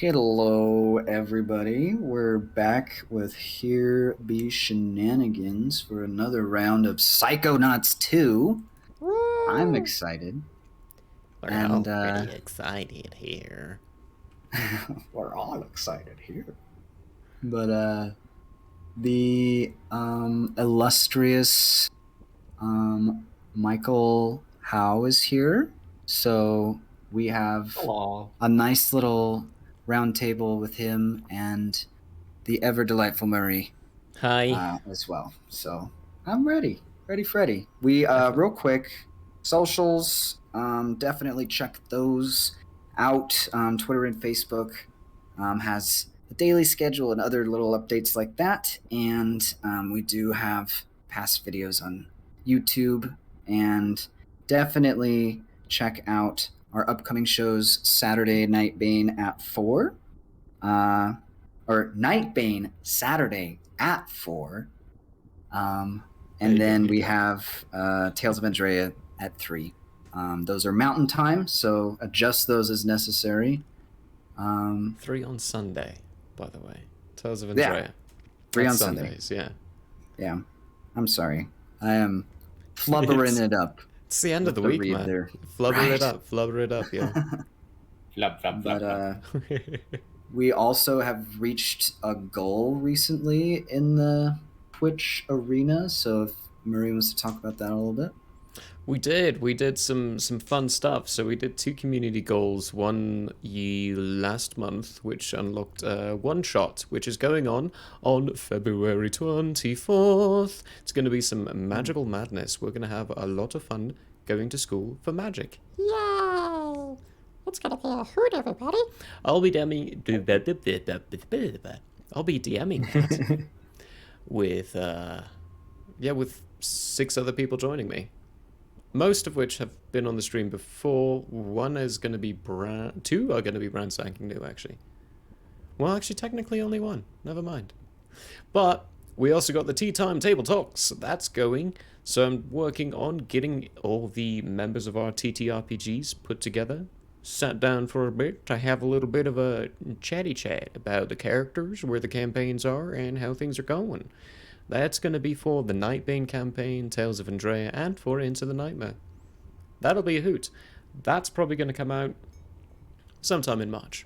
Hello, everybody. We're back with Here Be Shenanigans for another round of Psychonauts 2. I'm excited. We're all pretty excited here. We're all excited here. But the illustrious Michael Howe is here. So we have a nice little round table with him and the ever delightful Murray. Hi. As well. So I'm ready. Freddy. We real quick, socials, definitely check those out. Twitter and Facebook has a daily schedule and other little updates like that. And we do have past videos on YouTube, and definitely check out our upcoming shows. Saturday Night Bane at 4. Or Night Bane Saturday at 4. And then we have Tales of Andrea at 3. Those are mountain time, so adjust those as necessary. 3 on Sunday, by the way. Tales of Andrea. Yeah. 3 on Sundays, Sunday. Yeah. I'm sorry. I am flubbering it up. It's the end of the week, man. There. Flubber it up, yeah. Flub. We also have reached a goal recently in the Twitch arena, so if Murray wants to talk about that a little bit. We did some fun stuff. So we did 2 community goals. One last month, which unlocked one shot, which is going on February 24th. It's going to be some magical madness. We're going to have a lot of fun going to school for magic. Yay! It's gonna be a hoot, everybody. I'll be DMing that with 6 other people joining me. Most of which have been on the stream before. One is going to be 2 are going to be brand spanking new, actually. Well, actually, technically only 1. Never mind. But we also got the Tea Time Table Talks. That's going. So I'm working on getting all the members of our TTRPGs put together. Sat down for a bit to have a little bit of a chatty chat about the characters, where the campaigns are, and how things are going. That's going to be for the Nightbane campaign, Tales of Andrea, and for Into the Nightmare. That'll be a hoot. That's probably going to come out sometime in March.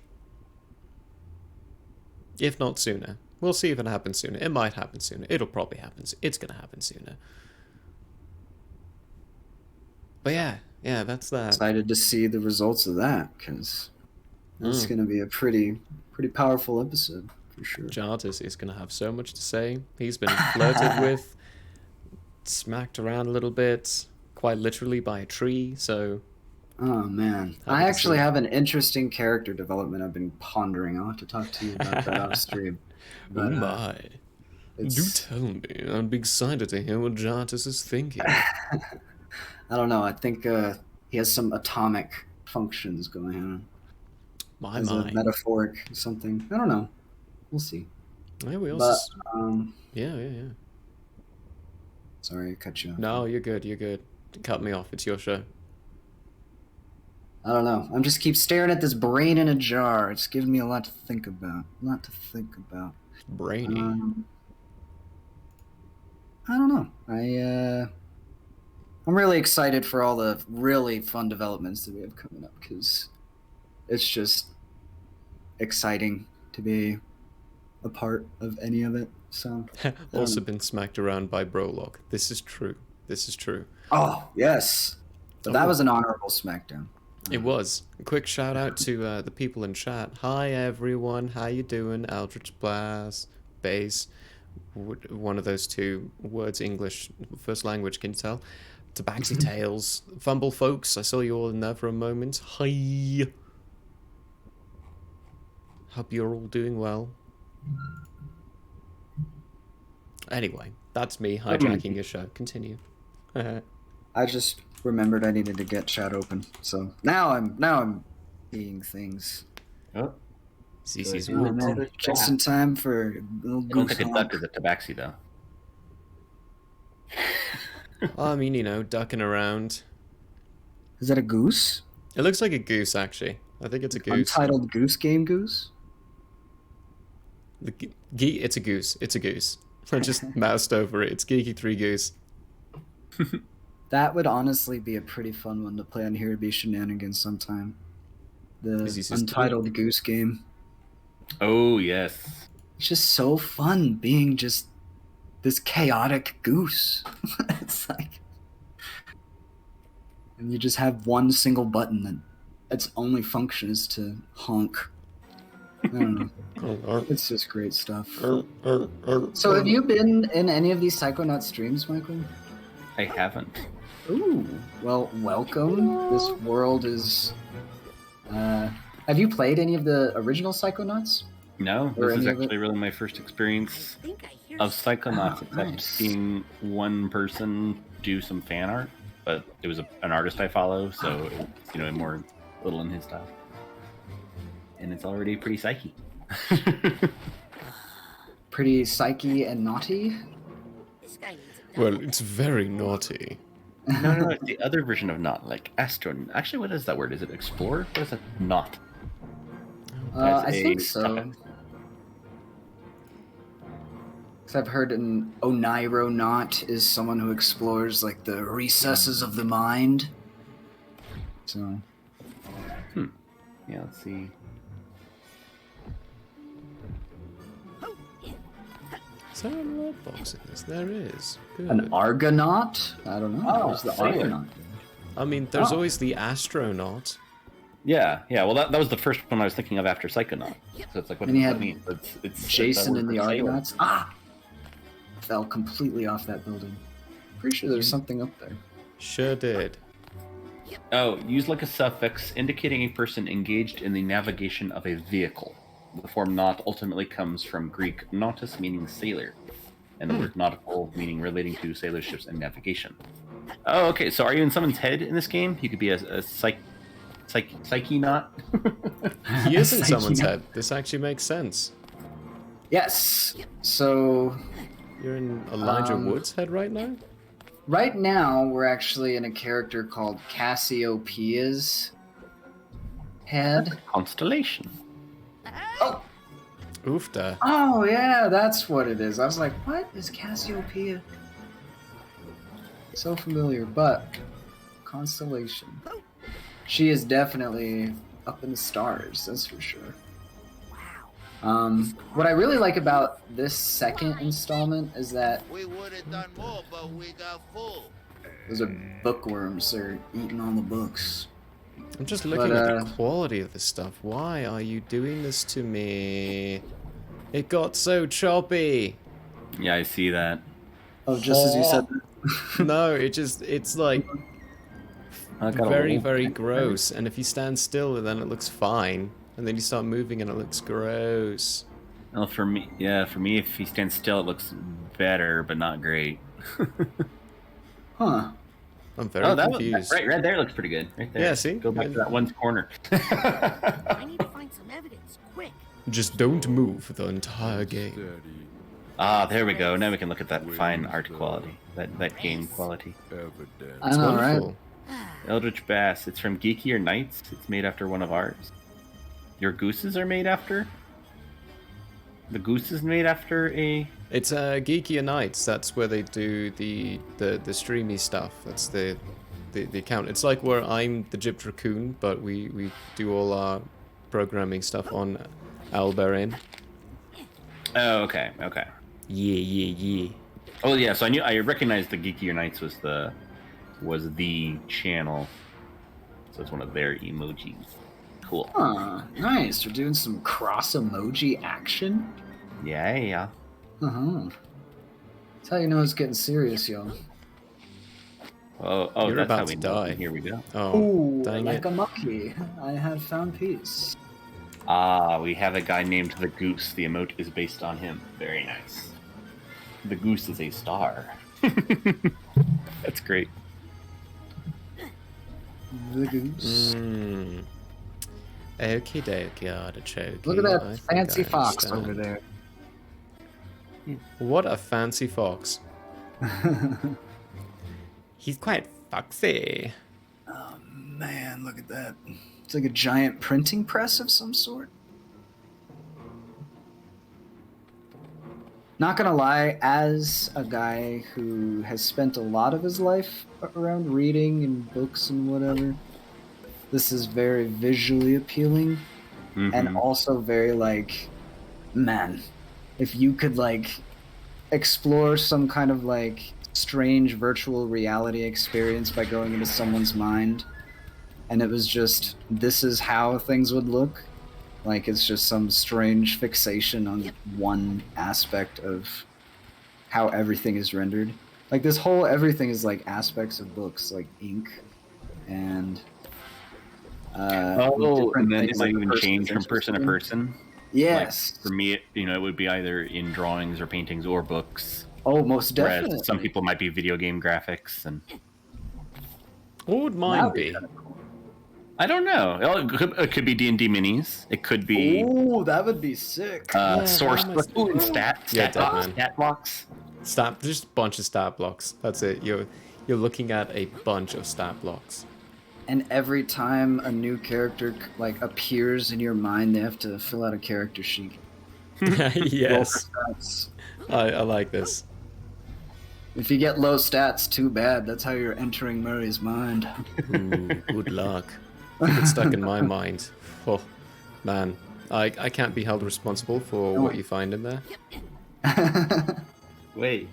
If not sooner. We'll see if it happens sooner. It might happen sooner. It'll probably happen. It's going to happen sooner. But yeah, that's that. Excited to see the results of that, because it's going to be a pretty powerful episode. For sure. Jartis is going to have so much to say. He's been flirted with, smacked around a little bit, quite literally by a tree, so... Oh, man. I actually have an interesting character development I've been pondering. I'll have to talk to you about that off stream. But, oh my. Do tell me. I'd be excited to hear what Jartis is thinking. I don't know. I think he has some atomic functions going on. My as mind. A metaphoric something. I don't know. We'll see. Yeah, we also. But, yeah. Sorry, I cut you off. No, you're good. Cut me off. It's your show. I don't know. I'm just keep staring at this brain in a jar. It's giving me a lot to think about. Brainy. I don't know. I'm really excited for all the really fun developments that we have coming up, because it's just exciting to be a part of any of it. So also been smacked around by Brolock. This is true. Oh yes, so that was an honorable smackdown. It was. A quick shout out to the people in chat. Hi everyone, how you doing? Eldritch Blast, Bass, one of those 2 words English first language, can you tell? Tabaxi Tales, Fumble folks, I saw you all in there for a moment. Hi. Hope you're all doing well. Anyway, that's me hijacking your show. Continue. I just remembered I needed to get chat open, so now I'm seeing things. Oh. CC's just in time for a little I don't think a duck is a tabaxi, though. I mean, ducking around. Is that a goose? It looks like a goose, actually. I think it's a goose. Untitled Goose Game Goose? It's a goose. It's a goose. I just moused over it. It's Geeky 3 Goose. That would honestly be a pretty fun one to play on Here to Be Shenanigans sometime. The Is he just Untitled Goose game. Oh, yes. It's just so fun being just this chaotic goose. It's like, and you just have one single button that its only function is to honk. I don't know. It's just great stuff. So have you been in any of these Psychonauts streams, Michael? I haven't. Ooh, well, welcome. This world is... have you played any of the original Psychonauts? No, Or this is any of it? actually really my first experience of Psychonauts, except nice. seeing one person do some fan art. But it was an artist I follow, so it's, more a little in his style. And it's already pretty psyche. Pretty psyche and naughty? Well, it's very naughty. No, it's the other version of not, like astron. Actually, what is that word? Is it explorer? What is it? Not. I think so. Because I've heard an Oneironaut is someone who explores like the recesses of the mind. So. Yeah, let's see. Is there a loot box in this? There is. Good. An Argonaut? I don't know. Oh, Where's the sailor. Argonaut? I mean, there's Oh. always the astronaut. Yeah. Well, that was the first one I was thinking of after Psychonaut. So it's like, what And does you that had mean? It's Jason that and word the for sailor. Argonauts? Ah! Fell completely off that building. Pretty sure there's something up there. Sure did. Oh, used like a suffix indicating a person engaged in the navigation of a vehicle. The form naut ultimately comes from Greek nautis, meaning sailor, and the word nautical, meaning relating to sailor ships and navigation. Oh, okay. So are you in someone's head in this game? You could be a psyche knot. He is in someone's Psyche- head. This actually makes sense. Yes. So You're in Elijah Um, Wood's head right now? right now we're actually in a character called Cassiopeia's head. Constellation. Oh, Oofda. oh yeah, that's what it is. I was like, what is Cassiopeia? So familiar, but Constellation. She is definitely up in the stars, that's for sure. What I really like about this second installment is that We would have done more, but we got full. those are bookworms. They're eating all the books. I'm just looking But, at the quality of this stuff. Why are you doing this to me? It got so choppy. Yeah, I see that. Oh, just as you said. No, it's like I got a very, little- very gross. And if you stand still, then it looks fine. And then you start moving and it looks gross. Well, for me, if he stands still, it looks better, but not great. Huh. I'm very that confused. right there looks pretty good. Right there. Yeah, see? Go back to that one corner. I need to find some evidence, quick. Just don't move the entire game. Ah, there we go. Now we can look at that fine art quality, that game quality. I It's know, right? wonderful. Eldritch Bass. It's from Geekier Nights. It's made after one of ours. Your gooses are made after? The goose is made after a... It's Geekier Nights. That's where they do the streamy stuff. That's the account. It's like where I'm the Gypped Raccoon, but we do all our programming stuff on Alberin. Oh, okay. Yeah. Oh, yeah, so I recognized the Geekier Nights was the channel. So it's one of their emojis. Cool. Huh. Nice. They're doing some cross emoji action. Yeah. Uh-huh. That's how you know it's getting serious, y'all. Oh, You're that's about how to we die. know. Here we go. Oh, Ooh, dang like it. a monkey. I have found peace. Ah, we have a guy named the Goose. The emote is based on him. Very nice. The Goose is a star. That's great. The goose. Okie dokie, artichoke. Look at that fancy fox over there. What a fancy fox. He's quite foxy. Oh man, look at that. It's like a giant printing press of some sort. Not gonna lie, as a guy who has spent a lot of his life around reading and books and whatever, this is very visually appealing and also very like, man, if you could like explore some kind of like strange virtual reality experience by going into someone's mind and it was just, this is how things would look. Like it's just some strange fixation on one aspect of how everything is rendered. Like this whole everything is like aspects of books, like ink and and then it things might that the even person change is from person to interested in. person. Yes. Like, for me, it would be either in drawings or paintings or books. Oh, most definitely. Whereas some people might be video game graphics, and What would mine be? I don't know. It could be D&D minis. It could be Oh, that would be sick. source. that must- Ooh, and stat blocks. man. Stat blocks. Just a bunch of stat blocks. That's it. You're looking at a bunch of stat blocks. And every time a new character like appears in your mind, they have to fill out a character sheet. Yes, Low stats. I like this. If you get low stats, too bad. That's how you're entering Murray's mind. Ooh, good luck. It's stuck in my mind. Oh, man. I can't be held responsible for what you find in there. Wait,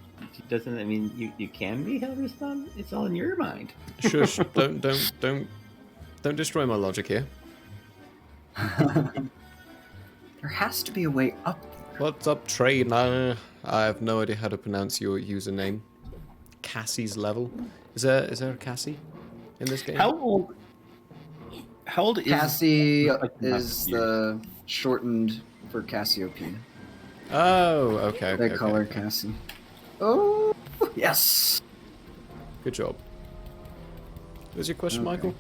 doesn't that mean you can be held responsible? It's all in your mind. Shush! Don't destroy my logic here. There has to be a way up. What's up, trainer? I have no idea how to pronounce your username. Cassie's level. Is there a Cassie in this game? How old is Cassie like is the shortened for Cassiopeia. Oh, okay. They okay, call her okay. Cassie. Oh, yes. Good job. What's your question, Okay.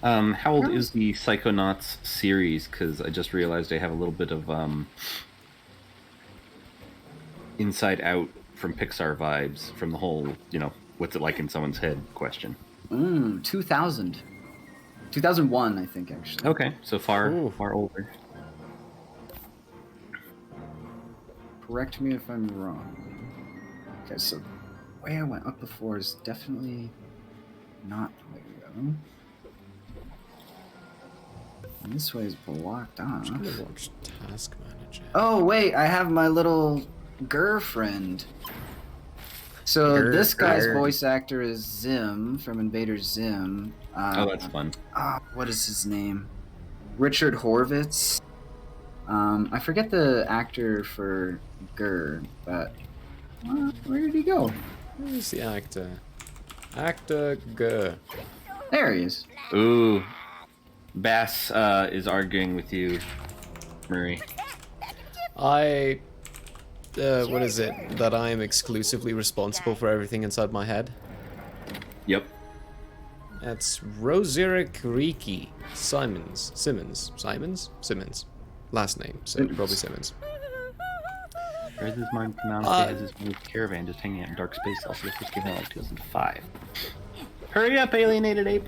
Michael? How old is the Psychonauts series? Because I just realized I have a little bit of Inside Out from Pixar vibes from the whole, what's it like in someone's head question. 2000. 2001, I think, actually. Okay, so far Ooh. older. Correct me if I'm wrong. Okay, so the way I went up before is definitely not the way to go. And this way is blocked I'm just off. gonna watch Task Manager. Oh, wait, I have my little girlfriend. So this guy's voice actor is Zim from Invader Zim. Oh, that's fun. What is his name? Richard Horvitz. I forget the actor for Gur, but where did he go? Who's the actor? Actor Gurr. There he is. Ooh, Bass is arguing with you, Murray. What is it? That I am exclusively responsible for everything inside my head? Yep. That's Roserick Riki Simmons. Last name, so probably Simmons. Where's his mind pronounced as his new caravan just hanging out in dark space? Also, the first came out like 2005. Hurry up, alienated ape!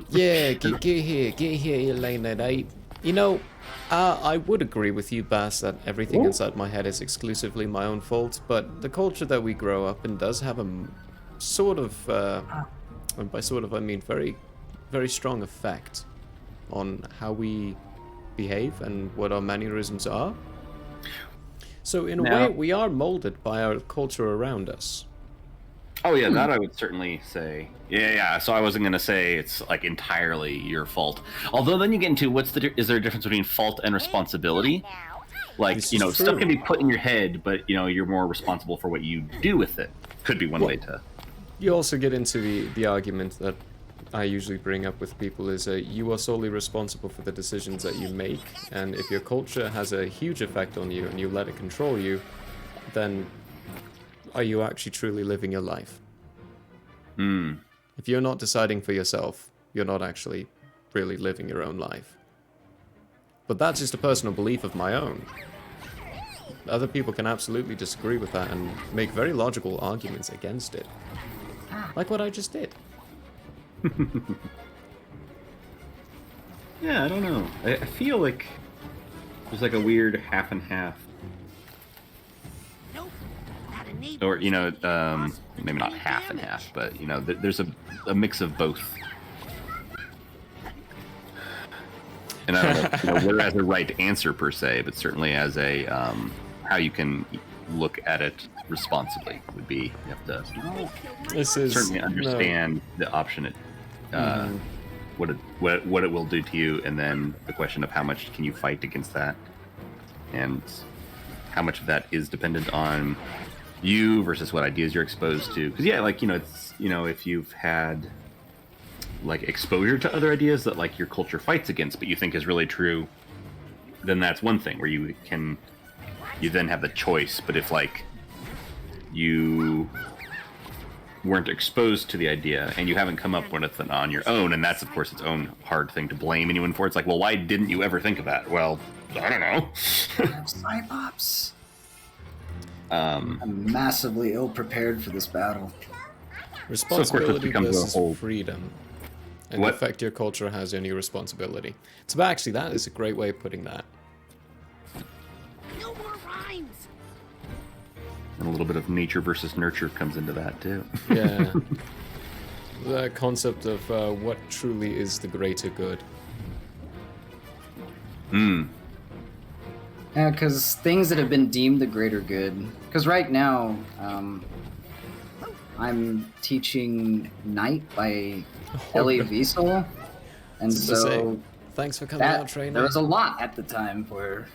Yeah, get here, you alienated ape. I would agree with you, Bass, that everything inside my head is exclusively my own fault, but the culture that we grow up in does have a sort of, and by sort of I mean very, very strong effect on how we behave and what our mannerisms are. So in a way, we are molded by our culture around us. Oh yeah, that I would certainly say. Yeah. So I wasn't gonna say it's like entirely your fault. Although then you get into is there a difference between fault and responsibility? Like This is stuff true. can be put in your head, but you're more responsible for what you do with it. Could be one way to. You also get into the argument that I usually bring up with people is you are solely responsible for the decisions that you make, and if your culture has a huge effect on you and you let it control you, then are you actually truly living your life? If you're not deciding for yourself, you're not actually really living your own life. But that's just a personal belief of my own. Other people can absolutely disagree with that and make very logical arguments against it. Like what I just did. Yeah, I don't know. I feel like there's like a weird half and half or maybe not half and half, but there's a mix of both. And I don't know whether as a right answer per se, but certainly as a how you can look at it responsibly would be you have to certainly understand the option it what it will do to you, and then the question of how much can you fight against that, and how much of that is dependent on you versus what ideas you're exposed to. Because it's if you've had like exposure to other ideas that like your culture fights against but you think is really true, then that's one thing where you then have the choice. But if like you weren't exposed to the idea and you haven't come up with it on your own, and that's of course its own hard thing to blame anyone for. It's like, well, why didn't you ever think of that? Well, I don't know. Cyclops. I'm massively ill prepared for this battle. Responsibility versus freedom. And the effect your culture has on your responsibility. So actually, that is a great way of putting that. No more rhymes. And a little bit of nature versus nurture comes into that too. Yeah. The concept of what truly is the greater good. Yeah, because things that have been deemed the greater good. Because right now, I'm teaching Night by Elie Wiesel, and so thanks for coming out, trainer. There was a lot at the time where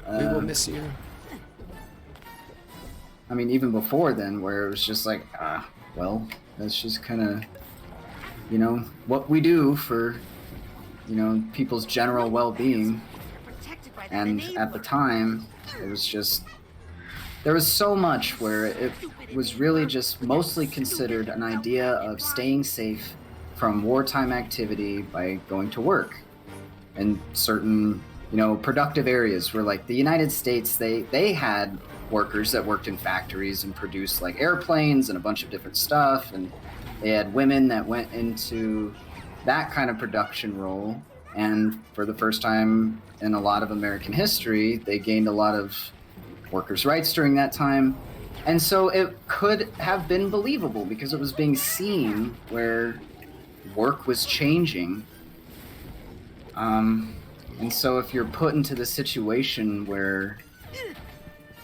we will miss you. I mean, even before then, where it was just like, well, that's just kind of, what we do for, people's general well-being. And at the time, it was just, there was so much where it was really just mostly considered an idea of staying safe from wartime activity by going to work. And certain, productive areas where like the United States, they had workers that worked in factories and produced like airplanes and a bunch of different stuff. And they had women that went into that kind of production role. And for the first time in a lot of American history, they gained a lot of workers' rights during that time. And so it could have been believable because it was being seen where work was changing. And so if you're put into the situation where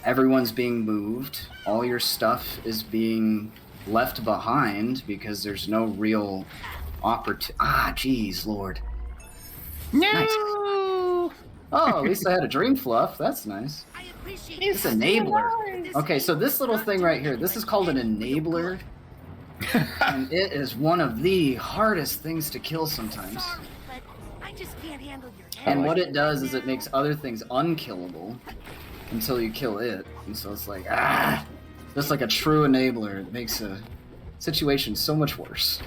everyone's being moved, all your stuff is being left behind because there's no real opportunity. Geez, Lord. No! Nice. Oh, at least I had a dream fluff. That's nice. I appreciate This enabler. Okay, so this little thing right here, this is called an enabler. And it is one of the hardest things to kill sometimes. Sorry, but I just can't handle your And what it does is it makes other things unkillable until you kill it. And so it's like, just like a true enabler. It makes a situation so much worse.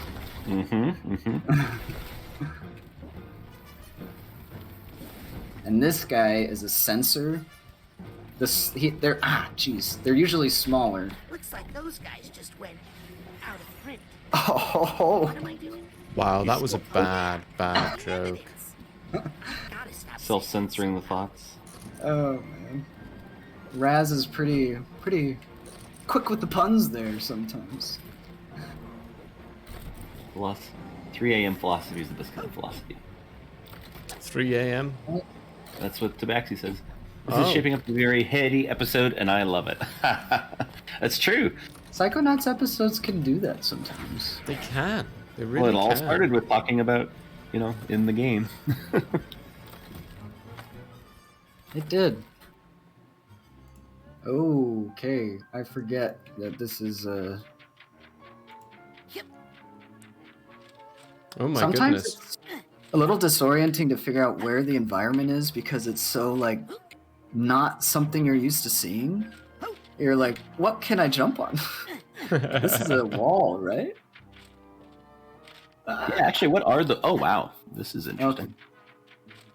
And this guy is a sensor. They're usually smaller. Looks like those guys just went out of print. Oh. What am I doing? Wow, that was a bad joke. Gotta stop Self-censoring the thoughts. Oh man, Raz is pretty quick with the puns there sometimes. 3 a.m. philosophy is the best kind of philosophy. 3 a.m. That's what Tabaxi says. This is shaping up to be a very heady episode, and I love it. That's true. Psychonauts episodes can do that sometimes. They can. They really Well, it all can. started with talking about, in the game. It did. Okay, I forget that this is Oh my Sometimes goodness. it's a little disorienting to figure out where the environment is because it's so like not something you're used to seeing. You're like, what can I jump on? This is a wall, right? Yeah, actually, what are the... Oh, wow. This is interesting.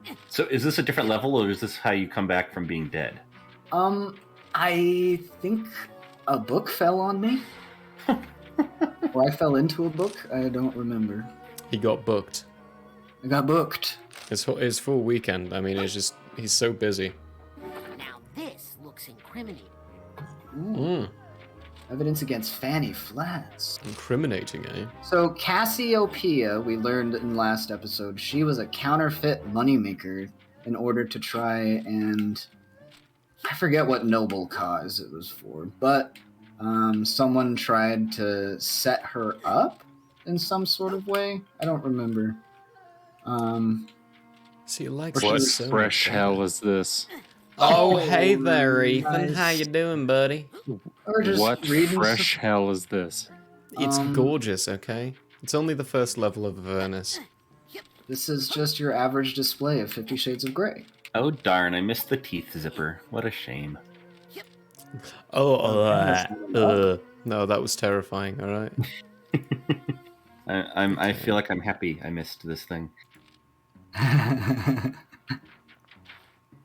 Okay. So is this a different level, or is this how you come back from being dead? I think a book fell on me. Or I fell into a book. I don't remember. He got booked. I got booked. His full weekend. I mean, he's so busy. Now this looks incriminating. Ooh. Evidence against Fanny Flats. Incriminating, eh? So Cassiopeia, we learned in last episode, she was a counterfeit moneymaker in order to try and... I forget what noble cause it was for, but someone tried to set her up in some sort of way. I don't remember. See, you like What so much, fresh don't hell you? is this? Oh, hey there, Ethan. nice. How you doing, buddy? Or just What reading fresh hell is this? It's Um, gorgeous, okay? It's only the first level of Avernus. This is just your average display of 50 Shades of Grey. Oh darn, I missed the teeth zipper. What a shame. No, that was terrifying, alright? I feel like I'm happy I missed this thing.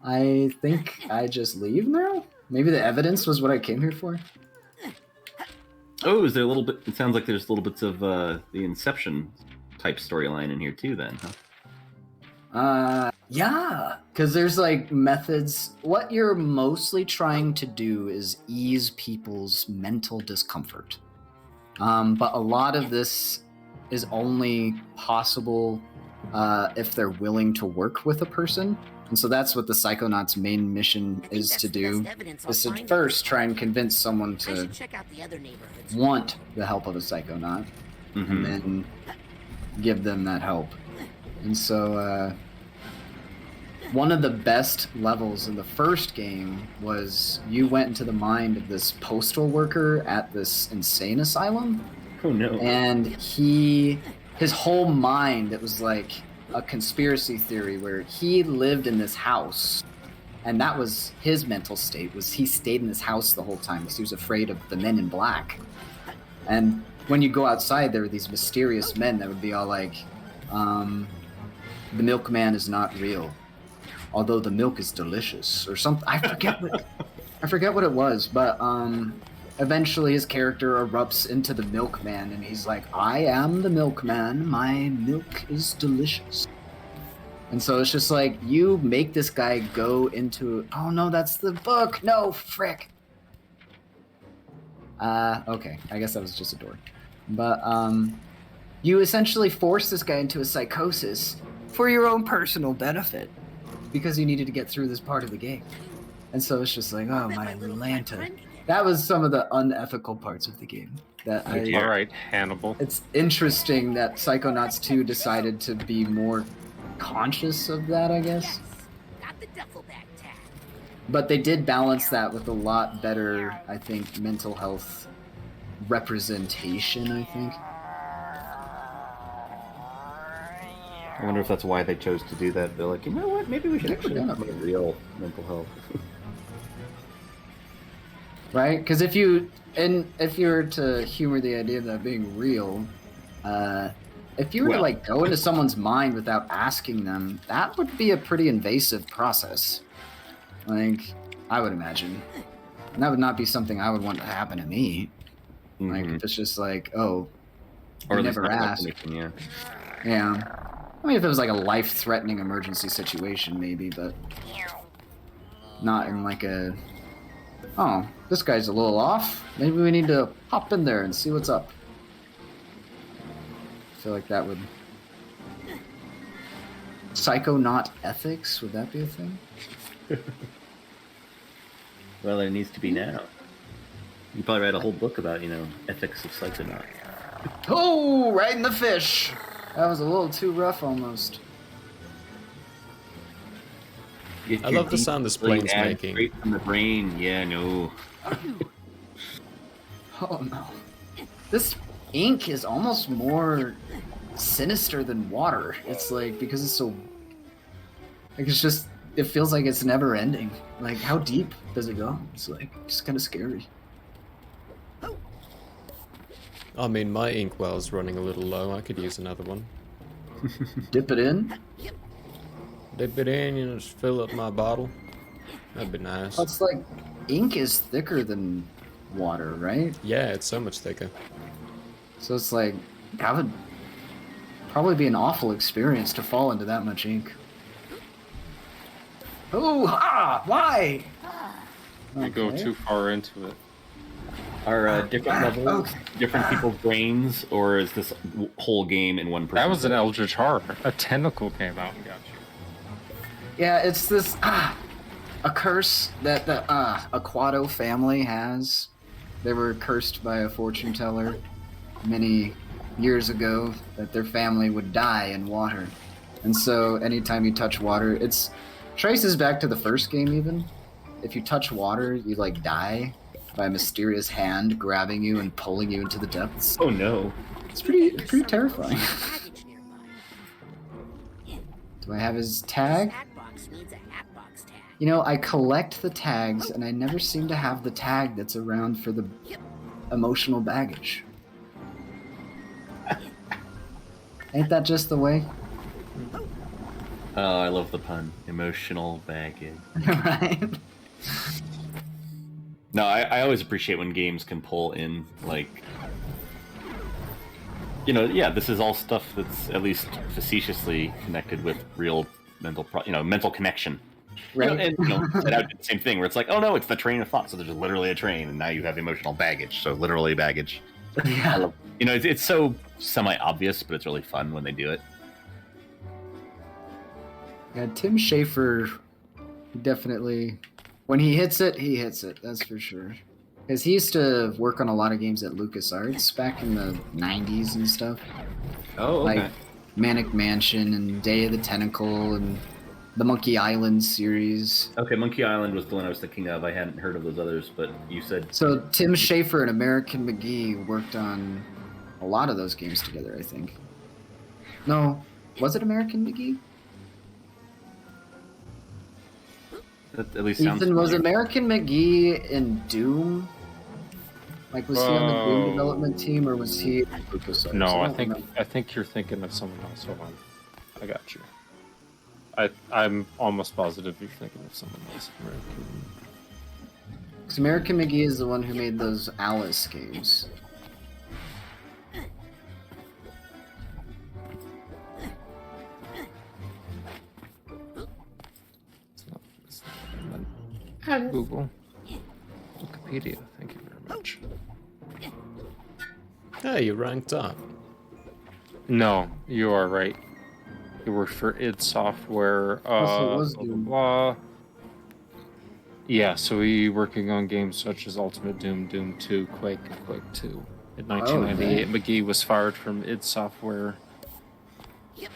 I think I just leave now? Maybe the evidence was what I came here for? Oh, is there a little bit? It sounds like there's little bits of the Inception type storyline in here too. Then, huh? Yeah, because there's like methods. What you're mostly trying to do is ease people's mental discomfort. But a lot of this is only possible if they're willing to work with a person. And so that's what the Psychonauts' main mission is to do, is to first try and convince someone to want the help of a Psychonaut, and then give them that help. And so one of the best levels in the first game was you went into the mind of this postal worker at this insane asylum. Oh no! And his whole mind, it was like a conspiracy theory where he lived in this house, and that was his mental state, was he stayed in this house the whole time because he was afraid of the men in black. And when you go outside, there were these mysterious men that would be all like, the milkman is not real, although the milk is delicious, or something. I forget what it was, but eventually his character erupts into the milkman, and he's like, I am the milkman, my milk is delicious. And so it's just like, you make this guy go into... Oh no, that's the book! No, frick! Okay, I guess that was just a door. But, you essentially force this guy into a psychosis for your own personal benefit, because you needed to get through this part of the game. And so it's just like, oh my Lanta. That was some of the unethical parts of the game. That All right, Hannibal. It's interesting that Psychonauts 2 decided to be more conscious of that, I guess. Got the duffel bag tag. But they did balance that with a lot better, I think, mental health representation, I think. I wonder if that's why they chose to do that. They're like, you know what? Maybe we should actually have a real mental health. Right? Because if you were to humor the idea of that being real, if you were to like go into someone's mind without asking them, that would be a pretty invasive process. Like, I would imagine. And that would not be something I would want to happen to me. Like, if it's just like, oh, Or you at least never not asked. anything, yeah. Yeah. I mean, if it was like a life-threatening emergency situation, maybe, but not in like a, oh, this guy's a little off. Maybe we need to hop in there and see what's up. I feel like that would... Psychonaut ethics, would that be a thing? Well, there needs to be now. You probably write a whole book about, ethics of Psychonauts. Oh, right in the fish! That was a little too rough almost. Get I your love the deep sound this brain plane's ad making. Straight from the brain, yeah, no. Oh no. This ink is almost more sinister than water. It's like, because it's so... Like, it's just... It feels like it's never ending. Like, how deep does it go? It's like, it's kind of scary. I mean, my inkwell's running a little low. I could use another one. Dip it in. Dip it in, just fill up my bottle. That'd be nice. It's like, ink is thicker than water, right? Yeah, it's so much thicker. So it's like, that would probably be an awful experience to fall into that much ink. Oh, why? You go Okay. too far into it. Are different levels, different people's brains, or is this whole game in one person? That was an Eldritch Horror. A tentacle came out and got you. Yeah, it's this a curse that the Aquato family has. They were cursed by a fortune teller many years ago that their family would die in water. And so anytime you touch water, it's traces back to the first game even. If you touch water, you like die by a mysterious hand grabbing you and pulling you into the depths. Oh no. It's pretty terrifying. Do I have his tag? You know, I collect the tags, and I never seem to have the tag that's around for the emotional baggage. Ain't that just the way? Oh, I love the pun. Emotional baggage. Right? No, I always appreciate when games can pull in, like... You know, yeah, this is all stuff that's at least facetiously connected with real mental connection. Right. And that would be the same thing where it's like, oh no, it's the train of thought. So there's literally a train, and now you have emotional baggage. So literally baggage. Yeah. It's so semi-obvious, but it's really fun when they do it. Yeah, Tim Schafer definitely, when he hits it, that's for sure. Because he used to work on a lot of games at LucasArts back in the 90s and stuff. Oh, okay. Like Manic Mansion and Day of the Tentacle and the Monkey Island series. Okay, Monkey Island was the one I was thinking of. I hadn't heard of those others, but you said... So Tim Schafer and American McGee worked on a lot of those games together, I think. No, was it American McGee? That at least sounds Ethan, was familiar. American McGee in Doom? Like, was he on the Doom Oh. development team, or was he at LucasArts? No, I don't think remember. I think you're thinking of someone else. Hold on, I got you. I'm almost positive you're thinking of someone else. 'Cause American McGee is the one who made those Alice games. It's not Google, Wikipedia. Thank you very much. Hey, you ranked up. No, you are right. He worked for id Software. Also, it was Blah, blah, Doom. blah. Yeah, so he working on games such as Ultimate Doom, Doom 2, Quake, and Quake 2. In 1998, McGee was fired from id Software.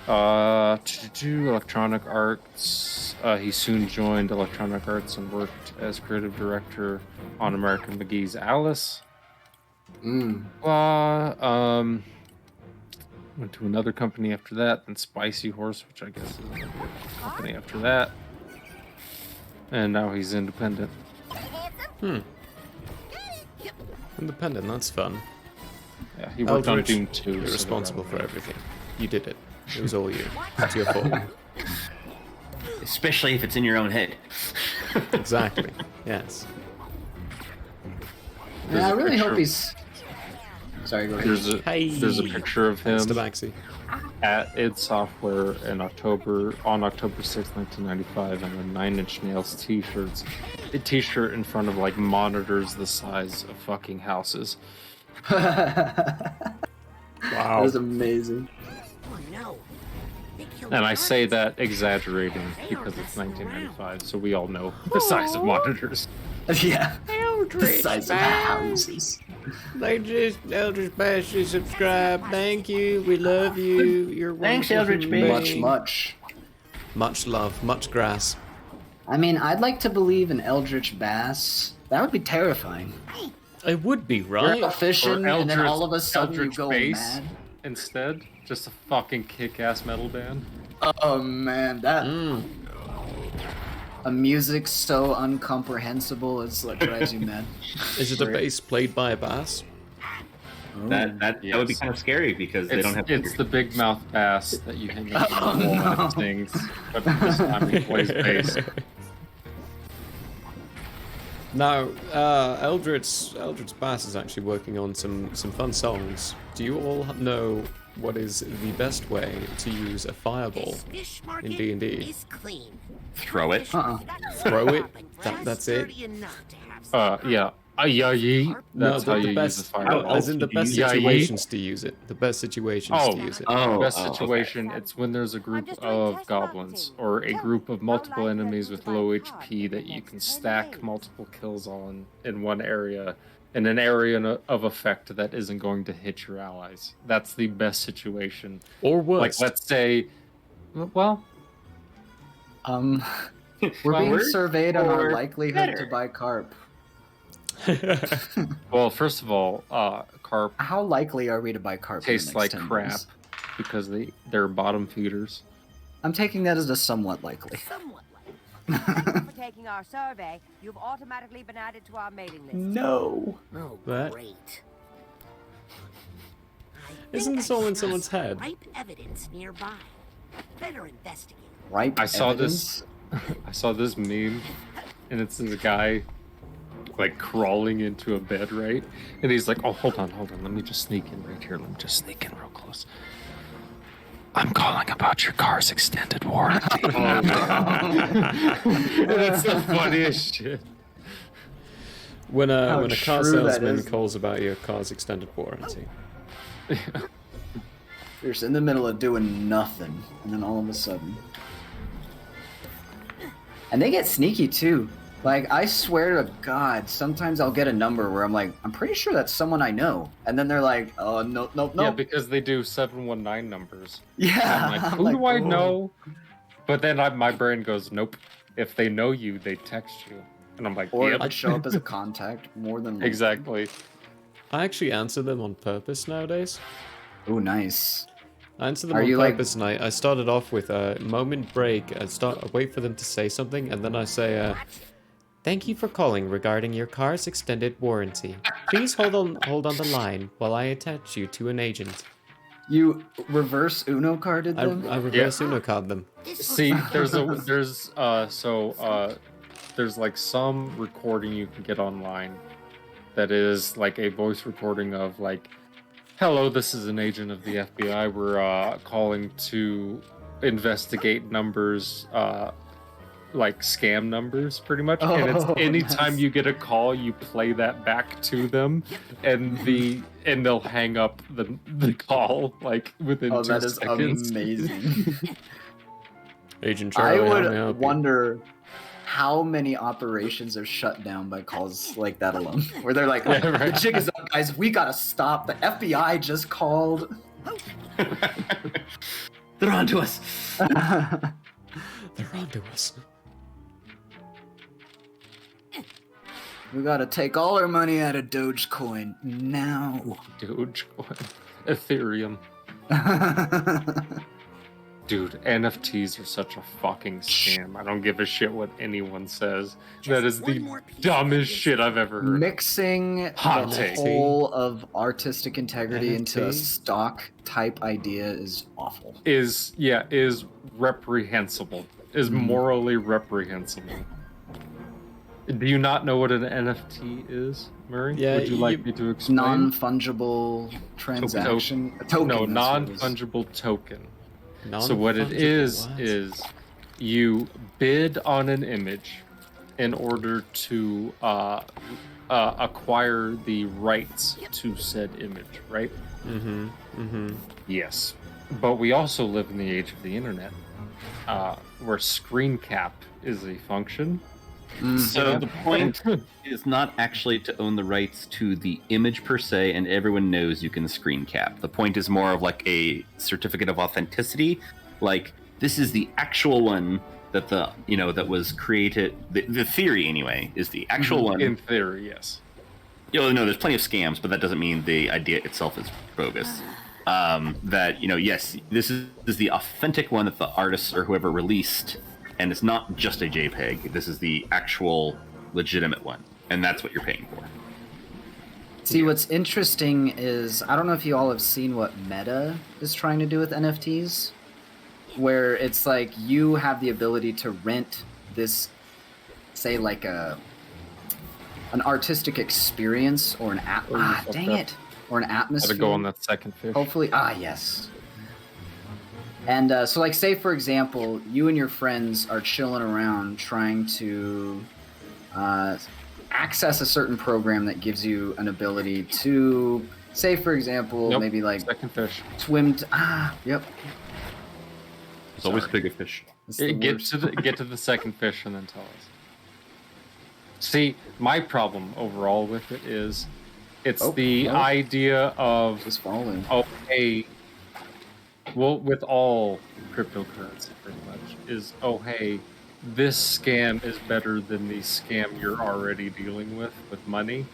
Electronic Arts. He soon joined Electronic Arts and worked as creative director on American McGee's Alice. Went to another company after that, then Spicy Horse, which I guess is another company after that. And now he's independent. Independent, that's fun. Yeah, he worked on Eldritch, Doom 2. You're so responsible they're for all- everything. You did it. It was all you. It's your fault. Especially if it's in your own head. Exactly. Yes. Yeah, I a really hope picture- he's... Sorry, go ahead. There's a picture of him Mr. Baxi. at id Software on October 6, 1995, and a 9 Inch Nails t-shirts. A t-shirt in front of like monitors the size of fucking houses. That Wow. was amazing. And I say that exaggerating because it's 1995, so we all know the size of monitors. Yeah. The Eldritch size of Bass. houses. Eldritch Bass, you subscribe. Thank you. We love you. You're Thanks, wonderful Eldritch human Bass. being. Much. Much love. Much grass. I mean, I'd like to believe in Eldritch Bass. That would be terrifying. It would be, You're right? out fishing, and then Eldritch- all of a sudden you Eldritch go Bass. mad. Instead, just a fucking kick-ass metal band. Oh man, that a music so incomprehensible it's what drives you mad. Is it a bass played by a bass? That would be Yes. kind of scary because they don't have It's the big mouth bass that you hang up on the wall and it sings, but this time he plays bass. Now, Eldritch Bass is actually working on some fun songs. Do you all know what is the best way to use a fireball in D&D? Throw it. Throw it? That's it? Yeah, Yeet. No, That's how the you use best, a fireball. How else as in the would you best use it? situations to use it. The best situations Oh. to use it. Best okay. situation, it's when there's a group just doing of test goblins marketing. or a Tell group me, of how multiple likely are enemies you with to buy low a car HP in that the you next can 10 stack days? multiple kills on in one area, in an area of effect that isn't going to hit your allies. That's the best situation. Or Like, worst. let's say, well, We're Well, being worse surveyed on our or likelihood to better? buy carp. well, first of all, carp How likely are we to buy carp? in the tastes next like 10 crap days? because they're bottom feeders. I'm taking that as a somewhat likely. Somewhat like. Thank you for taking our survey. You've automatically been added to our mailing list. No. Oh, What? great. Isn't this all in someone's head? Ripe evidence nearby. Better investigate. Ripe I saw evidence? I saw this meme, and it's this guy like crawling into a bed, right? And he's like, "Oh, hold on, let me just sneak in right here. Let me just sneak in real close. I'm calling about your car's extended warranty." And it's the funniest shit. When How a car true that salesman is. calls about your car's extended warranty. You're just in the middle of doing nothing, and then all of a sudden. And they get sneaky too. Like, I swear to God, sometimes I'll get a number where I'm like, I'm pretty sure that's someone I know. And then they're like, oh, no. Yeah, because they do 719 numbers. Yeah. I'm like, I'm who like, do I "Oh." know? But then my brain goes, nope. If they know you, they text you. And I'm like, Or it yep. would show up as a contact more than likely. Exactly. I actually answer them on purpose nowadays. Oh, nice. I answer them Are on you, like- purpose, and I started off with a moment break. I wait for them to say something, and then I say, "Thank you for calling regarding your car's extended warranty. Please hold on the line while I attach you to an agent." You reverse Uno carded I them? reverse Uno card them. See, there's like some recording you can get online that is like a voice recording of like, "Hello, this is an agent of the FBI. We're calling to investigate numbers, like scam numbers, pretty much." And it's Oh, anytime nice. you get a call, you play that back to them, and they'll hang up the call like within Oh, 2 that is seconds. amazing. Agent I Charlie, how may I would help you? wonder how many operations are shut down by calls like that alone. Where they're like, Yeah, right. the jig is up, guys. We gotta stop. The FBI just called. They're on to us. They're onto us. We gotta take all our money out of Dogecoin now. Dogecoin, Ethereum. Dude, NFTs are such a fucking scam. I don't give a shit what anyone says. That is one the more piece of dumbest evidence. shit I've ever heard. Mixing Hot the take. whole of artistic integrity into a NFT? stock type idea is awful. Is reprehensible. Is morally reprehensible. Do you not know what an NFT is, Murray? Yeah, Would you like me to explain? Non-fungible transaction. A token. No, that's what it is. non-fungible token. So what it Non-fungible is what? you bid on an image in order to acquire the rights to said image, right? Yes. But we also live in the age of the internet, where screen cap is a function. So the point is not actually to own the rights to the image per se, and everyone knows you can screen cap. The point is more of like a certificate of authenticity, like this is the actual one that that was created. The theory anyway is the actual one. In theory, yes. No, there's plenty of scams, but that doesn't mean the idea itself is bogus. That yes, this is the authentic one that the artists or whoever released. And it's not just a JPEG. This is the actual legitimate one. And that's what you're paying for. See, what's interesting is, I don't know if you all have seen what Meta is trying to do with NFTs, where it's like you have the ability to rent this, say, like an artistic experience or an app. Oh, you fucked Dang up. it! Or an atmosphere. Gotta go on that second fish. Hopefully, yes. And so, like, say for example, you and your friends are chilling around trying to access a certain program that gives you an ability to, say, for example, Nope. maybe like Second fish. swim. Yep. It's always Sorry. bigger fish. It's the Get worst. to the second fish and then tell us. See, my problem overall with it is, it's the idea of, Just falling. oh hey, well, with all cryptocurrency pretty much, is, oh hey, this scam is better than the scam you're already dealing with money.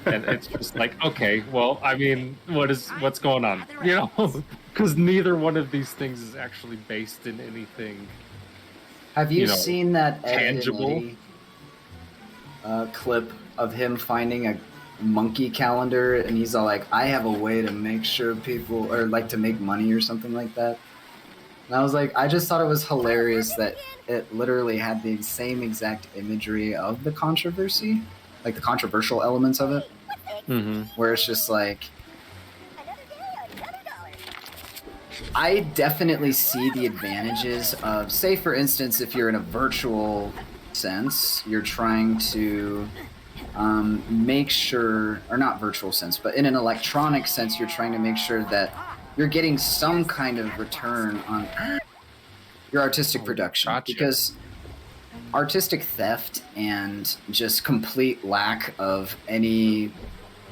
And it's just like, okay, well, I mean, what's going on? You know, because neither one of these things is actually based in anything. Have you, you know, seen that Ed and tangible? Eddie, clip of him finding a monkey calendar, and he's all like, "I have a way to make sure people, or like to make money or something like that." And I was like, I just thought it was hilarious that it literally had the same exact imagery of the controversy, like the controversial elements of it, Mm-hmm. where it's just like, I definitely see the advantages of, say, for instance, if you're in a virtual sense, you're trying to make sure, or not virtual sense, but in an electronic sense, you're trying to make sure that you're getting some kind of return on your artistic production. Gotcha. Because artistic theft and just complete lack of any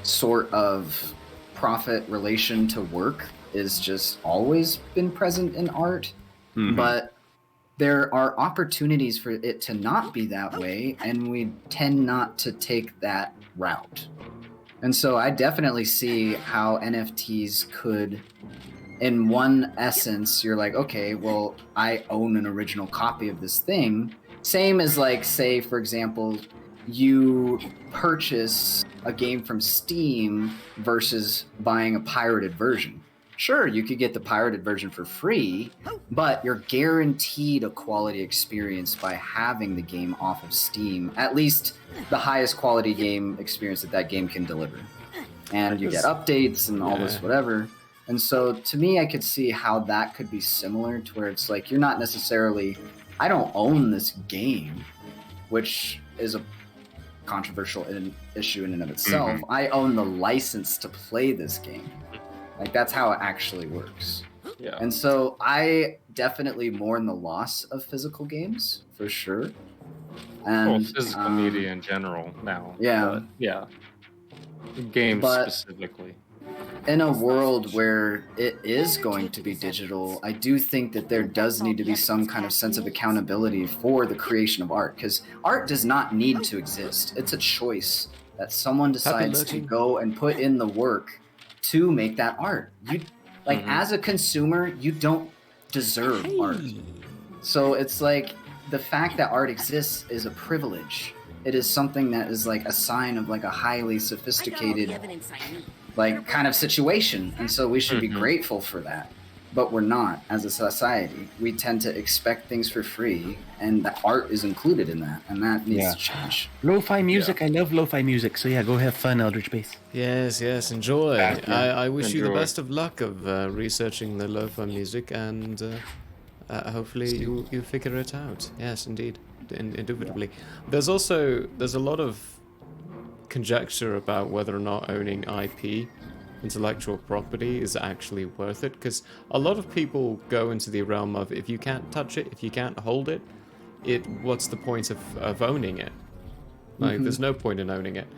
sort of profit relation to work is just always been present in art. Mhm. But there are opportunities for it to not be that way, and we tend not to take that route. And so I definitely see how NFTs could, in one essence, you're like, okay, well, I own an original copy of this thing. Same as, like, say, for example, you purchase a game from Steam versus buying a pirated version. Sure, you could get the pirated version for free, but you're guaranteed a quality experience by having the game off of Steam, at least the highest quality game experience that game can deliver. And you get updates and all this whatever. And so to me, I could see how that could be similar to where it's like, you're not necessarily, I don't own this game, which is a controversial issue in and of itself. Mhm. I own the license to play this game. Like, that's how it actually works. Yeah. And so I definitely mourn the loss of physical games, for sure. And Well, physical media in general now. yeah. But, yeah. Games But- specifically. in a world where it is going to be digital, I do think that there does need to be some kind of sense of accountability for the creation of art, because art does not need to exist. It's a choice that someone decides to looking. go and put in the work to make that art. You, like, Mhm. as a consumer, you don't deserve art. So it's like, the fact that art exists is a privilege. It is something that is like a sign of like a highly I got all sophisticated, the evidence I need. like, kind of situation, and so we should be Mhm. grateful for that. But we're not, as a society. We tend to expect things for free, and the art is included in that, and that needs Yeah. to change. Lo-fi music. I love lo-fi music. So yeah, go have fun, Eldritch Base. Yes, yes, enjoy. Back in. I wish you the Enjoy. best of luck of researching the lo-fi music, and hopefully you figure it out. Yes, indeed, indubitably. There's a lot of conjecture about whether or not owning IP, intellectual property, is actually worth it, because a lot of people go into the realm of, if you can't touch it, if you can't hold it, what's the point of owning it? Like, there's no point in owning it.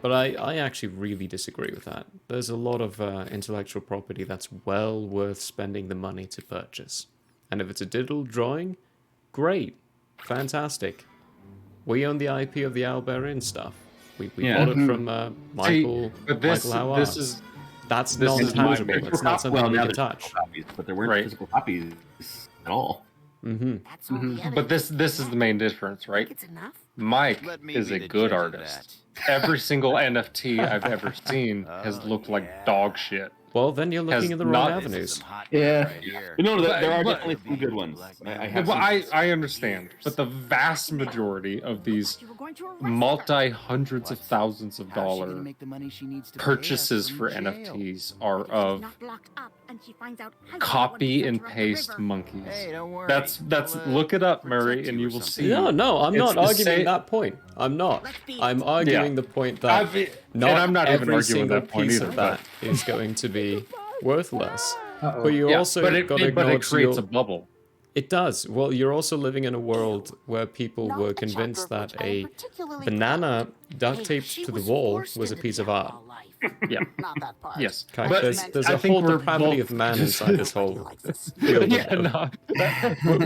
But I actually really disagree with that. There's a lot of intellectual property that's well worth spending the money to purchase. And if it's a digital drawing, great, fantastic. We own the IP of the Alberian stuff. We Yeah. bought it from Michael. but this- Michael Howard. this is- That's this is my non-tangible. big- It's not something well, we now can there's touch. physical copies, but there weren't Right. physical copies at all. Mm-hmm. That's all the evidence. But this is the main difference, Think right? it's enough? Mike Let me is be a the good judge of artist. Every single NFT I've ever seen has looked like dog shit. Well, then you're looking Has in the wrong not- avenues. Yeah. No, there are But- definitely some good ones. I have Well, some- I understand, but the vast majority of these You were going to arrest her. multi-hundreds of thousands of How's she gonna dollar make the money she needs to pay us purchases from for jail? NFTs are If she's of not locked up and she finds out I was the one who copy sent and her up the paste river. monkeys. Hey, don't worry. That's I'll, look it up, protect Murray, you and or you will something. see. No, I'm It's not the arguing same- that point. I'm not. Let's be I'm arguing the point that not, and I'm not even every arguing single that point piece either, of that is going to be worthless. Uh-oh. But you also but it, got to but it acknowledge creates a your- bubble. It does. Well, you're also living in a world where people Not were a chapter convinced of that which I am a particularly banana duct Hey, taped she to the was wall forced was a into piece the of art. outlaw life. Yeah. Not that part. Yes. Okay, But there's I a think whole we're depravity both of man just- inside this whole field. Yeah, no.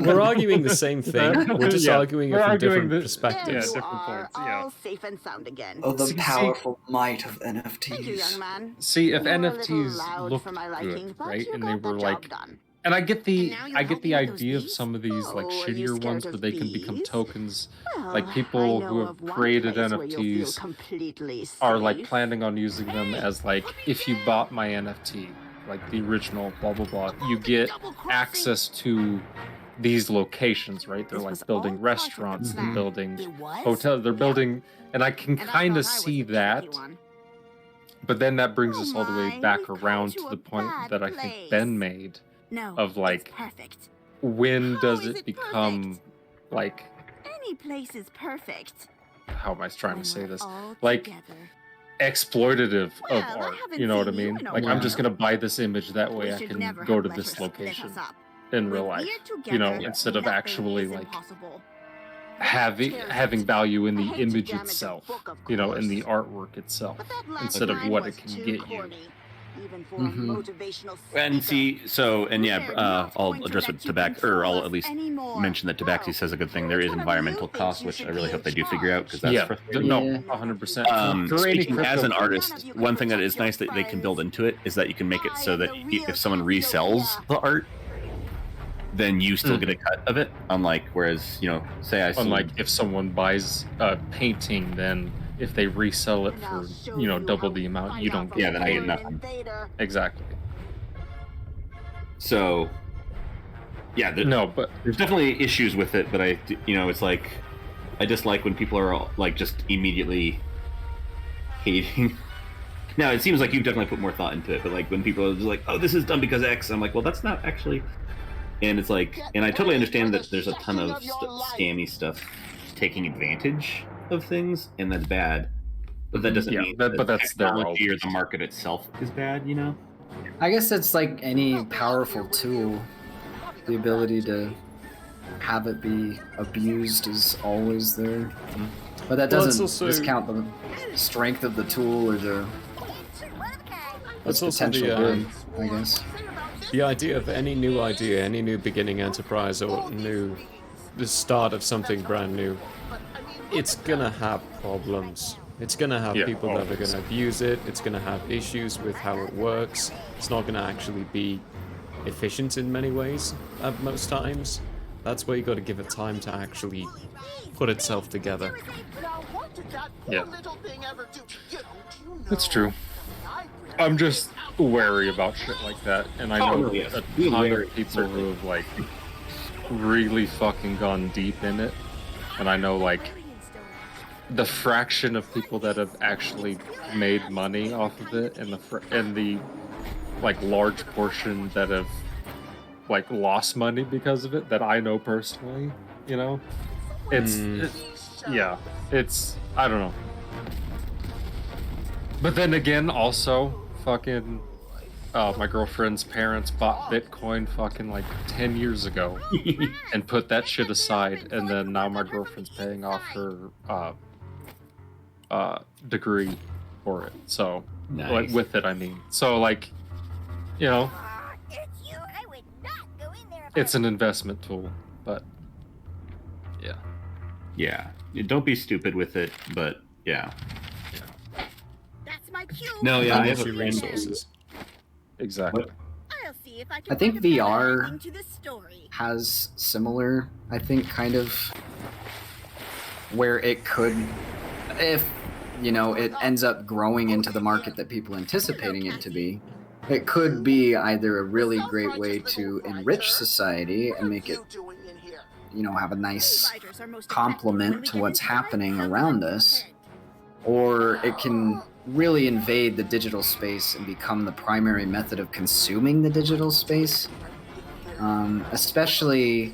We're arguing the same thing. We're just Yeah, arguing it we're from arguing different the- perspectives. There Yeah, you different are, points, yeah. all safe and sound again. Oh, the See- powerful might of Thank you, NFTs. young man. See, if You're a little NFTs loud looked for my liking, good, but right, you and got they the were job like, done. and I get And the now you're I get the helping with those idea of bees? some of these like Oh, are you shittier ones scared where of they can become bees? tokens. Well, Like I people know who of have one created place where you'll feel NFTs completely are like safe. planning on using them as like, if you bought my NFT, like the original blah blah blah, you get access to these locations, right? They're This like was building all part of the restaurants, they're plan. building It was? hotels, they're building, and I can And I kind of thought I was see the that. tricky one. But then that brings Oh us all the way my, back we've come around to to a the point bad that I think place. Ben made. No, of, like, it's perfect. When How does is it it become like, Any place is perfect. how am I trying when to say we're this? all Like, together. exploitative Well, of I art. haven't You know what I seen you mean? in a Like, I'm while. just gonna buy this image that We way I should can never go have to let this her split location us up. in When real life. we're You know, together, instead of nothing actually is like impossible. having value in I the hate to image damage a itself. book, of You know, in the course. artwork itself, But that last instead of line what was it can too get you. corny, even for Mhm. a motivational And speaker. see, so and yeah, We're not I'll going to address let what you Tabaxi, or control I'll us at least anymore. mention that Tabaxi No. says a good thing. There Which is one of you environmental thinks costs, you which should I really be hope they in do figure out because that's Yeah, frustrating. no, Yeah. 100%. For any Speaking as an cryptocurrency- artist, one thing that is nice that they can build into it is that you can make it so that if someone resells the art, then you still get a cut of it. Unlike, whereas, you know, say I sold, Unlike if someone buys a painting, then if they resell it And I'll for, show you know, you double how the we amount, find you out don't from Yeah, get then I a get paid. nothing. invader. Exactly. so yeah, No, but there's definitely issues with it, but you know, it's like I dislike when people are like just immediately hating. Now it seems like you've definitely put more thought into it, but like when people are just like, "Oh, this is done because X," I'm like, "Well, that's not actually." And it's like, and I totally understand that there's a ton of scammy stuff taking advantage of things, and that's bad. But that doesn't Yeah, mean but that that's their technology or fault. the market itself is bad. You know? I guess it's like any powerful tool. The ability to have it be abused is always there. But that Well, it's doesn't also- discount the strength of the tool or the That's its also potential good, I guess. the idea of any new idea, any new beginning enterprise, or the start of something brand new. It's gonna have problems. It's gonna have Yeah, people that are always. gonna abuse it. It's gonna have issues with how it works. It's not gonna actually be efficient in many ways at most times. That's where you got to give it time to actually put itself together. yeah, that's true. I'm just wary about shit like that, and I know Oh, yes. a Be ton wary, of people certainly. who have like really fucking gone deep in it, and I know like the fraction of people that have actually made money off of it, and the like large portion that have like lost money because of it that I know personally. You know, it's yeah, it's I don't know. But then again, also fucking my girlfriend's parents bought Bitcoin fucking like 10 years ago and put that shit aside, and then now my girlfriend's paying off her degree for it. So like Nice. with it, I mean. So like, you know, it's an investment tool, but yeah. Yeah. Don't be stupid with it, but yeah. That's my cue. No, yeah, I Manage have a your friend. resources. Exactly. I'll see if I I think find a better VR ending to this story. has similar, I think, kind of where it could, if you know, it ends up growing into the market that people anticipating it to be, it could be either a really great way to enrich society and make it, you know, have a nice Writers are most complement effective to when we what's get inside happening someone's around us, head. or it can really invade the digital space and become the primary method of consuming the digital space. Especially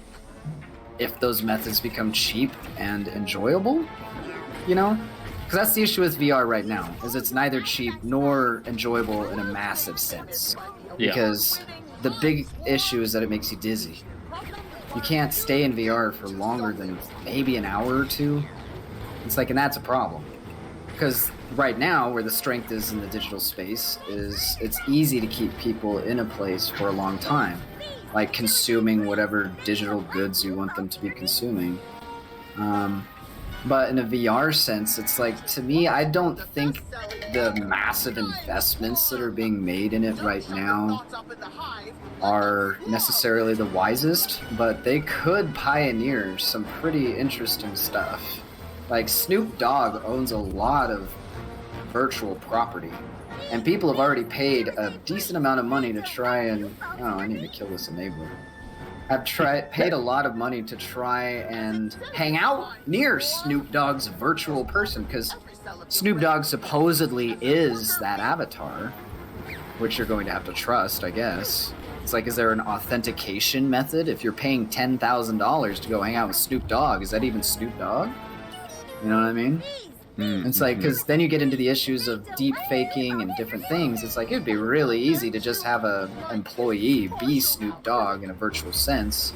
if those methods become cheap and enjoyable, you know? Because that's the issue with VR right now, is it's neither cheap nor enjoyable in a massive sense. Yeah. Because the big issue is that it makes you dizzy. You can't stay in VR for longer than maybe an hour or two. It's like, and that's a problem. Because right now, where the strength is in the digital space, is it's easy to keep people in a place for a long time, like consuming whatever digital goods you want them to be consuming. But in a VR sense, it's like, to me, I don't think the massive investments that are being made in it right now are necessarily the wisest, but they could pioneer some pretty interesting stuff. Like, Snoop Dogg owns a lot of virtual property, and people have already paid a decent amount of money to try and... Oh, I need to kill this enabler. Have paid a lot of money to try and hang out near Snoop Dogg's virtual person, because Snoop Dogg supposedly is that avatar, which you're going to have to trust, I guess. It's like, is there an authentication method? If you're paying $10,000 to go hang out with Snoop Dogg, is that even Snoop Dogg? You know what I mean? It's like, because then you get into the issues of deep faking and different things. It's like, it'd be really easy to just have a employee be Snoop Dogg in a virtual sense,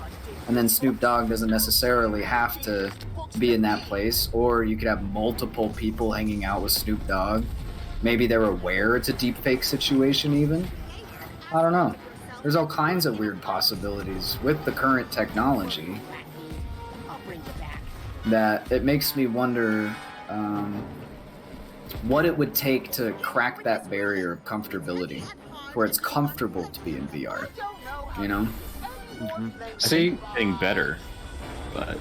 and then Snoop Dogg doesn't necessarily have to be in that place. Or you could have multiple people hanging out with Snoop Dogg. Maybe they're aware it's a deep fake situation even. I don't know. There's all kinds of weird possibilities with the current technology that it makes me wonder what it would take to crack that barrier of comfortability, where it's comfortable to be in VR, you know? See, Getting better, but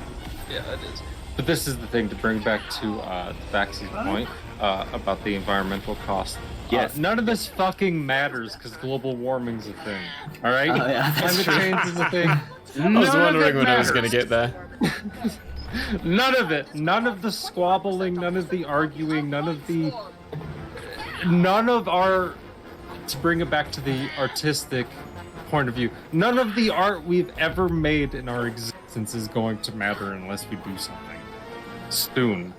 yeah, it is. But this is the thing, to bring back to Bax's point about the environmental cost. Yes. None of this fucking matters because global warming's a thing. All right? Oh, yeah, that's Climate change is a thing. I was wondering when I was going to matters. get there. None of it. None of the squabbling, none of the arguing, none of our, to bring it back to the artistic point of view, none of the art we've ever made in our existence is going to matter unless we do something soon.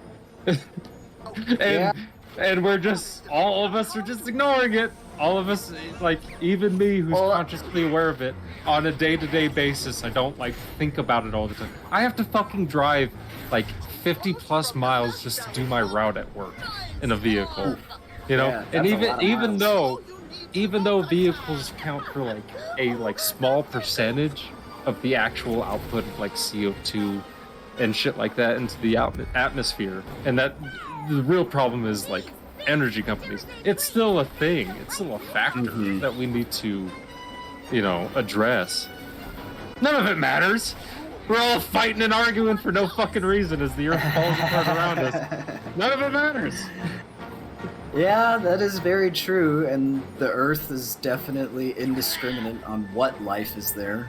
And we're just, all of us are just ignoring it. All of us, like, even me, who's consciously aware of it on a day-to-day basis, I don't, like, think about it all the time. I have to fucking drive, like, 50 plus miles just to do my route at work in a vehicle, you know? Yeah, and that's a lot of even though vehicles count for, like, a, like, small percentage of the actual output of, like, CO2 and shit like that into the atmosphere, and that the real problem is, like, energy companies, it's still a thing, it's still a factor that we need to, you know, address. None of it matters. We're all fighting and arguing for no fucking reason as the earth falls apart around us. None of it matters. Yeah, that is very true, and the Earth is definitely indiscriminate on what life is there.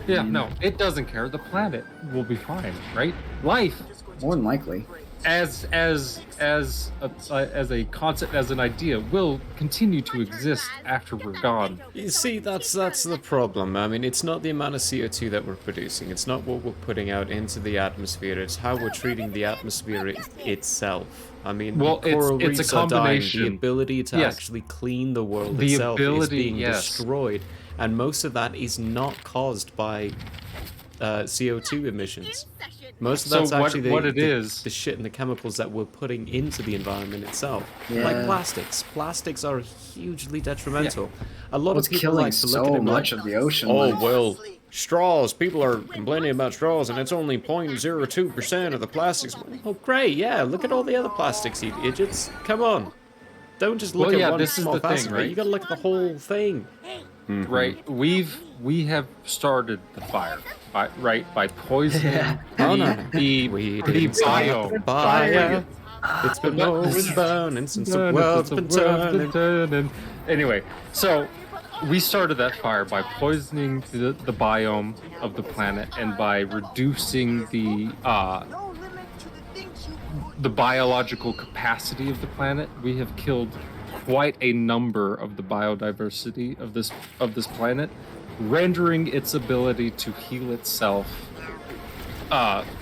Yeah, no, it doesn't care. The planet will be fine, right? Life, More than likely. as a concept, as an idea, will continue to exist after we're gone. You see, that's the problem. I mean, it's not the amount of CO2 that we're producing. It's not what we're putting out into the atmosphere. It's how we're treating the atmosphere itself. I mean, Well, coral it's a reefs are dying. combination. The ability to Yes. actually clean the world The itself ability, is being yes. destroyed, and most of that is not caused by CO2 emissions. Most of So that's actually what it is- the shit and the chemicals that we're putting into the environment itself. Yeah. Like plastics. Plastics are hugely detrimental. A lot What's of people killing like to look so at it much like, of the ocean? oh, life? well, straws. People are complaining about straws, and it's only 0.02% of the plastics. Oh, great, yeah, look at all the other plastics, you idiots. Come on. Don't just look Well, at yeah, one this is small the thing, facet of it. right? You gotta look at the whole thing. Right, we have started the fire, by poisoning Oh, no. the We the didn't start bio. the fire. It's been always burning since the world's been turning. Anyway, so we started that fire by poisoning the biome of the planet and by reducing the biological capacity of the planet. We have killed quite a number of the biodiversity of this planet, rendering its ability to heal itself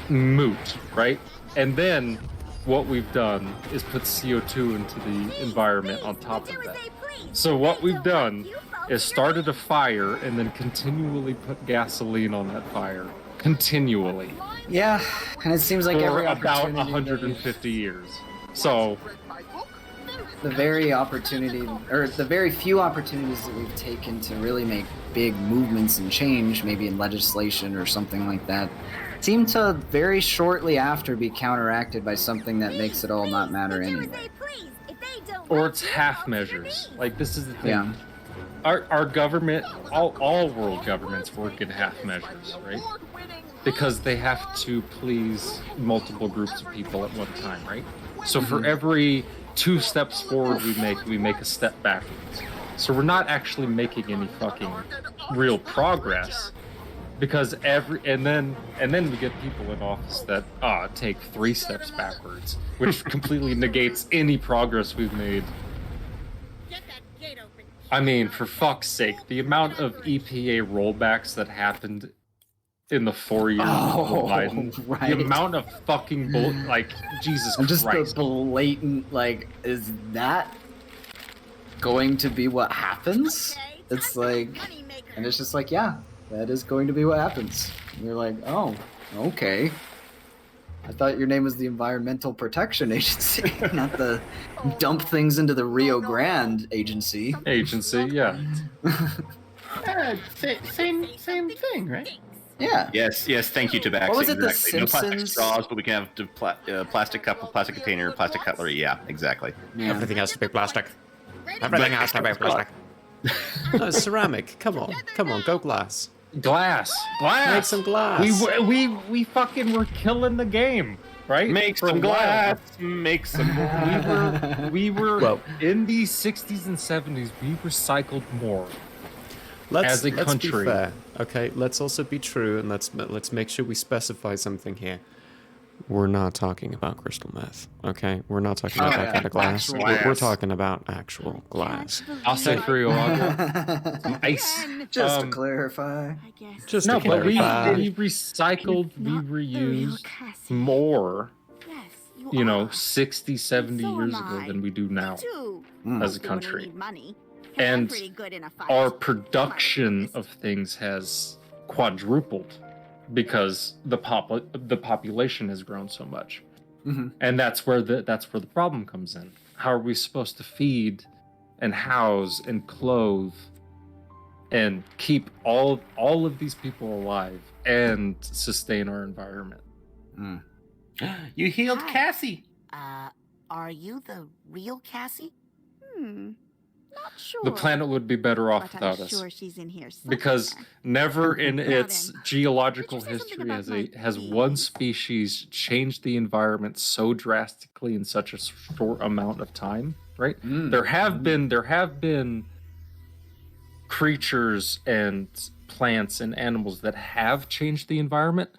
moot, right? And then what we've done is put CO2 into the environment on top of that. So what we've done is started a fire and then continually put gasoline on that fire. Continually. Yeah, and it seems like For every about opportunity that 150 years. So, the very few opportunities that we've taken to really make big movements and change, maybe in legislation or something like that, seem to very shortly after be counteracted by something that makes it all not matter anyway. or it's half measures. Like, this is the thing. Yeah. Our government, all world governments work in half measures, right? Because they have to please multiple groups of people at one time, right? So for every 2 steps forward we make a step backwards. So we're not actually making any fucking real progress, because and then we get people in office that take 3 steps backwards, which completely negates any progress we've made. I mean, for fuck's sake, the amount of EPA rollbacks that happened in the 4 years of Biden, right. the amount of fucking Jesus And just Christ. the blatant, is that going to be what happens? It's like, and it's just like, yeah, that is going to be what happens. And you're like, oh, okay. I thought your name was the Environmental Protection Agency, not the dump things into the Rio Grande Agency. Yeah. Same thing, right? Yeah. Yes, thank you, Tabaxi. What was it, The exactly. No plastic Simpsons? straws, but we can have plastic cup, plastic container, plastic cutlery. Yeah, exactly. Yeah. Everything has to be plastic. Everything has to be plastic. No, ceramic. Come on, go glass. Glass. Make some glass. We fucking were killing the game, right? Make For a some while. glass. Make some glass. We were Well- in the 60s and 70s. We recycled more. Let's as a be country. fair, okay? Let's also be true, and let's make sure we specify something here. We're not talking about crystal meth, okay? We're not talking about that kind of glass. actual We're glass. talking about actual glass. I'll send for you, Audra. Some ice. Just to clarify. I guess. Just No, to but we clarify. recycled, we Not the real reused Cassie. more, Yes, you are. 60, 70 So years am ago I. than we do now Too. as a Mostly when I country. need money. And I'm pretty good in a fight. Our production of things has quadrupled because the population has grown so much. Mm-hmm. And that's where the problem comes in. How are we supposed to feed and house and clothe and keep all of these people alive and sustain our environment? Mm. You healed Hi. Cassie. Are you the real Cassie? Not sure. The planet would be better off but I'm without us. sure she's in here Because somewhere. never in Now its then, geological did you say something history about has my one bees? species changed the environment so drastically in such a short amount of time, right? There have been creatures and plants and animals that have changed the environment,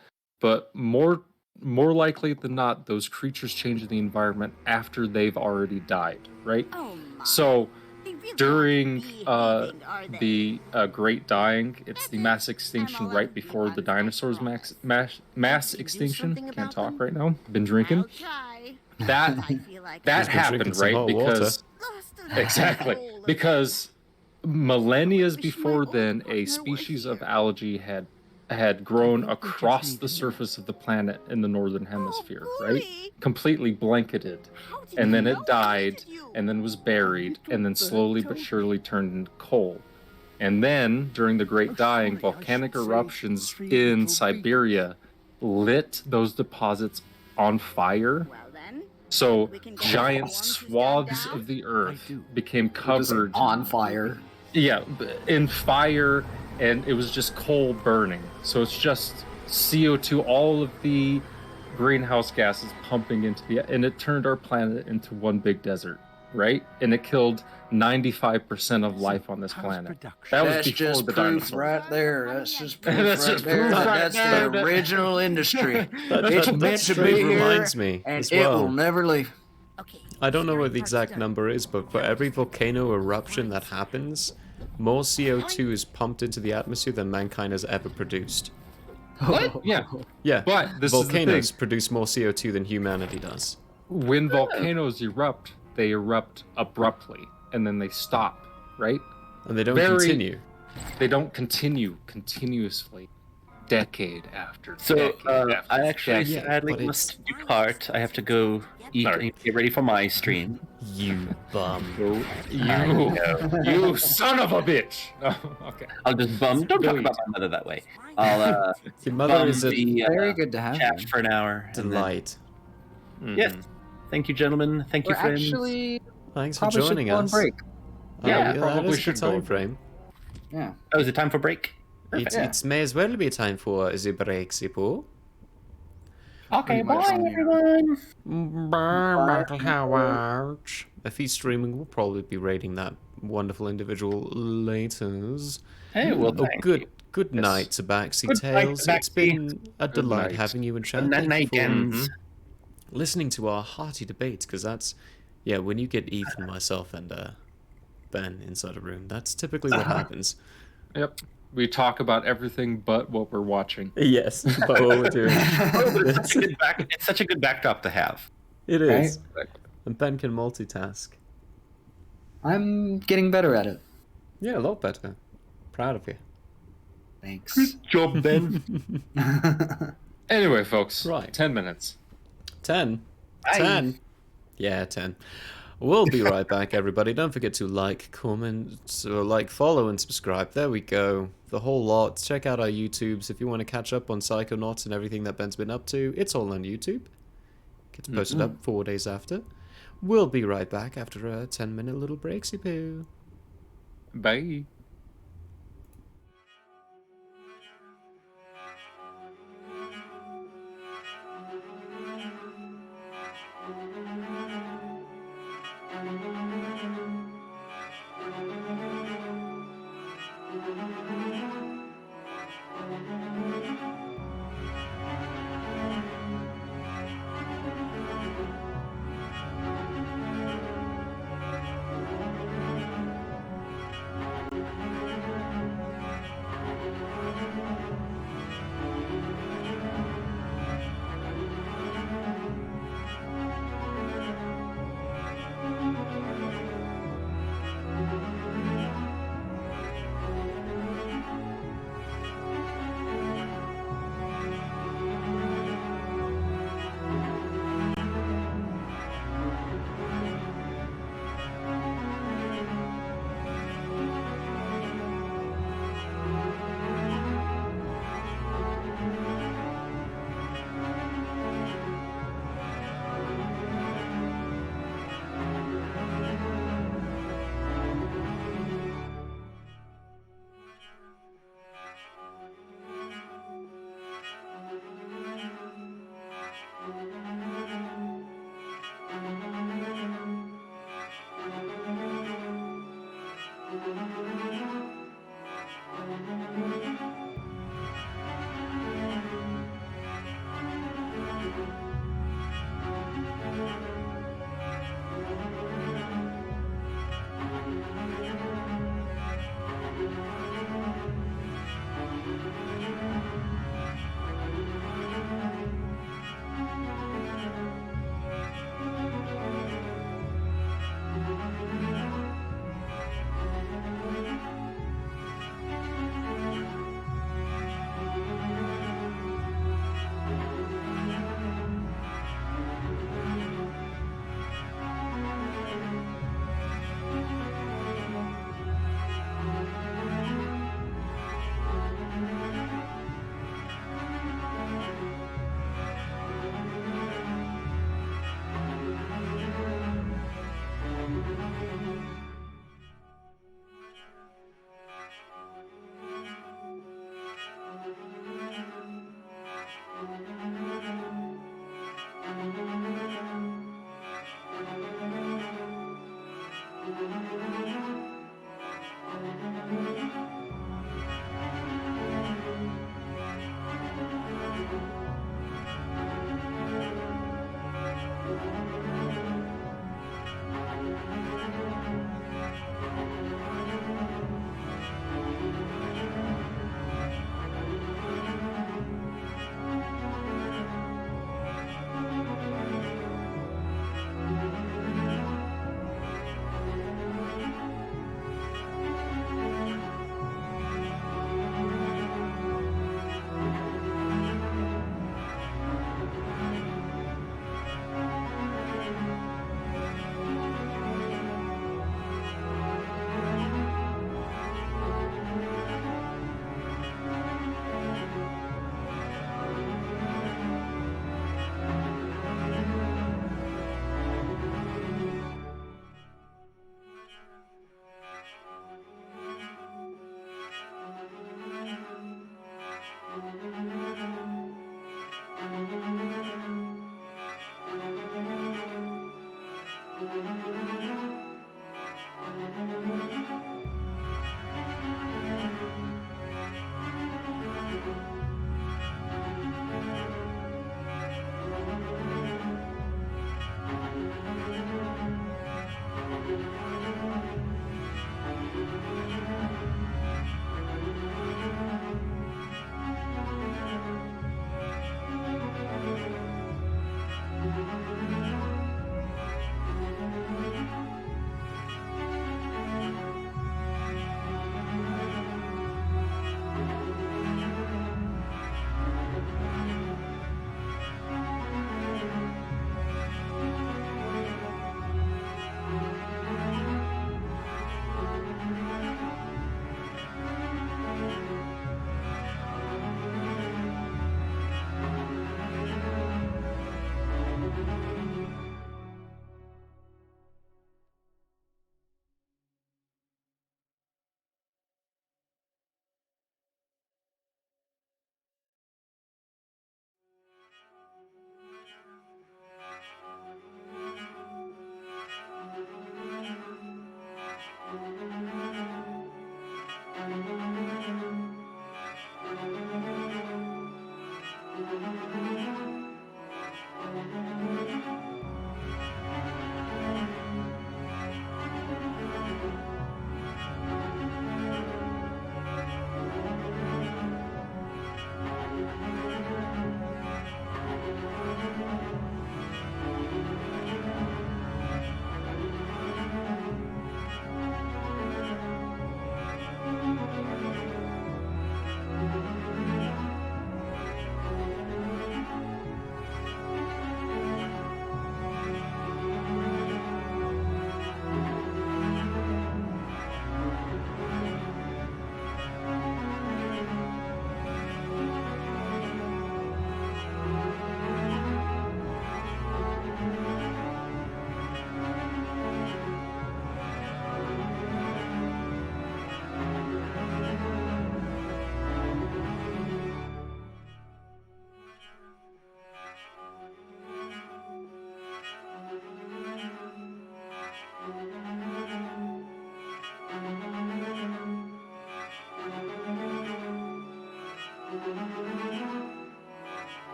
but more likely than not, those creatures change the environment after they've already died, right? Oh my. So They really during aren't behaving, are they? the Great Dying, it's the mass extinction right before the dinosaurs mass extinction. something Can't about talk them? right now. Been drinking. I'll try. That I feel like that He's been drinking happened some right hot water. because lost a exactly hole of because millennia Wish my before old then a partner were species of here. algae had grown think we just across need the to know. surface of the planet in the northern hemisphere, right? boy. Completely blanketed. How did And you then know it I died, hated you? and then was buried, little and then bird slowly but told me. surely turned into coal. And then, during the Great Dying, volcanic eruptions in Siberia lit those deposits on fire. Well then, So we can go giant on to stand swaths down? of the earth became Just covered on fire. in fire, and it was just coal burning. So it's just CO2, all of the greenhouse gases pumping into and it turned our planet into one big desert, right? And it killed 95% of life on this planet. That was That's before just the proof dinosaurs. right there. That's just proof That's right just there. proof right That's there. the original industry. That It's meant to straight be here, reminds me and as it well. will never leave. Okay. I don't know scary what the part's exact done. number is, but for every volcano eruption that happens, more CO2 is pumped into the atmosphere than mankind has ever produced. What? Yeah. Yeah, But this is the volcanoes thing. produce more CO2 than humanity does. When volcanoes erupt, they erupt abruptly and then they stop, right? And they don't Very- continue. They don't continue continuously, decade after So decade after I actually Yeah, sadly but it's- must depart. I have to go eat Sorry. and get ready for my stream. You bum. You son of a bitch! Oh, okay. I'll just bum. Don't talk about my mother that way. I'll Your mother bum is a the Very good to have chat you. for an hour. and then- delight. Yes. Thank you, gentlemen. Thank you, We're friends. actually Thanks for probably should joining go on us. break. Yeah, that probably is the should go time on break. frame. Yeah. Oh, is it time for break? Perfect. It may as well be time for the break, Sipo. Okay, Pretty much bye, on the everyone. Michael Howard. If he's streaming, we'll probably be rating that wonderful individual later. Hey, well, Oh, thank good you. good Yes. night, Tabaxi Good night, Tales. It's Tabaxi. been a Good delight night. having you in chat. Good Thank you night, for Gens. listening to our hearty debates, because that's, yeah, when you get Ethan, myself, and Ben inside a room, that's typically what happens. Yep. We talk about everything but what we're watching. Yes, but what we're doing. It's such a good backdrop to have. It Right? is. And Ben can multitask. I'm getting better at it. Yeah, a lot better. Proud of you. Thanks. Job, Ben. Anyway, folks. Right. 10 minutes. 10. Bye. 10. Yeah, 10. We'll be right back, everybody. Don't forget to like, comment, or like, follow, and subscribe. There we go. The whole lot. Check out our YouTubes if you want to catch up on Psychonauts and everything that Ben's been up to. It's all on YouTube. Gets posted up 4 days after. We'll be right back after a 10-minute little breaksy poo. Bye.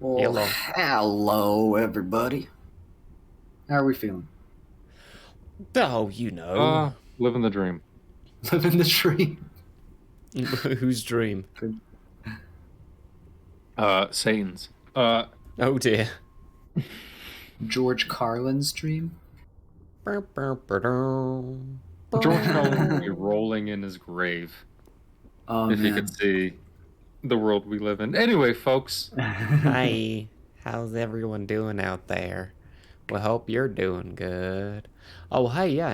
Well, Hello. hello, everybody. How are we feeling? Oh, you know. Living the dream. Living the dream. Whose dream? Satan's. Oh dear. George Carlin's dream. George Carlin would be rolling in his grave Oh, if he man. could see the world we live in. Anyway, folks. Hi. How's everyone doing out there? Well, hope you're doing good. Oh, hey, yeah,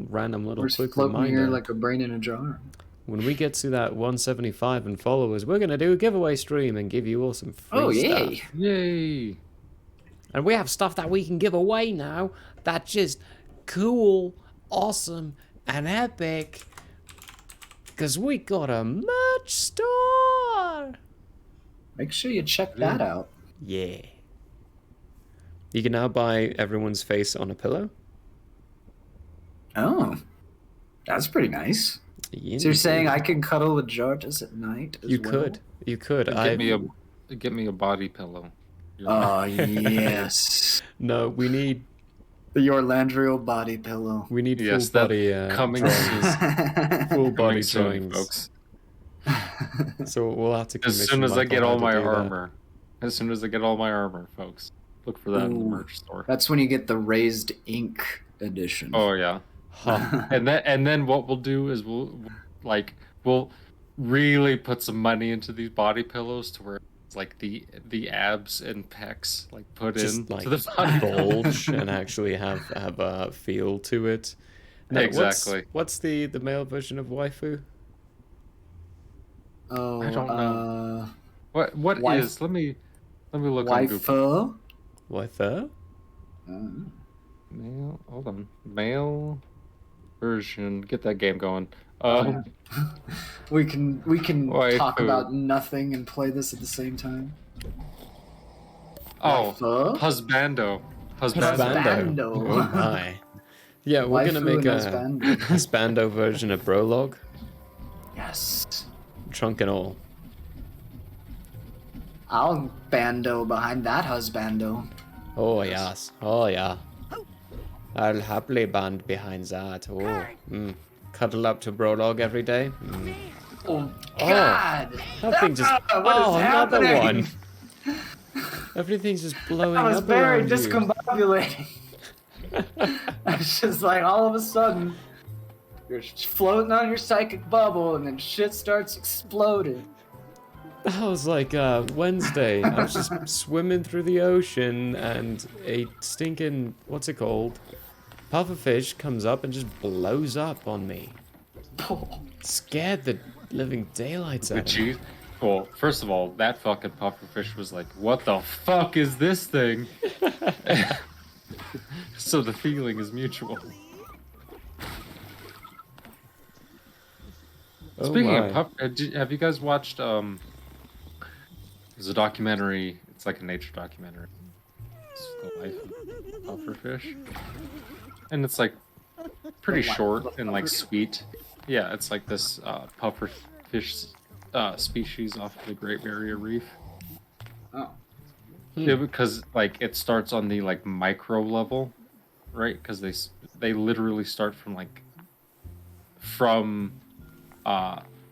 random little We're just quick floating reminder. here like a brain in a jar. When we get to that 175 in followers, we're going to do a giveaway stream and give you all some free stuff. Yay! And we have stuff that we can give away now that's just cool, awesome, and epic. Because we got a merch store. Make sure you check that out. Yeah. You can now buy everyone's face on a pillow. Oh, that's pretty nice. Yeah. So you're saying I can cuddle with Georges at night as You well? could. You could. Get me a body pillow. Oh, yes. No, we need The Orlandrio body pillow. full Yes, body coming drawings. Full body Coming soon, drawings. folks. So we'll have to As soon as I get Michael all how my to do that. armor. As soon as I get all my armor, folks. Look for that in the Ooh. merch store. That's when you get the raised ink edition. Oh yeah. Huh. And then what we'll do is we'll really put some money into these body pillows to where it's like the abs and pecs like put Just in like to the body bulge and actually have a feel to it. Now, Exactly. What's the male version of waifu? Oh, I don't know. What Wife- is? Let me look on Google. Waifu. Waifu? Male. Hold on. Male version. Get that game going. We can talk Waifu. about nothing and play this at the same time. Oh, Waifu? husbando. Husbando. Oh my. Yeah, we're gonna Waifu make a and husbando. husbando version of Brolog, Yes. trunk and all. I'll bando behind that husbando. Oh yes, oh yeah. I'll happily band behind that. Oh, cuddle up to Brolog every day. Oh, God! That thing just. What is another happening? one. Everything's just blowing That was up very around you. discombobulating. It's just like all of a sudden, you're floating on your psychic bubble and then shit starts exploding. That was like Wednesday. I was just swimming through the ocean and a stinking, what's it called? pufferfish comes up and just blows up on me. Scared the living daylights out of me. Well, first of all, that fucking pufferfish was like, "What the fuck is this thing?" So the feeling is mutual. Oh Speaking my. of have you guys watched there's a documentary, it's like a nature documentary. It's the life of pufferfish. And it's like pretty short and like sweet. Yeah, it's like this pufferfish species off the Great Barrier Reef. Oh. Yeah, because like it starts on the like micro level, right? Because they literally start from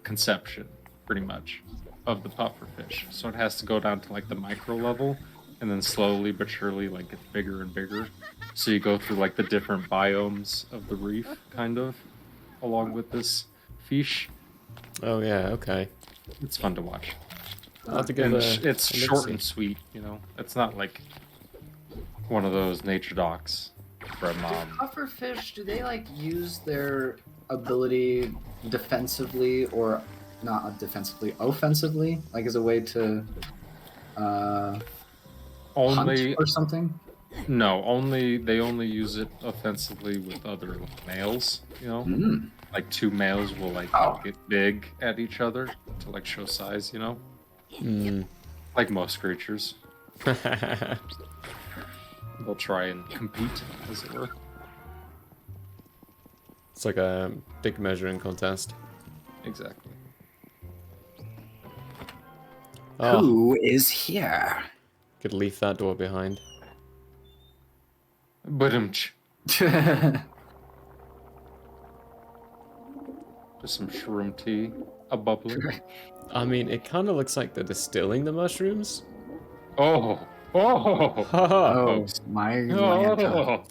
conception, pretty much, of the pufferfish. So it has to go down to like the micro level, and then slowly but surely like get bigger and bigger. So you go through like the different biomes of the reef, kind of, along with this fish. Oh yeah, okay. It's fun to watch. I'll have to give And a it's short look-see. and sweet, you know. It's not like one of those nature docs from Pufferfish, do they like use their ability defensively or not defensively, offensively, like as a way to only hunt or something? No, they only use it offensively with other males, you know? Mm. Like two males will like Oh. get big at each other to like show size, you know? Mm. Like most creatures. They'll try and compete, as it were. It's like a dick measuring contest. Exactly. Oh, Who is here? could leave that door behind. But just some shroom tea, a bubbly. I mean, it kind of looks like they're distilling the mushrooms. Oh, Haha. Oh my Lanta. oh.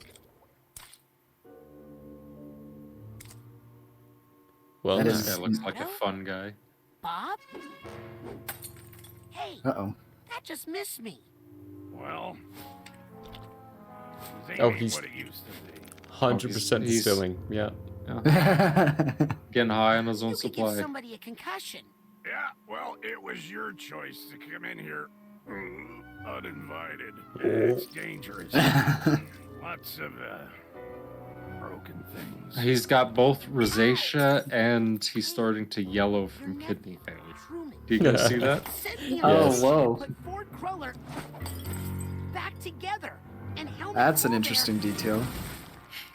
Well, That now. is- This guy looks like a fun guy. Bob? Hey, Uh-oh. that just missed me. Well, this Oh, ain't he's- what it used to be. 100% he's- distilling. Yeah. Getting high on his own You could give supply. somebody a concussion. Yeah, well, it was your choice to come in here uninvited. It's dangerous. Lots of broken things. He's got both rosacea and he's starting to yellow from kidney failure. Truman. Do you guys see that? Sent me Oh, on Yes. whoa. to put Ford Cruller back together. And Helmut That's an Full interesting detail.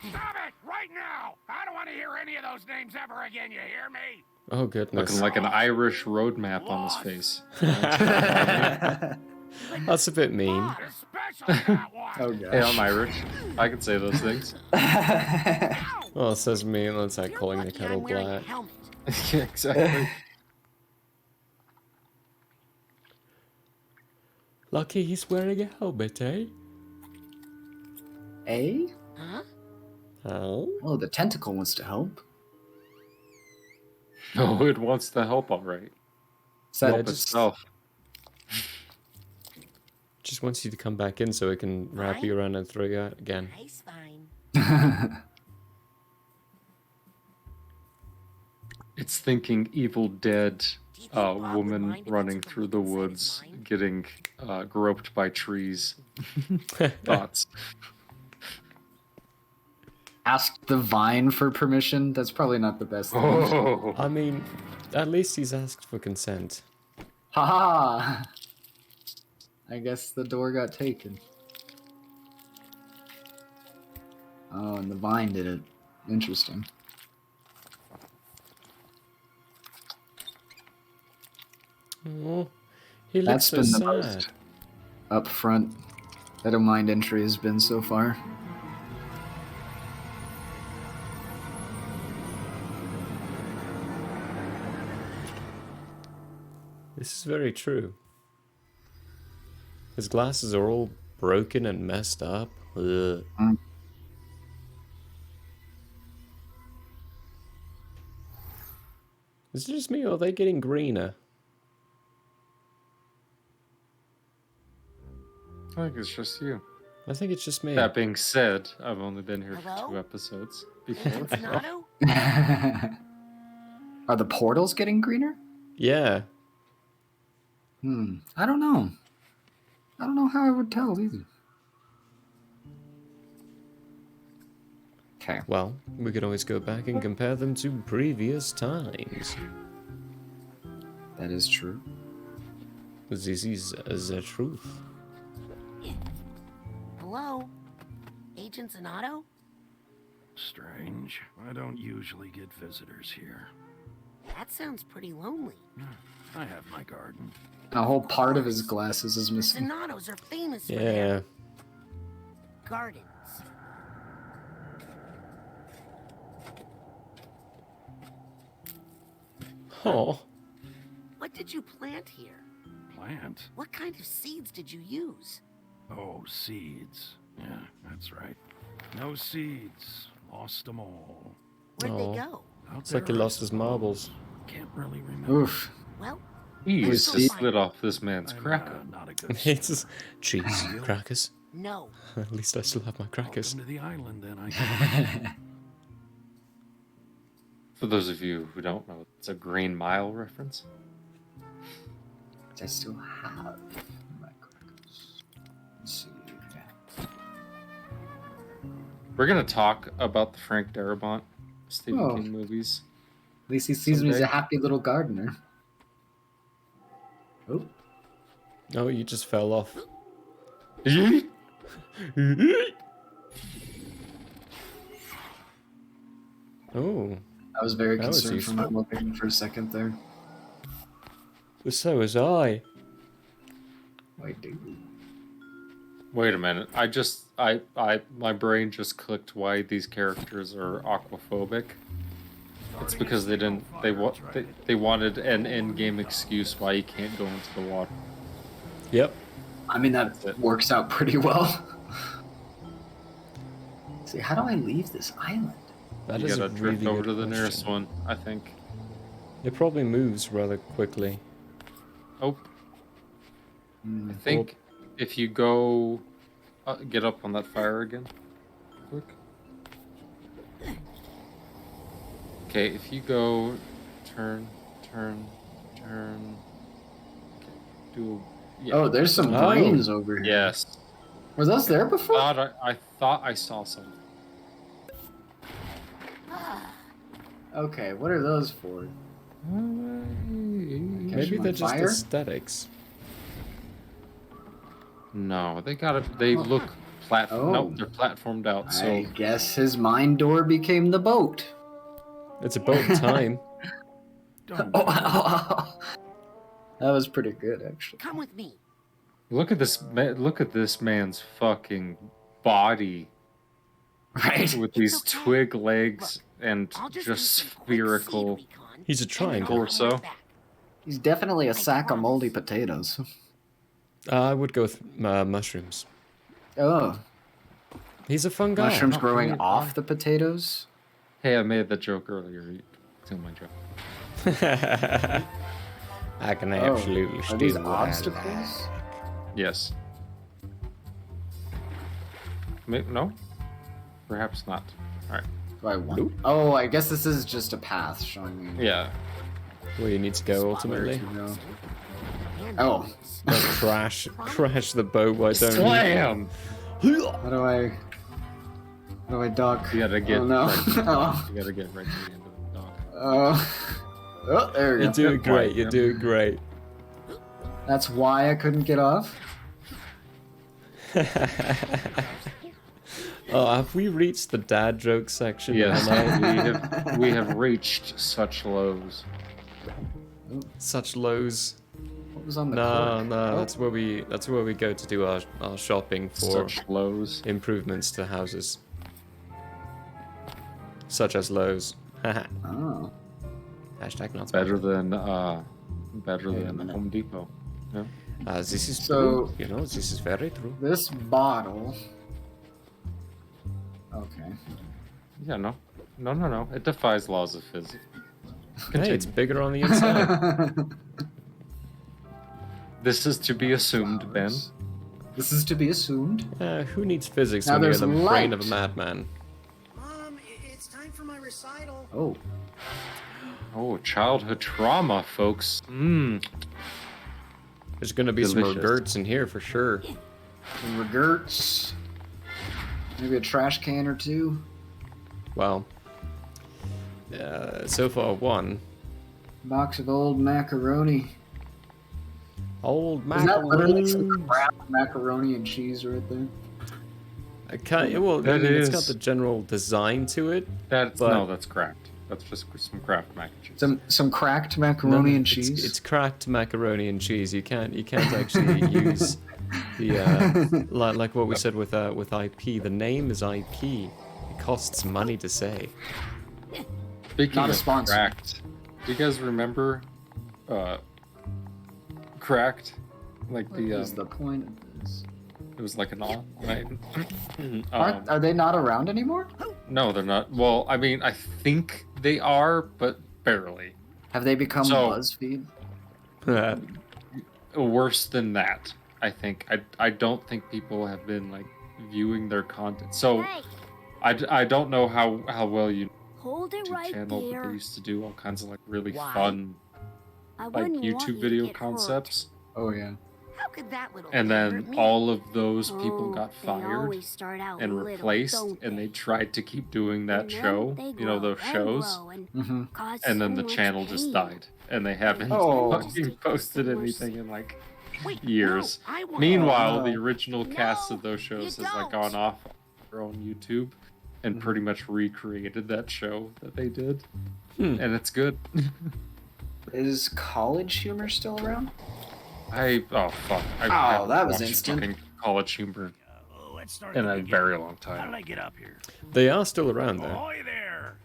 Stop it right now! I don't want to hear any of those names ever again. You hear me? Oh, goodness. Looking like an Irish road map on his face. That's a bit mean. Bob. Especially that one. Oh Hey, I'm gosh. Irish. I can say those things. Well, it says me, and that's like You're calling the lucky kettle I'm wearing a black. helmet. Yeah, exactly. Lucky he's wearing a helmet, eh? A? Huh? Oh? Oh, the tentacle wants to help. No, it wants to help, all right. Is that Help just- itself. Just wants you to come back in so it can wrap you around and throw you out again. Nice fine. It's thinking Evil Dead, Do you think Bob would woman mind if I running took a through look the inside his woods, mind? getting groped by trees. Thoughts. Ask the vine for permission? That's probably not the best thing. Oh, I mean, at least he's asked for consent. Haha! I guess the door got taken. Oh, and the vine did it. Interesting. Oh, he looks That's so been the sad. most upfront that a mind entry has been so far. This is very true. His glasses are all broken and messed up. Ugh. Mm. Is it just me or are they getting greener? I think it's just you. I think it's just me. That being said, I've only been here for Hello? 2 episodes. Before. Renato? Are the portals getting greener? Yeah. I don't know. I don't know how I would tell either. Okay. Well, we could always go back and compare them to previous times. That is true. This is the truth. Hello? Agent Renato? Strange. I don't usually get visitors here. That sounds pretty lonely. I have my garden. A whole part of his glasses is missing. Donatos are famous for Yeah. their gardens. Oh. What did you plant here? Plant? What kind of seeds did you use? Oh, seeds. Yeah, that's right. No seeds. Lost them all. Where'd Aw. they go? Out It's like he there, I lost his marbles. suppose. Can't really remember. Oof. Well, He Let's used go to find split it. off this man's I'm, cracker. not a good It's sport. cheese, crackers. no. At least I still have my crackers. Welcome to the island, then, I guess. For those of you who don't know, it's a Green Mile reference. I still have my crackers. Let's see. We're gonna talk about the Frank Darabont Stephen Oh. King movies. At least he sees me as a Someday. happy little gardener. Oh. Oh, you just fell off. Oh, I was very That was concerned for my location for a second there. so was I. Wait, dude. Wait a minute. My brain just clicked why these characters are aquaphobic. It's because they wanted an end-game excuse why you can't go into the water. Yep. I mean, that That's it. works out pretty well. See, how do I leave this island? That You is a gotta drift really over good to the nearest question. one, I think. It probably moves rather quickly. Oh, I think if you go, get up on that fire again, quick. Okay, if you go, turn. Okay, do. Yeah. Oh, there's some Oh. brains over here. Yes. Was those there before? I thought I saw something. Okay, what are those for? Maybe my they're just fire? aesthetics. No, they look platform. Oh. Nope, they're platformed out. So I guess his mind door became the boat. It's about time. Don't Oh, that was pretty good, actually. Come with me. look at this. Look at this man's fucking body Right? with these okay. twig legs and I'll just just do some quick seed spherical. recon, He's a and then triangle. I'll come right Torso. back. He's definitely a sack of moldy potatoes. I would go with mushrooms. Oh, He's a fun guy. mushrooms Oh, growing really? off the potatoes? Hey, I made that joke earlier. You steal my joke. I can Oh, absolutely are steal these what I obstacles? Yes. No? Perhaps not. Alright. Do I want? Nope. Oh, I guess this is just a path showing me Yeah. like. Where you need to go where ultimately. to go. And Oh. this. Don't crash the boat. Why don't Slam! How do I dock? You gotta get Oh no! right, Oh. you gotta get right to the end of the dock. Oh, there we You're go. doing Good great. point, You're yeah. doing great. That's why I couldn't get off. Oh, have we reached the dad joke section? Yes, tonight? we have reached such lows. Such lows. What was on the No, cork? no, Oh. that's where we go to do our shopping for Such lows. improvements to houses, such as Lowe's. Haha. Oh. Hashtag not Better sponsored. than Wait a minute. Home Depot. No? This is So- true. You know, this is very true. This bottle. Okay. Yeah, no. No. It defies laws of physics. Hey, it's bigger on the inside. This is to be assumed, Ben. Flowers. This is to be assumed. Who needs physics Now when you're there's the brain of a light. madman? Mom, it's time for my recital. Oh, Oh, childhood trauma, folks. There's gonna be some Delicious. regrets in here for sure. some regrets. Maybe a trash can or two. Well, so far one. Box of old macaroni. Old Is that literally some macaroni. crap macaroni and cheese right there? I can't. Well, I That mean, it's got is- the general design to it. That's But- no, that's cracked. That's just some Kraft mac and cheese. Some cracked macaroni and it's- cheese. It's cracked macaroni and cheese. You can't actually use the like what we said with IP. The name is IP. It costs money to say. Speaking Not a of sponsor. cracked, do you guys remember cracked? Like What the is the point of this? it was like an online. Are they not around anymore? No, they're not. Well, I mean, I think they are, but barely. Have they become So- BuzzFeed? Worse than that, I think. I don't think people have been like viewing their content. So Hey, I don't know how well you hold it YouTube right channel, but they there. used to do all kinds of like really Why? fun I like wouldn't want you YouTube to video get hurt. concepts. Oh yeah. How could that little And thing then hurt me? all of those people Oh, got they fired always start out and little, replaced, don't and they they? tried to keep doing that And then show, they you know, grow those and shows, grow and Mm-hmm. cause and then so the much channel just pain. died, and they haven't Oh. fucking posted Mercy. anything in like Wait, years. No, I want Meanwhile, Oh, the no. original cast No, of those shows you has like don't. gone off their own YouTube and Mhm. pretty much recreated that show that they did, Hmm. and it's good. Is college humor still around? Oh fuck! I Oh, haven't that was watched instant. fucking College Humor Let's start in at a the very beginning. long How did time. I get up here? They are still around though. Ahoy there!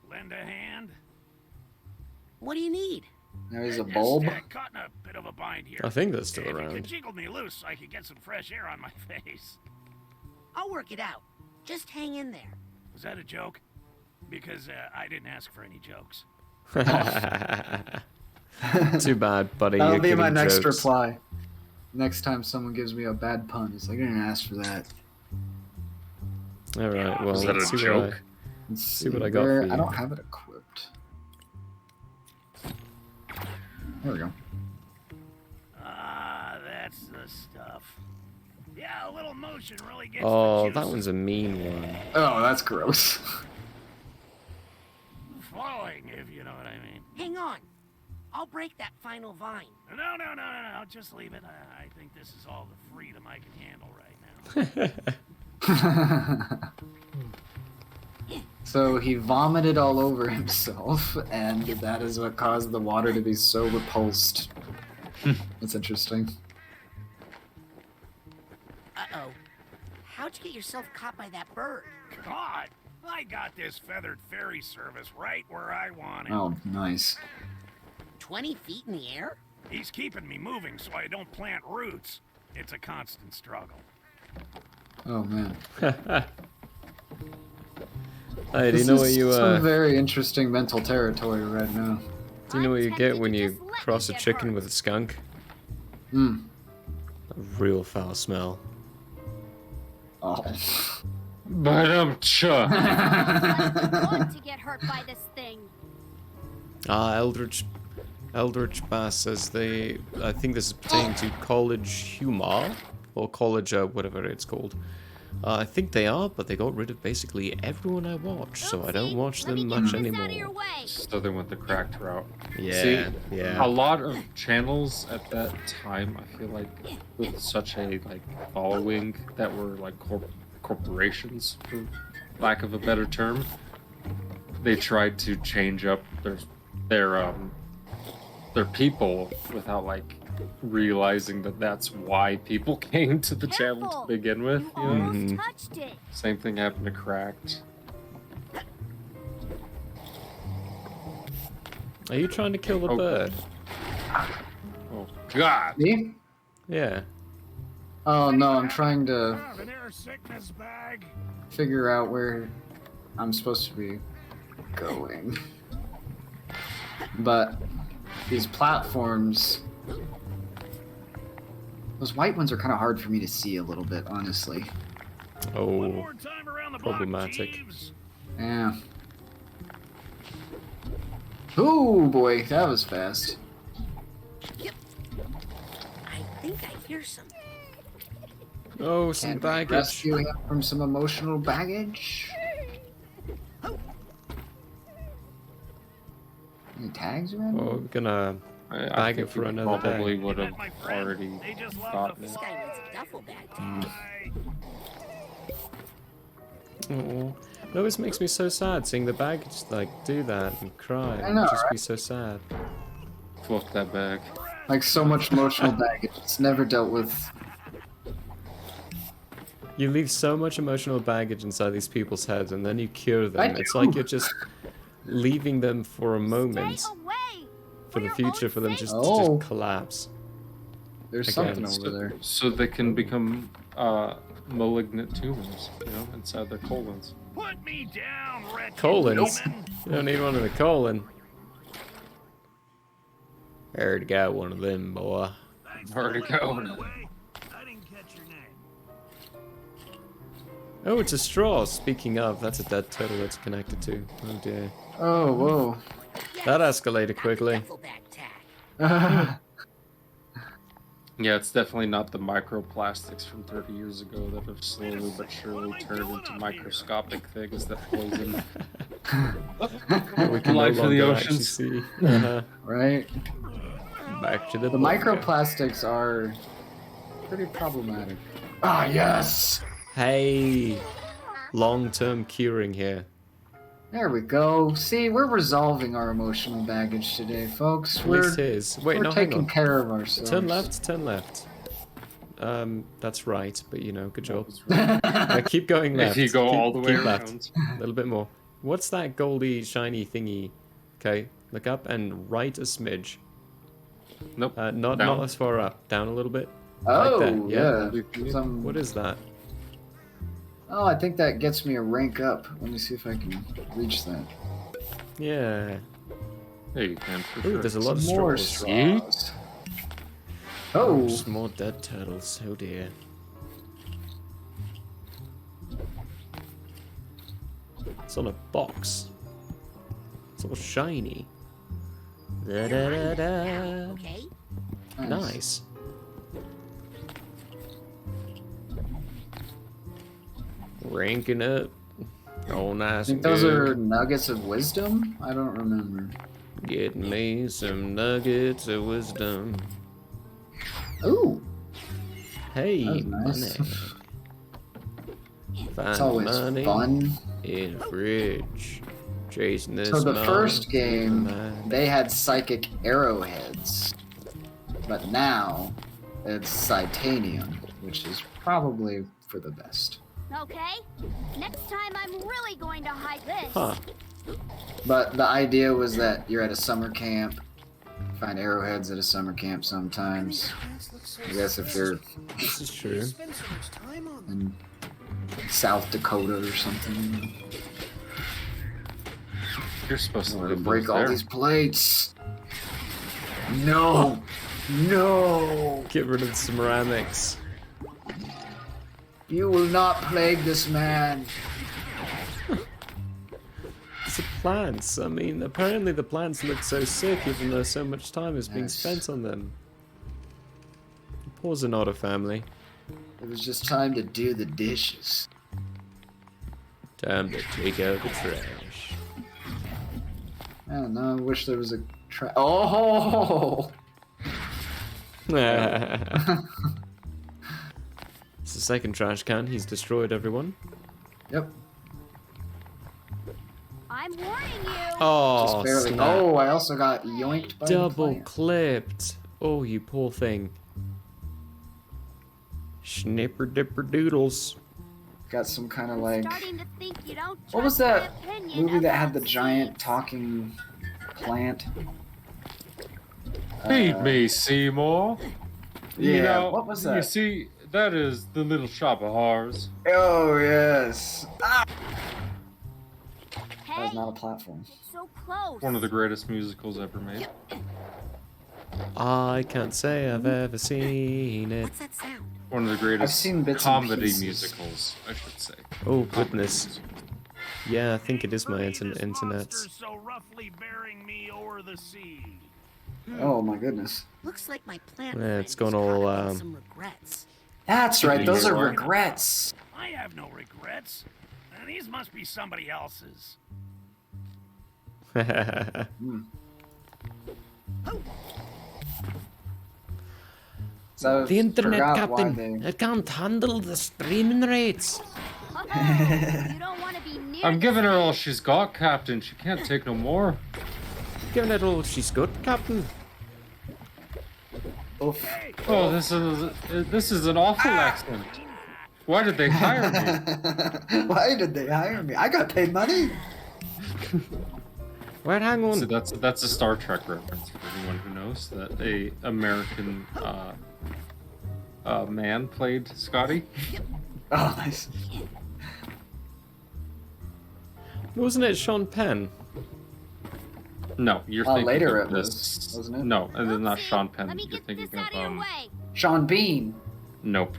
Lend a hand? What do you need? There's a Just, bulb. caught in a bit of a bind here. I think they're still If you could around. jiggle me loose so I could get some fresh air on my face. I'll work it out. Just hang in there. Was that a joke? Because I didn't ask for any jokes. Too bad, buddy. That'll you're be my giving next jokes. reply. Next time someone gives me a bad pun, it's like I didn't ask for that. All right. Well, Was that let's a see what joke? Let's See what I got for I you. don't have it equipped. There we go. Ah, that's the stuff. Yeah, a little motion really gets Oh, the juices that one's a mean one. Oh, that's gross. flowing, if you know what I mean. Hang on. I'll break that final vine. No, just leave it. I think this is all the freedom I can handle right now. So he vomited all over himself, and that is what caused the water to be so repulsed. That's interesting. Uh-oh. How'd you get yourself caught by that bird? God, I got this feathered ferry service right where I want it. Oh, nice. 20 feet in the air? He's keeping me moving so I don't plant roots. It's a constant struggle. Oh man. Hey, do you This know what is you some very interesting mental territory right now. do you know what you I'm get tempted when to you just let cross a you get chicken hurt. with a skunk? Hmm. A real foul smell. Oh. But I want to get hurt by this thing. Eldritch Bass says I think this is pertaining to college humor, or college, whatever it's called. I think they are, but they got rid of basically everyone I watch, so I don't Oopsie, watch let me them get much this anymore. out of your way. so they went the cracked route. Yeah, See, yeah. a lot of channels at that time, I feel like, with such a like following that were like corporations, for lack of a better term, they tried to change up their people without like realizing that that's why people came to the channel Careful. to begin with. You You know? almost Mhm. touched it. Same thing happened to Cracked. Are you trying to kill the Oh. bird? Oh God! Me? Yeah. Oh no, I'm trying to Have an air sickness bag. figure out where I'm supposed to be going. But these platforms Those white ones are kind of hard for me to see a little bit, honestly. One Oh, more time around the block, problematic. Jeeves. Yeah. Oh boy, that was fast. I think I hear something. oh, some Can't baggage. rescue him from some emotional baggage. Any tags around? Oh, we're gonna I bag it think for we another probably day. would have My friend, already they just love gotten the it. This guy needs a duffel bag. Bye. Oh, it always makes me so sad seeing the baggage like do that and cry. I know, It'd just be right? so sad. Fuck that bag. Like so much emotional baggage. It's never dealt with. You leave so much emotional baggage inside these people's heads, and then you cure them. I It's do. like you're just leaving them for a moment Stay away. for the your future own for them sake. just Oh. to just collapse. There's Again, something over there. So they can become malignant tumors, you know, inside their colons. Put me down, wretched Colons? demon. You don't need one in the colon. I already got one of them, boy. Thanks Already for letting going. me away. I didn't catch your name. Oh, it's a straw. Speaking of, that's a dead turtle it's connected to. Oh dear. Oh, whoa. That escalated quickly. Duffel bag tag. Yeah, it's definitely not the microplastics from 30 years ago that have slowly but surely turned into microscopic things that poison That we can no life of the longer actually oceans. see. Uh-huh. Right? Back to the The book. microplastics are pretty problematic. Ah, yes! Hey, long-term curing here. There we go. See, we're resolving our emotional baggage today, folks. At We're, least his. Wait, we're no, hang taking on. care of ourselves. Turn left, turn left. That's right, but you know, good job. left. Keep going left. If you go keep, all the way keep left. around. A little bit more. What's that goldy, shiny thingy? Okay, look up and right a smidge. Nope. Not Down. as far up. Down a little bit. Oh, that, yeah. yeah. Some... What is that? Oh, I think that gets me a rank up. Let me see if I can reach that. Yeah. There you can. For Ooh, sure. there's a lot of Some more straws. straws. Oh, Just more dead turtles. Oh dear. It's on a box. It's all shiny. Da da da da. Okay. Nice. Ranking up. Oh, I nice think and those good. are nuggets of wisdom. I don't remember. Getting me some nuggets of wisdom. Ooh, Hey, that was nice. money. It's Find always money fun. in a fridge. Chasing this So the money first with game, mine. they had psychic arrowheads, but now it's Titanium, which is probably for the best. Okay? Next time I'm really going to hide this. Huh. But the idea was that you're at a summer camp, find arrowheads at a summer camp sometimes. I guess if you're This is true. in South Dakota or something, You're supposed to or to live break all there. these plates. No, no, Get rid of the ceramics. you will not plague this man. It's the plants. I mean, apparently the plants look so sick even though so much time is being Yes. spent on them. Poor Zanata family. It was just time to do the dishes. Time to take out the trash. I don't know. I wish there was a Oh! It's the second trash can. He's destroyed everyone. Yep. I'm warning you. Oh, Just barely. snap. Oh, I also got yoinked by the Double plant. clipped. Oh, you poor thing. Snipper dipper doodles. Got some kind of I'm like. starting to think you don't What was trust my that opinion movie that had about the giant seeds. talking plant? Feed me, Seymour. Yeah, You know, what was You that? see, that is the little shop of horrors. Oh yes. That Hey, was not a platform. it's so close. One of the greatest musicals ever made. I can't say I've ever seen it. What's that sound? One of the greatest seen bits and comedy pieces. musicals, I should say. Oh, Comedy goodness. musicals. Yeah, I think it is my Hurry, this internet. monster's so roughly bearing me o'er the sea. Oh my goodness. Looks like my plant. Yeah, it's friend gone is all, caught up in um, some regrets. That's right. Those are Sure. regrets. I have no regrets. And these must be somebody else's. So The internet, forgot why Captain. It can't handle the streaming rates. Oh, you don't want to be near. I'm the giving her sea. all she's got, Captain. She can't take no more. Giving it all she's got, Captain. Oof. Oh, this is an awful accent. Why did they hire me? Why did they hire me? I got paid money. Well, hang on. So that's a Star Trek reference for anyone who knows that a American man played Scotty. Oh, nice. Wasn't it Sean Penn? No, you're Well, thinking later of it this. was, wasn't it? No, and then not Oopsie. Sean Penn. Let me You're get thinking this out of your way. Sean Bean. Nope.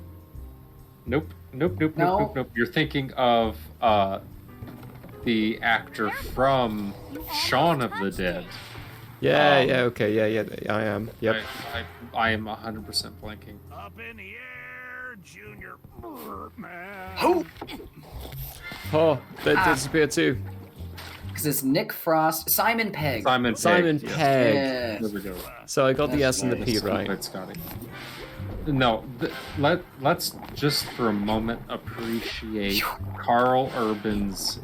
Nope. Nope. Nope. No? Nope. Nope. Nope. You're thinking of the actor from Shaun of the Dead. Yeah, yeah, okay, yeah, I am. Yep. I am 100% blanking. Up in the air, Junior. Man. Who? Oh, they disappeared too. Because it's Nick Frost, Simon Pegg. Simon Simon Pegg. Pegg. Yeah. There we go. So I got the That's S and the P nice. right. Played Scotty. No, let's just for a moment appreciate Carl Urban's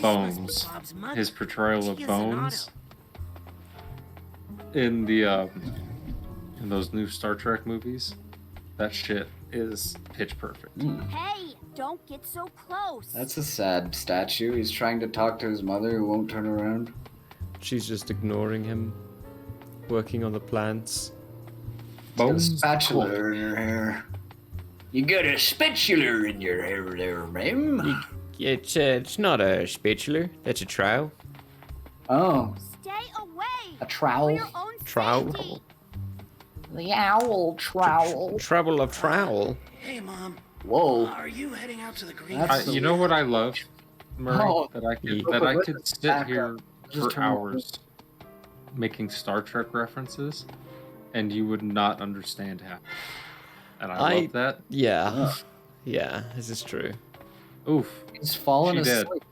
Bones, Bob's mother. his portrayal of She is an Bones in the in those new Star Trek movies. That shit is pitch perfect. Hey, don't get so close. That's a sad statue. He's trying to talk to his mother who won't turn around. She's just ignoring him, working on the plants. Got a Bones. spatula in her hair. You got a spatula in your hair there, ma'am. It's not a spatula. That's a trowel. Oh, Stay away. a For trowel. your own Trowel. safety. The owl trowel. Trouble of trowel. Hey, Mom. Whoa. Are you heading out to the green? That's You know what I love, Murray? Oh. that I could Yeah. that I could sit here Just for turn it hours making Star Trek references, and you would not understand how. And I love that. Yeah. Yeah, this is true. Oof. He's fallen She did. asleep.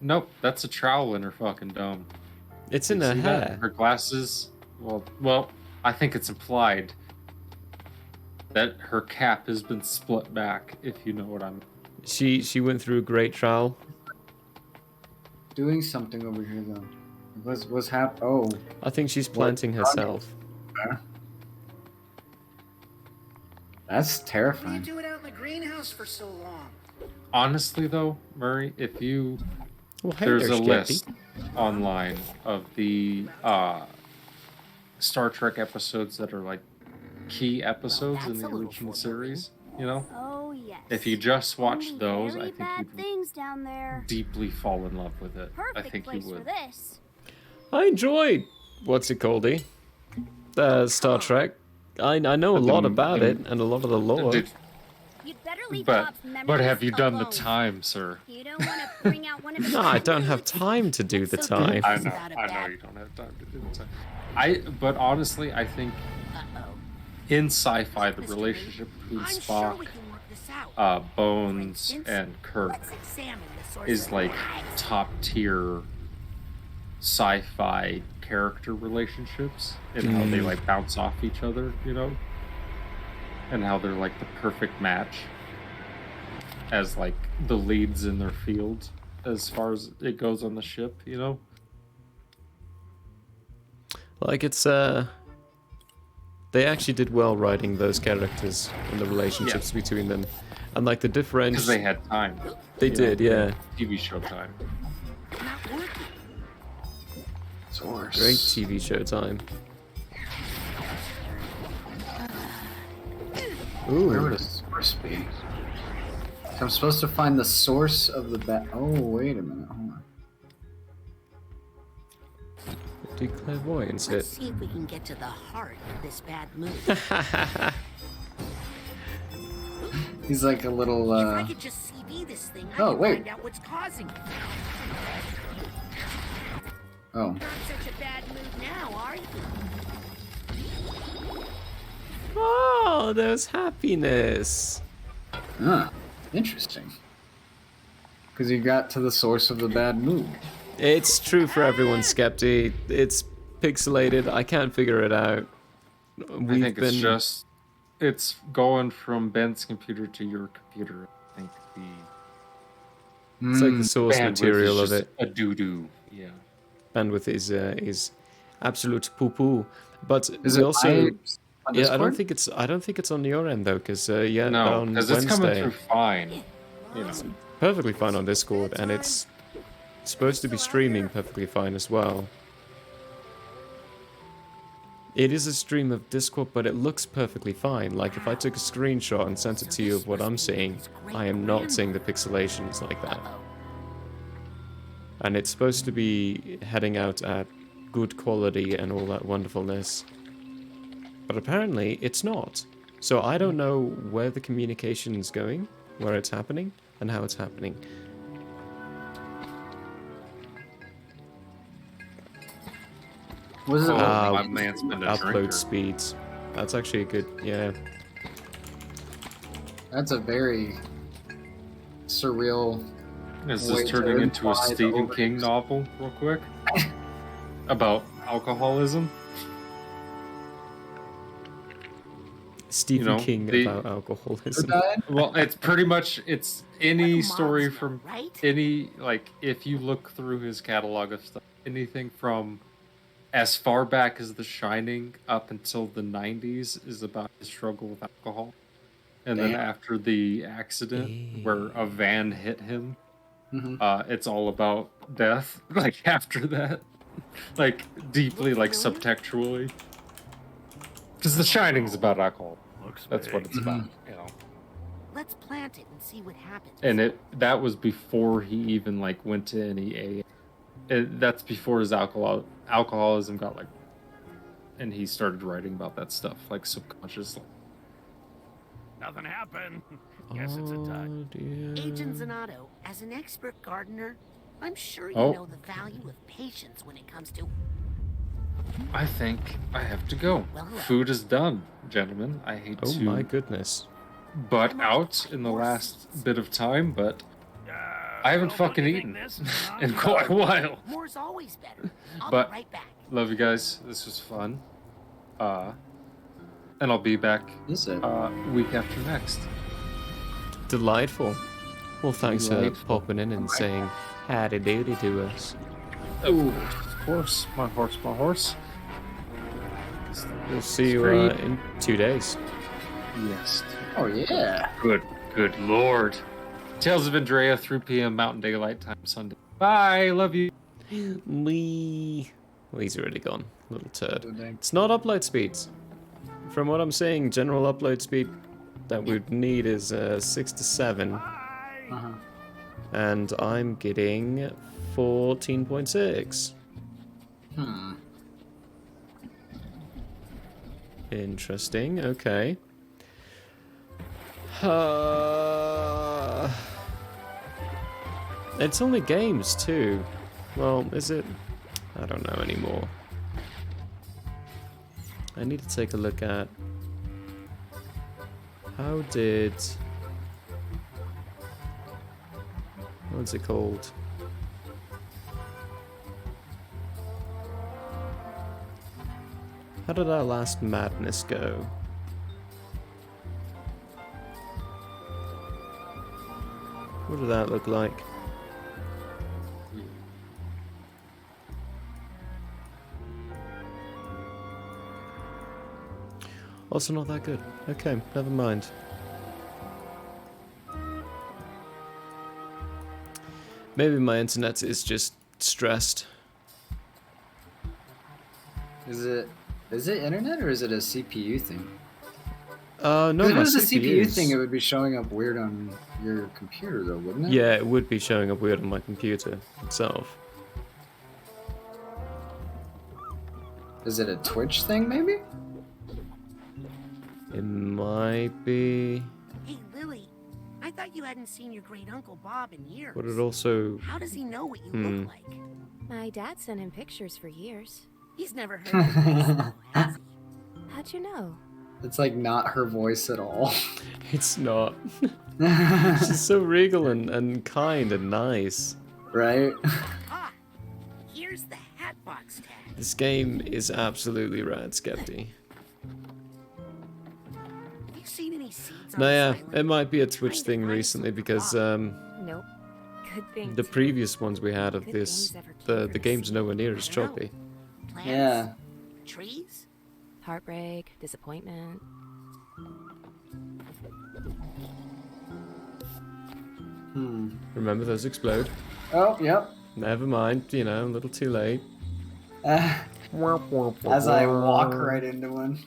Nope, that's a trowel in her fucking dome. It's in You her see that? hair. Her glasses. Well, I think it's implied that her cap has been split back. If you know what I'm. She went through a great trial. Doing something over here though. What's Oh, I think she's planting herself. that's What are you terrifying. doing out in the greenhouse for so long? Honestly, though, Murray, if you Well, hey there's there, a Skeppy. list online of the Star Trek episodes that are like key episodes in That's the a little original foreboding. series. You know, Oh, yes. if you just watch Only those, very I think bad you'd things down there. deeply fall in love with it. I Perfect think you place for would. this. I enjoyed what's it called, Star Trek. I know a But the- lot about it and a lot of the lore. Did- You'd better leave But Bob's memories but have you done the alone. time, sir? You don't want to bring out one of his No, I don't have techniques. time to do the So time. I It's know, not a I know bad- you don't have time to do the time. But honestly, I think Uh-oh. in sci-fi, the Mr. relationship between I'm sure Spock, we can work this out. Bones, For instance, and Kirk Let's examine the source is of like lives. top tier sci-fi character relationships and how they like bounce off each other, you know, and how they're like the perfect match as like the leads in their field as far as it goes on the ship, you know. Like it's they actually did well writing those characters and the relationships between them, and like the Because differentiation. they had time. They you did, know, yeah. TV show time. Not working. Source. Great TV show time. Where would a source be? So I'm supposed to find the source of the Oh, wait a minute. Hold on. Do clairvoyance Let's it? see if we can get to the heart of this bad mood. He's like a little. If I could just CV this thing, I Oh, could wait. find out what's causing it. Oh, Not such a bad mood now, are you? Oh, there's happiness. interesting. Because you got to the source of the bad mood. It's true for everyone, Skepti. It's pixelated. I can't figure it out. I think it's going from Ben's computer to your computer. I think It's like the source bandwidth material is of just it. a doo-doo. Yeah. Bandwidth is absolute poo-poo. But Is we it also, on yeah, I don't Discord? think it's on your end though, because yeah, No, on because it's coming Wednesday, through fine. You know. perfectly fine on Discord, and it's supposed to be streaming perfectly fine as well. It is a stream of Discord, but it looks perfectly fine. Like, if I took a screenshot and sent it to you of what I'm seeing, I am not seeing the pixelations like that. And it's supposed to be heading out at good quality and all that wonderfulness. But apparently, it's not. So I don't know where the communication is going, where it's happening, and how it's happening. Was it? My man's been a Upload drinker. speeds. That's actually a good, yeah. That's a very surreal. Is Way this to turning into a imply the Stephen overdose. King novel, real quick? About alcoholism? Stephen know, King the- about alcoholism. Well, it's pretty much, it's any story Mom's from right? any, like, if you look through his catalog of stuff, anything from as far back as The Shining up until the 90s is about his struggle with alcohol. And then Damn. after the accident where a van hit him, Mhm. it's all about death. Like, after that. Like, deeply, like, subtextually. Because The Shining's about alcohol. Looks That's what big. it's about, you know. Let's plant it and see what happens. And that was before he even, like, went to any AA. That's before his alcoholism got, like, and he started writing about that stuff, like, subconsciously. Nothing happened. Guess it's a tie. Oh, dear. Agent Zanato, as an expert gardener, I'm sure you Oh. know the value of patience when it comes to. I think I have to go. Well, hello. Food is done, gentlemen. I hate Oh to my goodness. butt out in the last bit of time, but I haven't Well, fucking don't you think eaten this is not in quite a while. More's always better. I'll But- be right back. Love you guys. This was fun. And I'll be back Is it? week after next. Delightful. Well, thanks for Delightful. popping in and saying howdy doody to us. Of course, my horse, my horse. We'll see you Scream. in 2 days. Yes. Oh yeah. Good lord. Tales of Andrea, 3 p.m. Mountain Daylight Time Sunday. Bye. Love you. Wee. Well, he's already gone, little turd. Dang. It's not upload speeds. From what I'm seeing, general upload speed that we'd need is 6 to 7, Uh-huh. and I'm getting 14.6. Interesting. Okay. It's only games too. Well, is it? I don't know anymore. I need to take a look at how did what's it called? How did our last madness go? What did that look like? Also not that good. Okay, never mind. Maybe my internet is just stressed. Is it internet or is it a CPU thing? No, If it my was a CPU CPU's thing, it would be showing up weird on your computer, though, wouldn't it? Yeah, it would be showing up weird on my computer itself. Is it a Twitch thing, maybe? It might be. Hey, Lily, I thought you hadn't seen your great uncle Bob in years. But it also. How does he know what you look like? My dad sent him pictures for years. He's never heard your voice, though, has he? How'd you know? It's like not her voice at all. It's not. She's so regal and kind and nice. Right? Ah, here's the Hatbox tag. This game is absolutely rad, Skepty. Have you seen any seeds on No, yeah, this island? it might be a I'm Twitch trying to thing find recently some for because Bob. Nope. Good thing. the previous ones we had of Good this, things ever came the from game's sea. nowhere near as I don't know. choppy. Plants? Yeah. Trees? Heartbreak, disappointment. Remember those explode? Oh, yep. Never mind, you know, a little too late. As I walk right into one.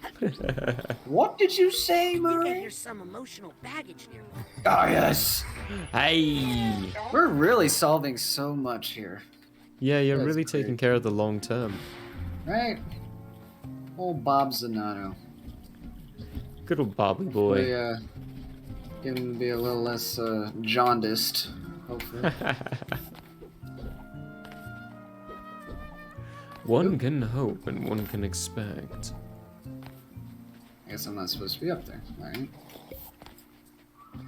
What did you say, I think Murray? there's some emotional baggage nearby. Oh, yes. Hey! We're really solving so much here. Yeah, you're That's really great. taking care of the long term. Right? Old Bob Zanato. Good old Bobby boy. We, can be a little less, jaundiced, hopefully. One can hope and one can expect. I guess I'm not supposed to be up there, right?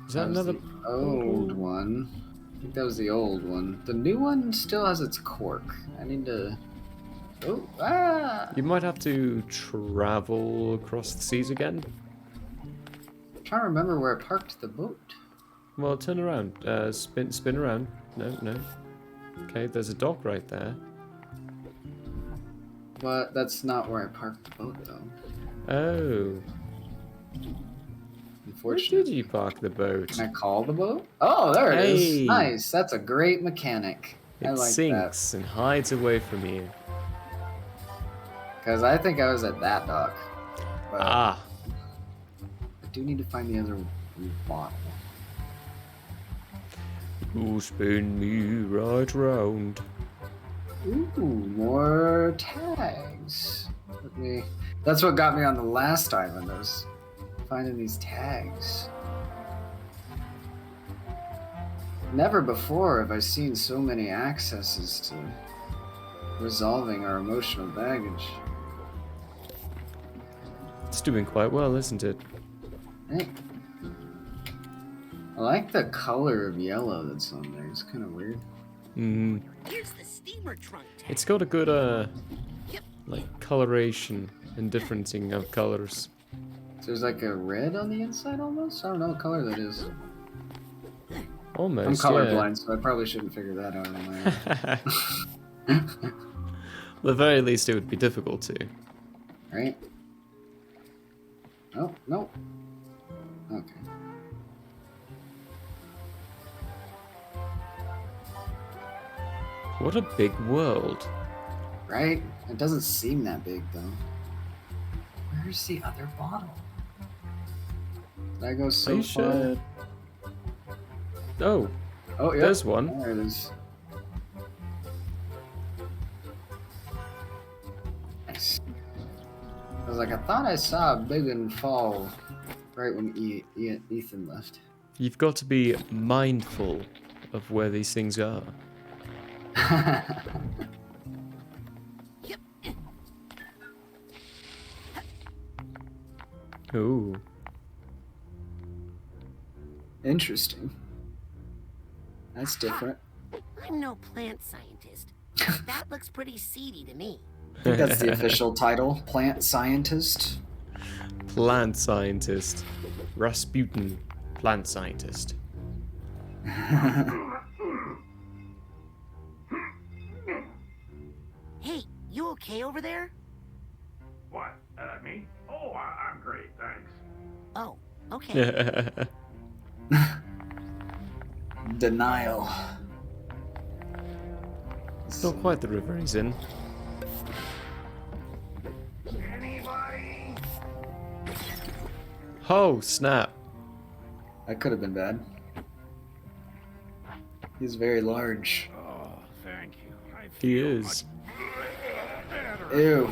Is that was another? the old one? I think that was the old one. The new one still has its quirk. I need to... Oh, ah! You might have to travel across the seas again. I'm trying to remember where I parked the boat. Well, turn around. Spin around. No. Okay, there's a dock right there. But that's not where I parked the boat, though. Oh. Where Unfortunately. did you park the boat? Can I call the boat? Oh, there it Hey. is. Nice. That's a great mechanic. I It like sinks and hides away from you. Because I think I was at that dock. But Ah. I do need to find the other bottle. You spin me right round. Ooh, more tags. That's what got me on the last island. I was finding these tags. Never before have I seen so many accesses to resolving our emotional baggage. It's doing quite well, isn't it? Right. I like the color of yellow that's on there. It's kind of weird. Here's the steamer trunk tag. It's got a good, like, coloration and differencing of colors. So there's like a red on the inside almost? I don't know what color that is. Almost, I'm colorblind, so I probably shouldn't figure that out on my own. At the very least, it would be difficult to. Right? Oh, no. Okay. What a big world. Right? It doesn't seem that big, though. Where's the other bottle? Did I go so Are you far? sure? Oh, Oh, yeah. there's one. There it is. Nice. I was like, I thought I saw a big one fall right when Ethan left. You've got to be mindful of where these things are. Ooh. Interesting. That's different. I'm no plant scientist. That looks pretty seedy to me. I think that's the official title. Plant scientist. Plant scientist. Rasputin, plant scientist. Hey, you okay over there? What? Me? Oh, I'm great, thanks. Oh, okay. Denial. It's not quite the river he's in. Anybody? Oh, snap. That could have been bad. He's very large. Oh, thank you. I He feel is. much better. Ew.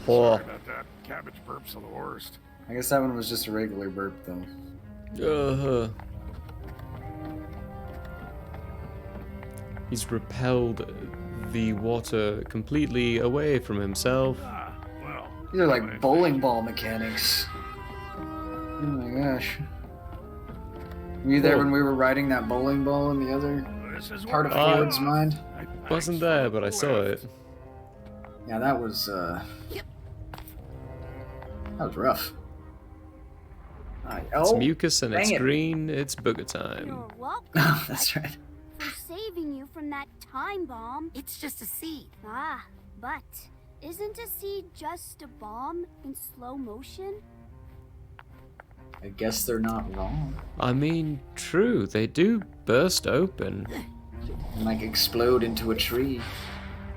Oh. Sorry about that. Cabbage burps are the worst. I guess that one was just a regular burp, though. He's repelled the water completely away from himself. Ah, well. These are like anyway, bowling ball mechanics. Oh my gosh. Were you there Cool. when we were riding that bowling ball in the other This is part of where Ford's mind? Wasn't there, but I saw it. Yeah, that was rough. It's Oh, mucus and it's dang it. green. It's booger time. You're welcome oh, that's right. for saving you from that time bomb. It's just a seed. Ah, but isn't a seed just a bomb in slow motion? I guess they're not wrong. I mean, true. They do burst open. And like explode into a tree.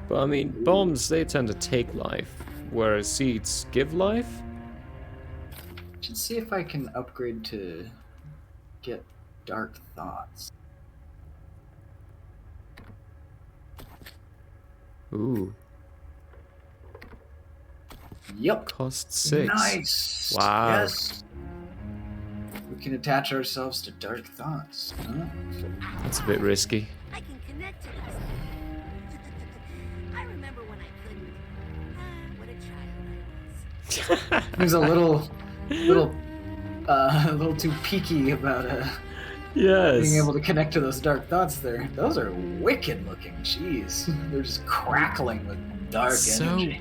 But I mean, bombs, they tend to take life, whereas seeds give life? Should see if I can upgrade to get dark thoughts. Ooh, Yep. cost 6. Nice. Wow. Yes. We can attach ourselves to dark thoughts. Huh? That's a bit risky. I can connect to this. I remember when I couldn't. What a child I was. He's a little too peaky about Yes. being able to connect to those dark thoughts there. Those are wicked looking. Jeez. They're just crackling with dark So energy.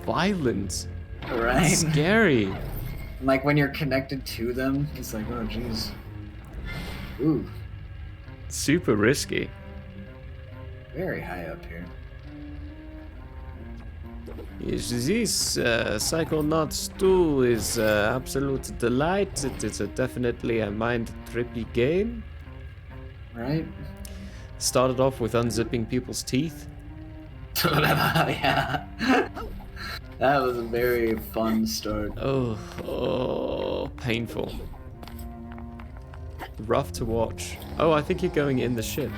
violent. Right? Scary. Like when you're connected to them, it's like, oh jeez. Ooh, Super risky. very high up here. Yes, this Psychonauts 2 is absolute delight. It is definitely a mind-trippy game. Right? Started off with unzipping people's teeth. Yeah. That was a very fun start. Oh, painful. Rough to watch. Oh, I think you're going in the ship.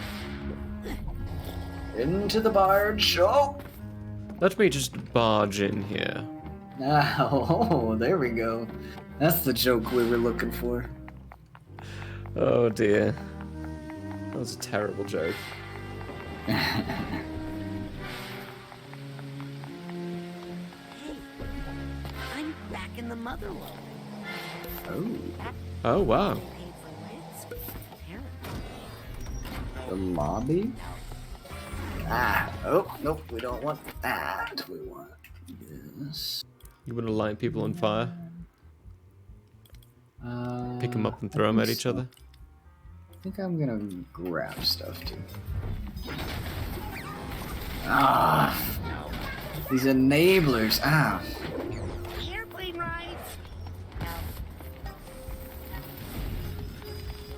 Into the barge. Oh! Let me just barge in here. Oh, there we go. That's the joke we were looking for. Oh dear. That was a terrible joke. I'm back in the mother world. Oh, Oh wow. Paid for lids. Apparently. the lobby? Ah, oh, nope, we don't want that. We want this. You want to light people on fire? Pick them up and throw them at each other? I think I'm gonna grab stuff too. Ah, these enablers. Ah, Airplane rides.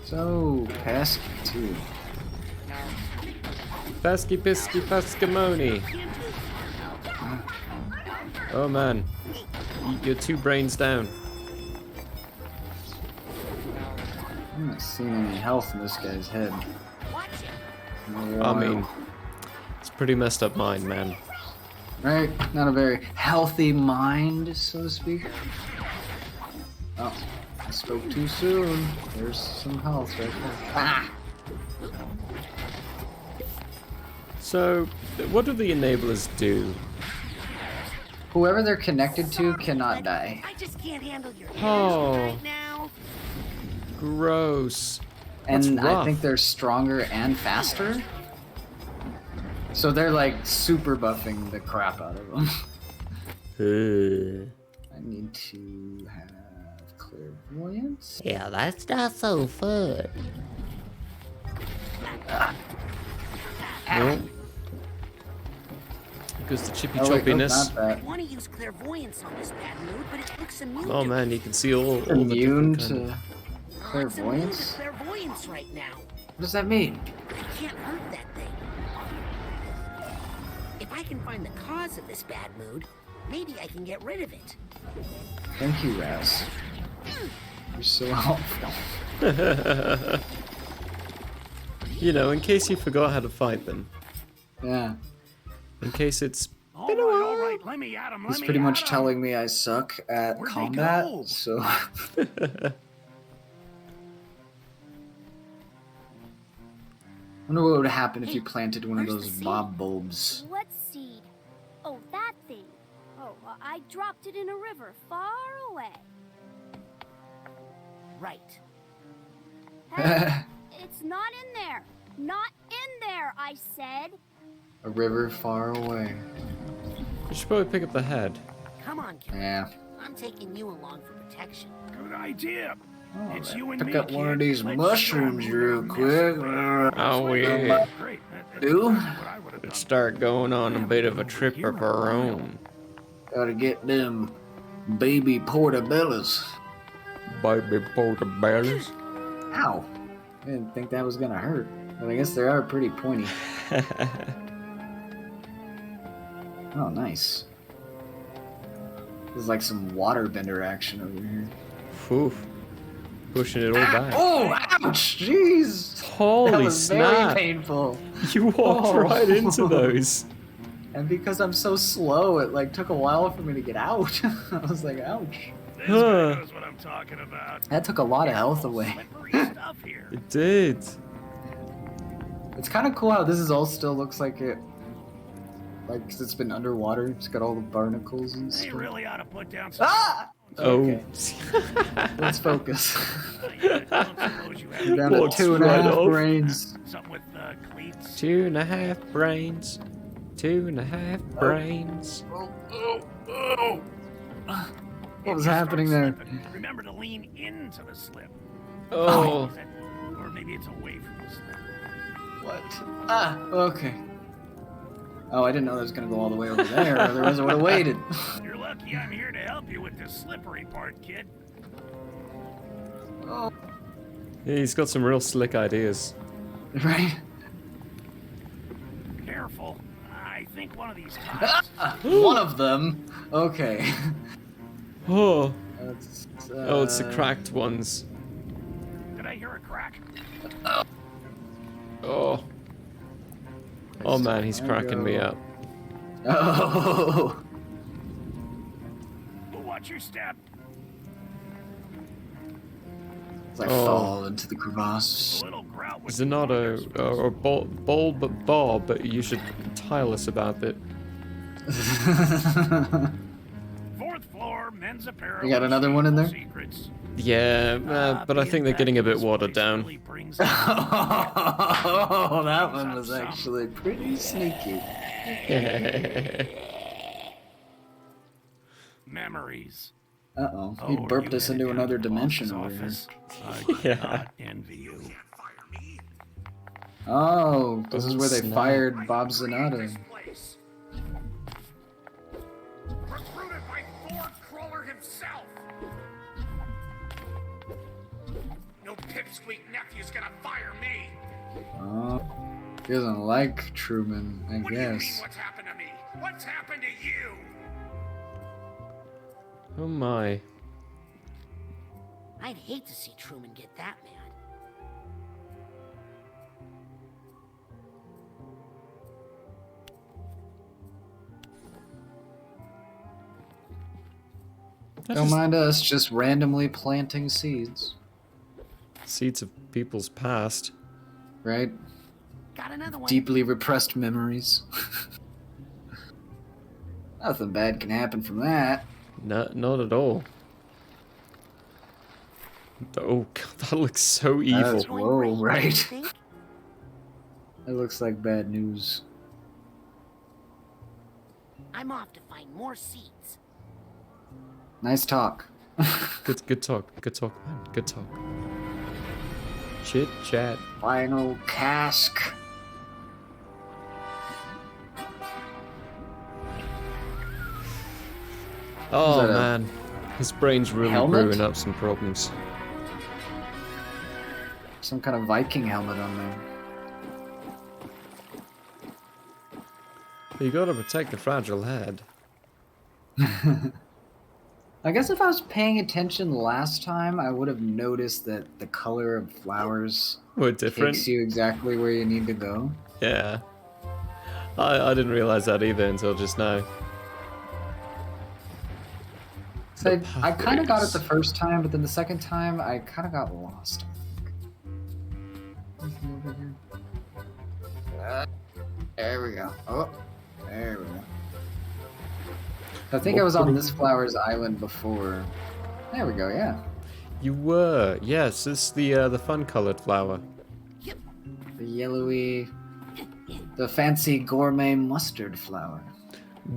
so pesky too. Pesky pisky pescamoni. Oh man. You're 2 brains down. I'm not seeing any health in this guy's head. Watch it. I mean, it's a pretty messed up mind, man. Right? Not a very healthy mind, so to speak. Oh, I spoke too soon. There's some health right there. Ah! So, what do the enablers do? Whoever they're connected to cannot die. I just can't handle your energy Oh. right now. Gross. And That's I rough. think they're stronger and faster. So they're like super buffing the crap out of them. I need to have clairvoyance. Yeah, that's not so fun. Well, because the chippy Oh, wait, nope, choppiness. not I that. want to use clairvoyance on this bad mood, but it looks immune Oh to man, you can see all the Immune different kind to It's immune to clairvoyance? clairvoyance right now. What does that mean? I can't hurt that thing. If I can find the cause of this bad mood, maybe I can get rid of it. Thank you, Raz. You're so helpful. You know, in case you forgot how to fight them. Yeah. In case it's All right, right, let me at him. He's pretty much telling me I suck at Where'd they combat, go? so... I wonder what would happen if you planted one of where's those the seed? mob bulbs. What seed? Oh, that thing. Oh, I dropped it in a river far away. Right. Hey, it's not in there. Not in there, I said. A river far away. You should probably pick up the head. Come on, kid. Yeah. I'm taking you along for protection. Good idea. It's Alright, you and pick me, up one of kid. these Let's mushrooms show 'em real who quick. we're messing with. Oh, yeah. Great. Do? That's what I would've done. Let's start going on a bit of a trip of our own. Gotta get them baby portobellos. Baby portobellos. Ow. I didn't think that was gonna hurt. But I guess they are pretty pointy. Oh, nice. There's like some waterbender action over here. Oof. Pushing it all back. Oh, ouch! Jeez! That Holy was snap! very painful. You walked Oh. right into those. And because I'm so slow, it like took a while for me to get out. I was like, ouch. This guy knows what I'm talking about. That took a lot of health away. Slippery stuff here. It did. It's kind of cool how this is all still looks like it, like 'cause it's been underwater. It's got all the barnacles and They stuff. really ought to put down some. Ah! Oh. Okay, let's focus. Don't suppose you have We're down to Walks 2.5 right off. brains. something with cleats? 2.5 brains. 2.5 brains. Oh. What was happening there? Remember to lean into the slip. Oh. Or maybe it's away from the slip. What? Ah, okay. Oh, I didn't know that was gonna go all the way over there, otherwise I would have waited. You're lucky I'm here to help you with this slippery part, kid. Oh, Yeah, he's got some real slick ideas. right? Careful. I think one of these times. One of them? Okay. Oh. That's, Oh, it's the cracked ones. Did I hear a crack? Oh. Oh man, he's cracking me up. Oh. Watch your step. As I Oh. fall into the crevasse. Little grout with It's not a bold but ball, but you should tell us about it. fourth floor, men's apparel. You got another one in there? Secrets. Yeah, but I think they're getting a bit watered down. Really brings Oh, that one was actually pretty sneaky. memories. Uh-oh, he burped us into another dimension over here. I could Yeah. not envy you. Oh, this is where they Snap. fired Bob Zanata. Recruited by Lord Crawler himself. No pipsqueak nephew's gonna fire me. Oh, he doesn't like Truman, I What do you mean, guess. what's happened to me? What's happened to you? Oh my. I'd hate to see Truman get that mad. Don't mind us just randomly planting seeds, Seeds of people's past. right? Got another one. Deeply repressed memories. Nothing bad can happen from that. Not at all. Oh god, that looks so evil. That's whoa, You right? think? It looks like bad news. I'm off to find more seeds. Nice talk. Good talk, man. Good talk. Chit chat. Final cask. Oh that a man, his brain's really helmet? brewing up some problems. Some kind of Viking helmet on there. You gotta protect the fragile head. I guess if I was paying attention last time, I would have noticed that the color of flowers We're different. takes you exactly where you need to go. Yeah. I didn't realize that either until just now. So I kind of got it the first time, but then the second time I kind of got lost. There we go. Oh, there we go. I think I was on this Flowers Island before. There we go. Yeah. You were. Yes, it's the fun-colored flower. The yellowy, the fancy gourmet mustard flower.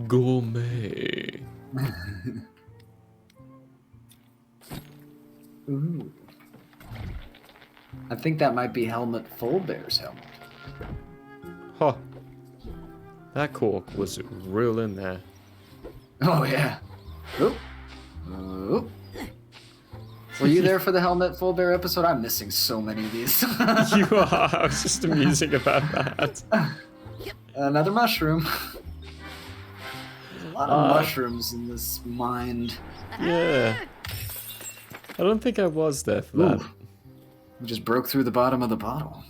Gourmet. Ooh. I think that might be Helmet Fullbear's helmet. Huh. That cork was real in there. Oh yeah. Oop. Oop. Were you there for the Helmet Fullbear episode? I'm missing so many of these. You are. I was just amusing about that. Another mushroom. There's a lot of mushrooms in this mind. Yeah. I don't think I was there for that. We just broke through the bottom of the bottle.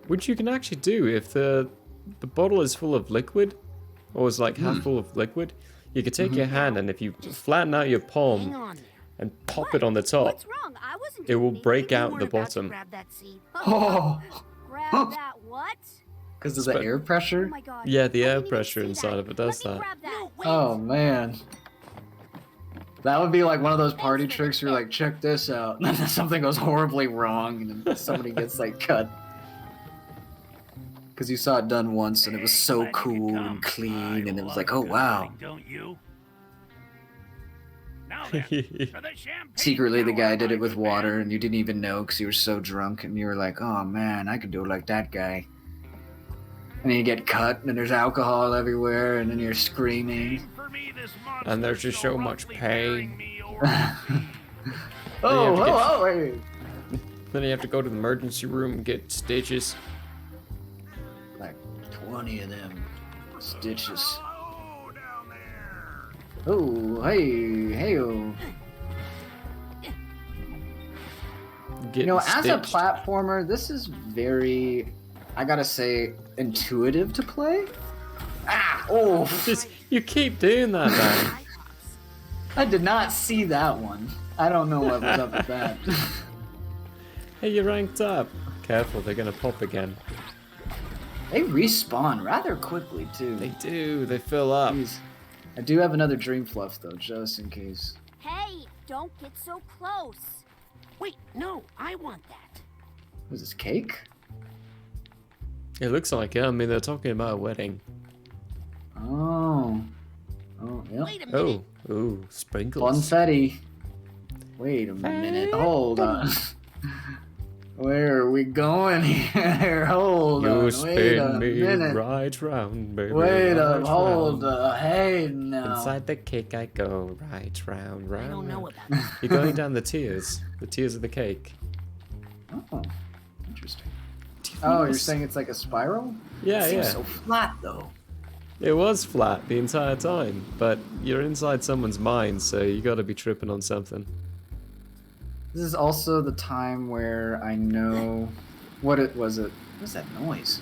Which you can actually do if the bottle is full of liquid, or is like half full of liquid. You could take your hand and if you flatten out your palm and pop it on the top, What's wrong? I wasn't it will doing break anything. out the bottom. Grab that seed. Oh! Grab that what? Because of the air pressure? Oh my god. Yeah, the I air didn't even pressure see inside that. of it does Let me that. grab that. Oh man. That would be like one of those party tricks where you're like, check this out. And then something goes horribly wrong and then somebody gets like cut. Because you saw it done once and it was so cool and clean and it was like, oh wow. Don't you? Now then, for the champagne Secretly the guy hour, did it my with good man. water and you didn't even know because you were so drunk and you were like, oh man, I could do it like that guy. And then you get cut and there's alcohol everywhere and then you're screaming. For me, this And there's monster just so much roughly pain. bearing me over the sea. Oh, wait. Then you have to go to the emergency room and get stitches. Like 20 of them stitches. Hello down there. Oh, hey-oh. You know, as a platformer, this is very, I gotta say, intuitive to play. Ah! Oh! You keep doing that, man. I did not see that one. I don't know what was up with that. Hey, you ranked up. Careful, they're gonna pop again. They respawn rather quickly, too. They do, they fill up. Jeez. I do have another Dream Fluff, though, just in case. Hey, don't get so close. Wait, no, I want that. Was this cake? It looks like it. I mean, they're talking about a wedding. Oh. Oh, yeah. Wait a minute. Oh, ooh, sprinkles. Confetti. Wait a minute. Hold on. Where are we going here? Hold on. You Wait a spin me minute. right round, baby. Wait right up. Hold round. up. Hey, now. Inside the cake I go, right round, round. I don't know round. about this. You're going down the tiers of the cake. Oh, interesting. Oh, you're Yes. saying it's like a spiral? Yeah, It seems yeah. so flat, though. It was flat the entire time, but you're inside someone's mind, so you gotta be tripping on something. This is also the time where I know what it was. What was that noise?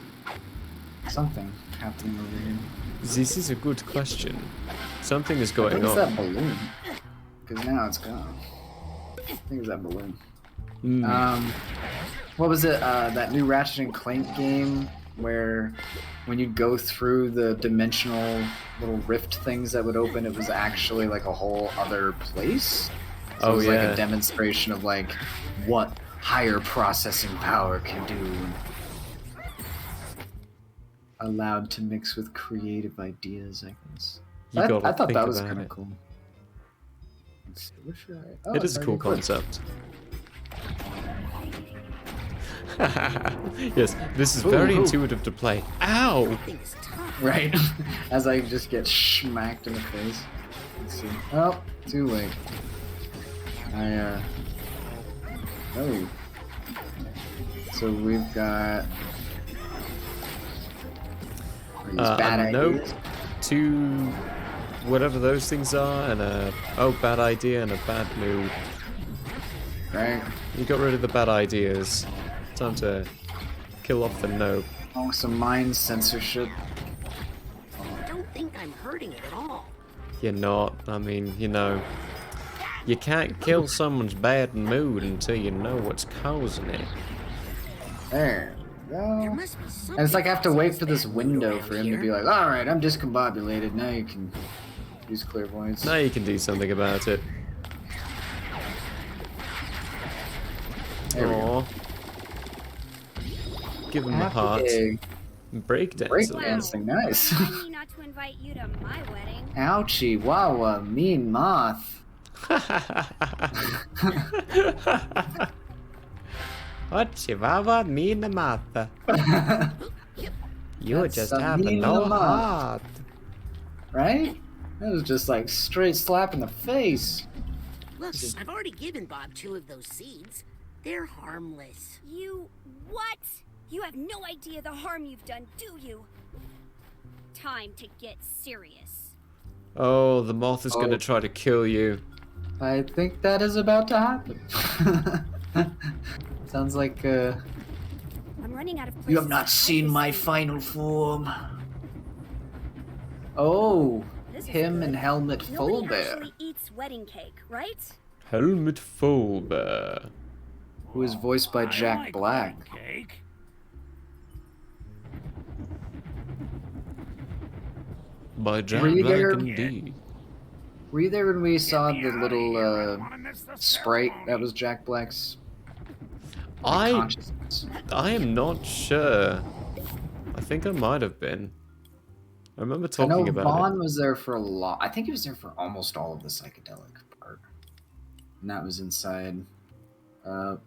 Something happening over here. This is a good question. Something is What going is on. that balloon? Because now it's gone. I think it was that balloon. Mm. What was it? That new Ratchet and Clank game where when you'd go through the dimensional little rift things that would open, it was actually like a whole other place. So it was like a demonstration of like what higher processing power can do. Allowed to mix with creative ideas, I guess. You I gotta thought think that was about kind of it. cool. Let's see, where should I? Oh, It is it's a cool already clicked. concept. Yes, this is Ooh, very ooh. intuitive to play. Ow! Thing's tough. Right? As I just get smacked in the face. Let's see. Oh, too late. Oh. So we've got... Are these bad Nope. ideas? 2 whatever those things are, and a bad idea and a bad mood. Right? You got rid of the bad ideas. Time to kill off the nope. Oh, some mind censorship. I don't think I I'm hurting it at all. You're not. I mean, you know, you can't kill someone's bad mood until you know what's causing it. There we There go. must be something. And it's like I have to causing wait this for this bad mood window around for him to here. be like, all right, I'm discombobulated. Now you can use clairvoyance. Now you can do something about it. There we go. Aw. Give him a Happy heart. day. Breakdance. Breakdancing, nice. Remind me not to invite you to my wedding. Ouchie, wawa, mean moth. What chihuahua mean the mata? You That's just a have mean no mouth. heart. Right? That was just like straight slap in the face. Look, I've already given Bob 2 of those seeds. They're harmless. You what? You have no idea the harm you've done, do you? Time to get serious. Oh, the moth is Oh. gonna try to kill you. I think that is about to happen. Sounds like I'm running out of places you have not to hide seen this my thing. final form. Oh, This is him good. and Helmet Nobody Fullbear, actually eats wedding cake, right? Helmet Fullbear. who is voiced by I Jack like Black. wedding cake. By Jack Were you Black there? indeed. Were you there when we saw Get me the outta little here, I don't wanna miss the sprite that ceremony. was Jack Black's I consciousness? am not sure. I think I might have been. I remember I know talking about Vaughn it. was there for a lot. I think he was there for almost all of the psychedelic part, and that was inside a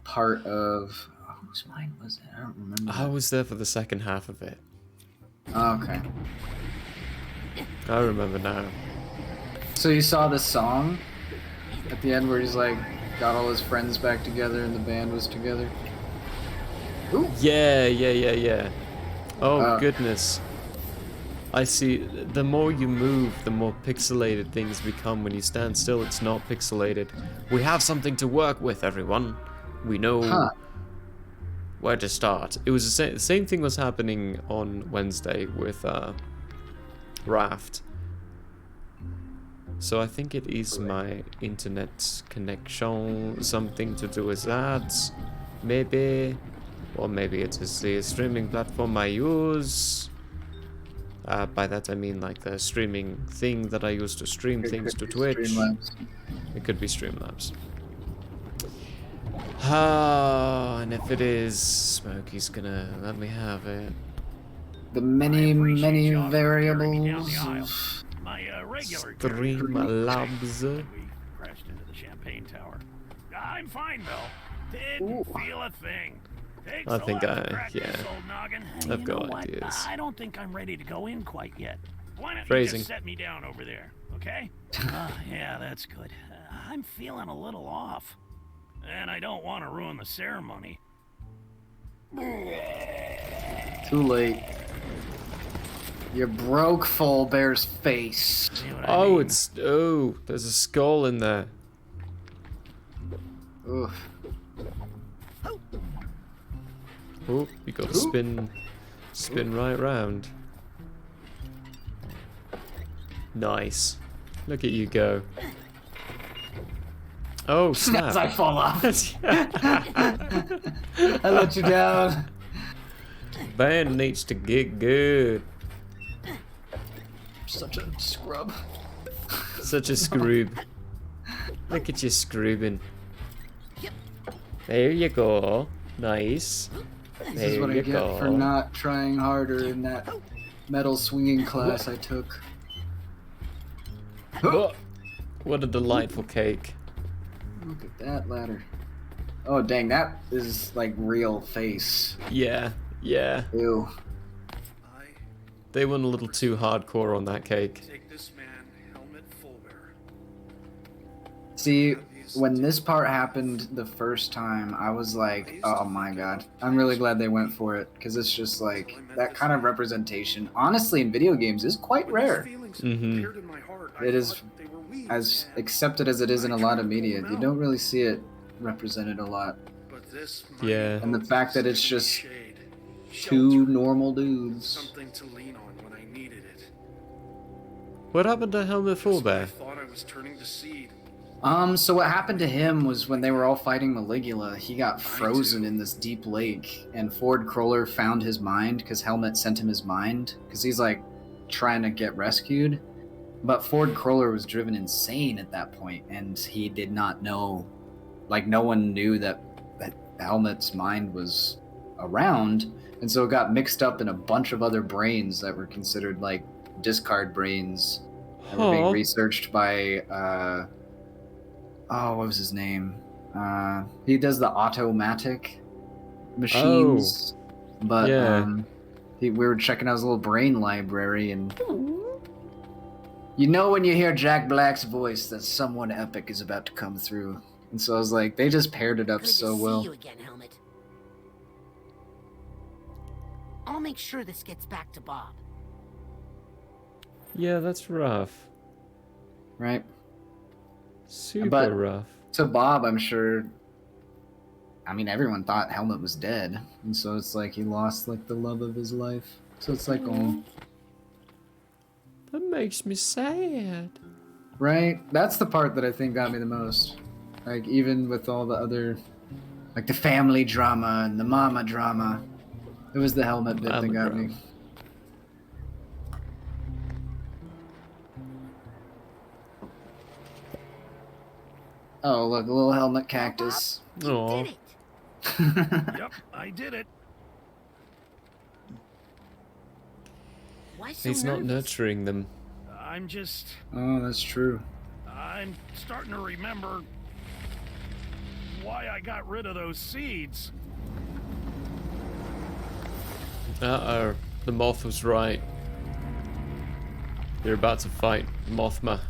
part of whose mind was it? I don't remember. I was there for the second half of it. Oh, okay. I remember now. So you saw the song at the end where he's like got all his friends back together and the band was together. Ooh. Yeah. Oh, Oh. goodness. I see. The more you move, the more pixelated things become. When you stand still, it's not pixelated. We have something to work with, everyone. We know Huh. where to start. It was the same thing was happening on Wednesday with Raft. So I think it is my internet connection, something to do with that, maybe, or maybe it is the streaming platform I use. By that I mean like the streaming thing that I use to stream It things could to be Twitch. Streamlabs. It could be Streamlabs. Ah, and if it is, Smokey's gonna let me have it. The many, appreciate many y'all for carrying me down variables the aisle. of My regular Streamlabs. We crashed into the champagne tower. I'm fine though. Didn't Ooh. feel a thing. Takes I a think lot to I- crack yeah. this old noggin. I've You got know what? ideas. I don't think I'm ready to go in quite yet. Why don't you Phrasing. just set me down over there, okay? Yeah, that's good. I'm feeling a little off. And I don't want to ruin the ceremony. too late. You broke Fullbear's face. See what I Oh, mean? there's a skull in there. Oof. Oh, you got to spin right round. Nice. Look at you go. Oh, As snap. I fall off. I let you down. Band needs to get good. Such a scrub. Such a scroob. Look at you scroobing. There you go. Nice. This There is what I you get go. for not trying harder in that metal swinging class I took. Oh, what a delightful cake. Look at that ladder. Oh dang, that is like real face. Yeah. Ew. They went a little too hardcore on that cake. Take this man, Helmet Fullbear. See, when this part happened the first time, I was like, oh my god. I'm really glad they went for it, because it's just like, that kind of representation, honestly, in video games is quite rare. It is as accepted as it is in a lot of media. You don't really see it represented a lot. Yeah. And the fact that it's just two normal dudes. Something to lean on when I needed it. What happened to Helmet That's what I Fullbear? thought I was turning to seed. So what happened to him was when they were all fighting Maligula, he got frozen in this deep lake, and Ford Cruller found his mind because Helmet sent him his mind because he's like trying to get rescued. But Ford Cruller was driven insane at that point, and he did not know, like no one knew that Helmet's mind was around, and so it got mixed up in a bunch of other brains that were considered like discard brains that were being researched by what was his name? He does the automatic machines, but yeah. we were checking out his little brain library, and you know when you hear Jack Black's voice that someone epic is about to come through. And so I was like, they just paired it up Good so to well. see you again, Helmet. I'll make sure this gets back to Bob. Yeah, that's rough. Right? Super But rough. to Bob, I'm sure, I mean, everyone thought Helmet was dead. And so it's like he lost like the love of his life. So it's like, oh, That makes me sad. right? That's the part that I think got me the most. Like, even with all the other, like the family drama and the mama drama, it was the Helmet bit that Mama got drama. me. Oh, look, a little Helmet cactus. Aw. Did it. Yep, I did it. Why so He's not nervous? nurturing them. I'm just... Oh, that's true. I'm starting to remember why I got rid of those seeds. Uh-oh. The moth was right. You're about to fight Mothma.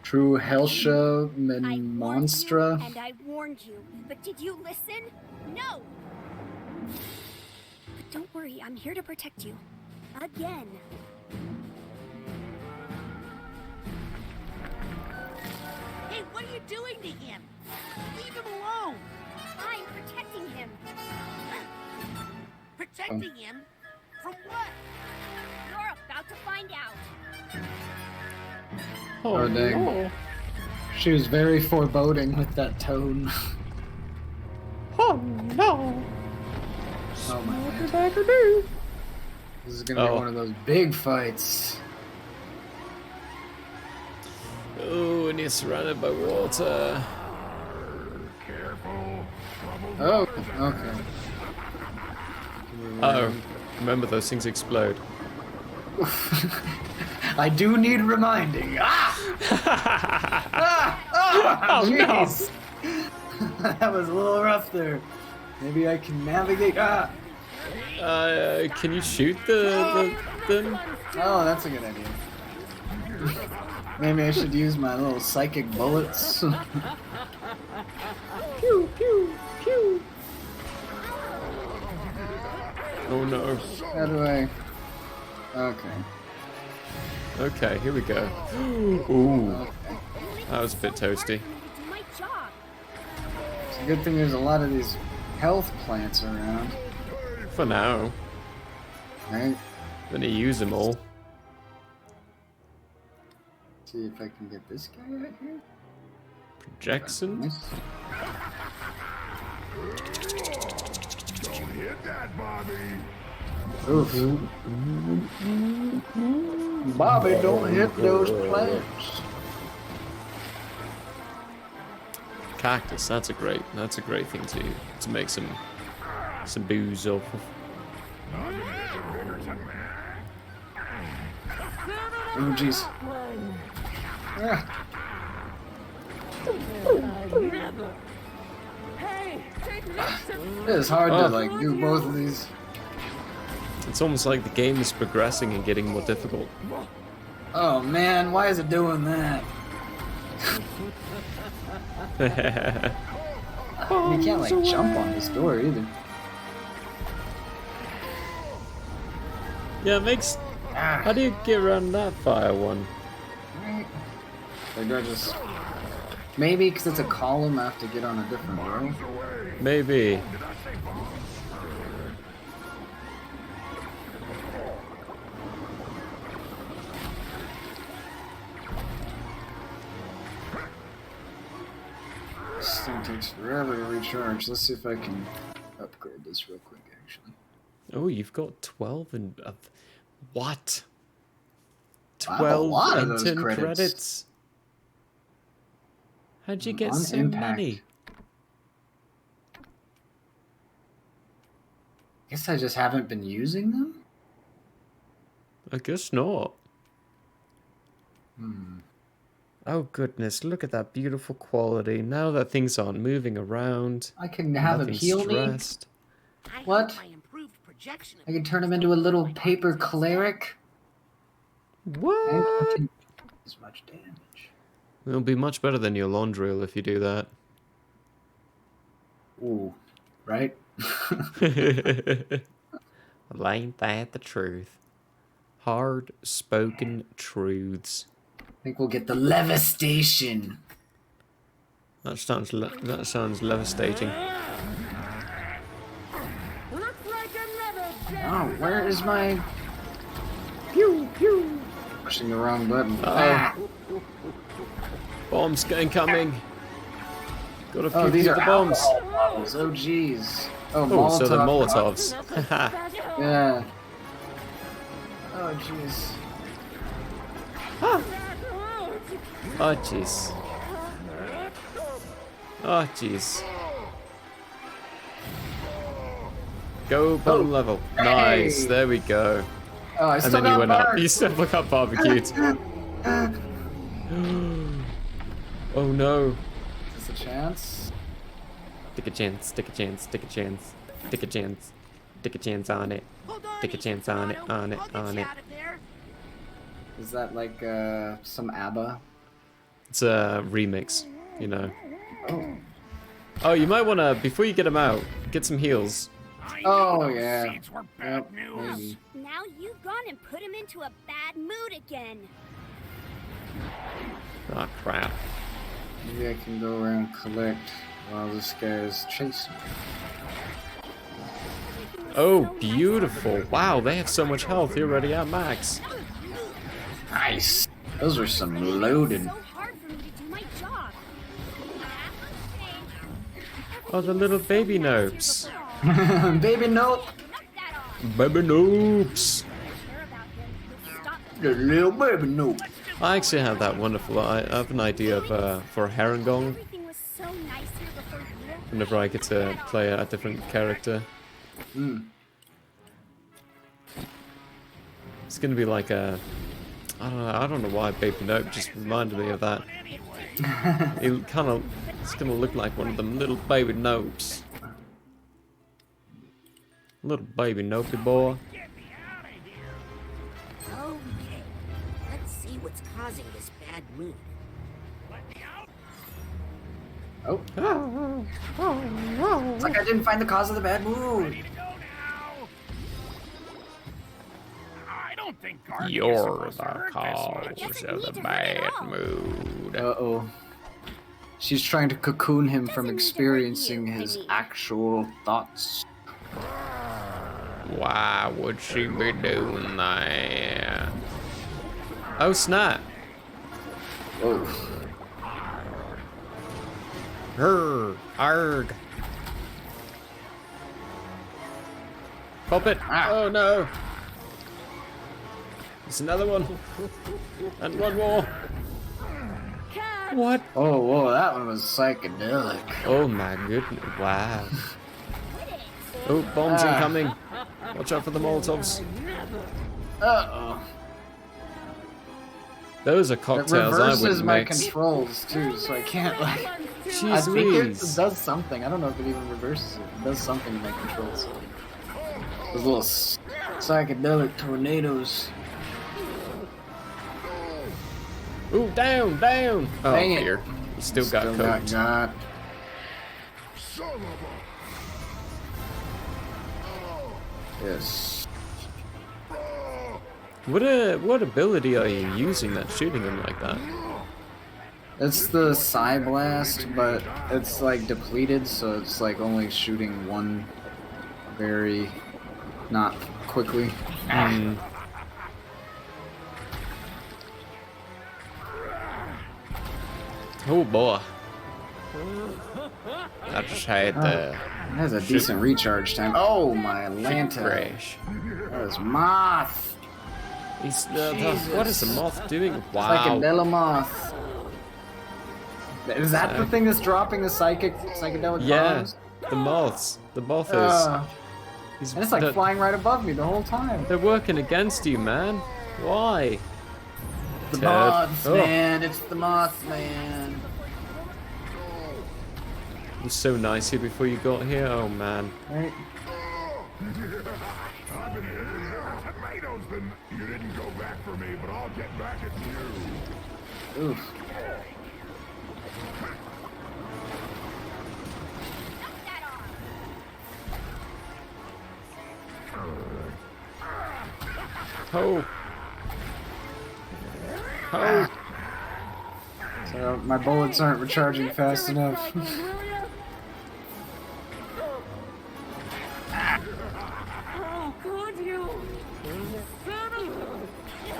True Helsha I Monstra. warned you, and I warned you, but did you listen? No! But don't worry, I'm here to protect you. Again. Hey, what are you doing to him? Leave him alone. I'm protecting him. Protecting him? From what? You're about to find out. Oh, dang. no. She was very foreboding with that tone. Oh no! Oh my god. Smack-a-doo. This is gonna be one of those big fights. Oh, and you're surrounded by water. Careful. Trouble. Oh, okay. Uh-oh. Remember, those things explode. I do need reminding. Ah! Ah! Oh, no. Jeez. That was a little rough there. Maybe I can navigate. Ah! Can you shoot them? Oh, that's a good idea. Maybe I should use my little psychic bullets. Pew, pew, pew. Oh no. How do I? Okay. Okay, here we go. Ooh, Okay. that was a bit toasty. Do my job. It's a good thing there's a lot of these health plants around. For now. Right? Gonna use them all. See if I can get this guy right here. Jackson? Nice. Don't hit that, Bobby. Oof. Bobby, don't hit those plants. Cactus, that's a great thing to make some booze off of. Oh jeez. Ah. It is hard to like do both of these. It's almost like the game is progressing and getting more difficult. Oh man, why is it doing that? You can't like jump on this door either. Yeah, it makes. How do you get around that fire one? Like I just maybe because it's a column, I have to get on a different row. Maybe. It takes forever to recharge. Let's see if I can upgrade this real quick, actually. Oh, you've got 12 and... what? I have a 12 lot of and those 10 credits. credits? How'd you get On so impact. many? Guess I just haven't been using them? I guess not. Hmm. Oh goodness, look at that beautiful quality. Now that things aren't moving around. I can have him nothing's heal stressed. I What? hope my improved projection I can turn him into a little paper cleric. And I What? can do as much damage. It'll be much better than your Laundrill if you do that. Ooh, right? Well, ain't that the truth? Hard spoken truths. I think we'll get the Levistation. That sounds devastating. Oh, where is my... Pew, pew. Pushing the wrong button. Ah. Bombs incoming. Gotta Oh, keep these are the bombs. alcohol bottles. Oh, jeez. Oh, Oh, so they're Molotov. Molotovs. Yeah. Oh, jeez. Oh, jeez. Oh, jeez. Go bottom level. Nice. Hey. There we go. Oh, I And still then you got went up. burned. You still got barbecued. Oh no. Is this a chance? Take a chance, take a chance, take a chance, take a chance, take a chance on it. Take a chance on it, on it, on it. Is that like some ABBA? It's a remix, you know. Oh. Oh, you might want to, before you get them out, get some heals. Oh, yeah. Seeds were bad Yep, news. maybe. Now you've gone and put him into a bad mood again. Oh, crap. Maybe I can go around and collect while this guy's chasing me. Oh, beautiful. Wow, they have so much health. You're already at max. Nice. Those were some loaded. So hard for me to do my job. Oh, the little baby nopes. Baby, nope. Baby nopes. The little baby, nope. I actually have that wonderful, I have an idea of, for a herringong. Everything was so nice here before you. Whenever I get to play a different character. It's gonna be like a... I don't know why Baby Nope just reminded me of that. It's gonna look like one of them little baby nopes. Little baby nopey boy. Okay, let's see what's causing this bad mood. Oh. It's like I didn't find the cause of the bad mood. I don't think Garvey is You're supposed the to hurt this cause much. of the bad mood. Uh-oh. She's trying to cocoon him from experiencing his actual thoughts. Why would she be doing that? Oh snap! Oh. Her arg. Pop it! Oh no! There's another one, and one more. What? Oh, whoa, that one was psychedelic. Oh my goodness! Wow. Oh, bombs incoming! Watch out for the Molotovs. Uh-oh. Those are It cocktails I reverses wouldn't my mix. controls, too, so I can't, like... I Jeez think it Louise. does something. I don't know if it even reverses it. It does something to my controls. Those little psychedelic tornadoes. Ooh, down, down! Oh Dang it. dear. You still got coked. got. Yes. What ability are you using that's shooting him like that? It's the Psy Blast, but it's like depleted, so it's like only shooting one very not quickly. Oh boy. I just had That's a decent recharge time. Oh, my Lanta. crash. That was moth. He's what is the moth doing? Wow. Psychedelic moth. Is that the thing that's dropping the psychedelic bombs? The moths. The moth is. And it's like flying right above me the whole time. They're working against you, man. Why? The moths, man. It's the moths, man. It was so nice here before you got here. Oh man. Right. Tomatoes, then you didn't go back for me, but I'll get back at you. Oof. Oh. Oh. So my bullets aren't recharging fast enough.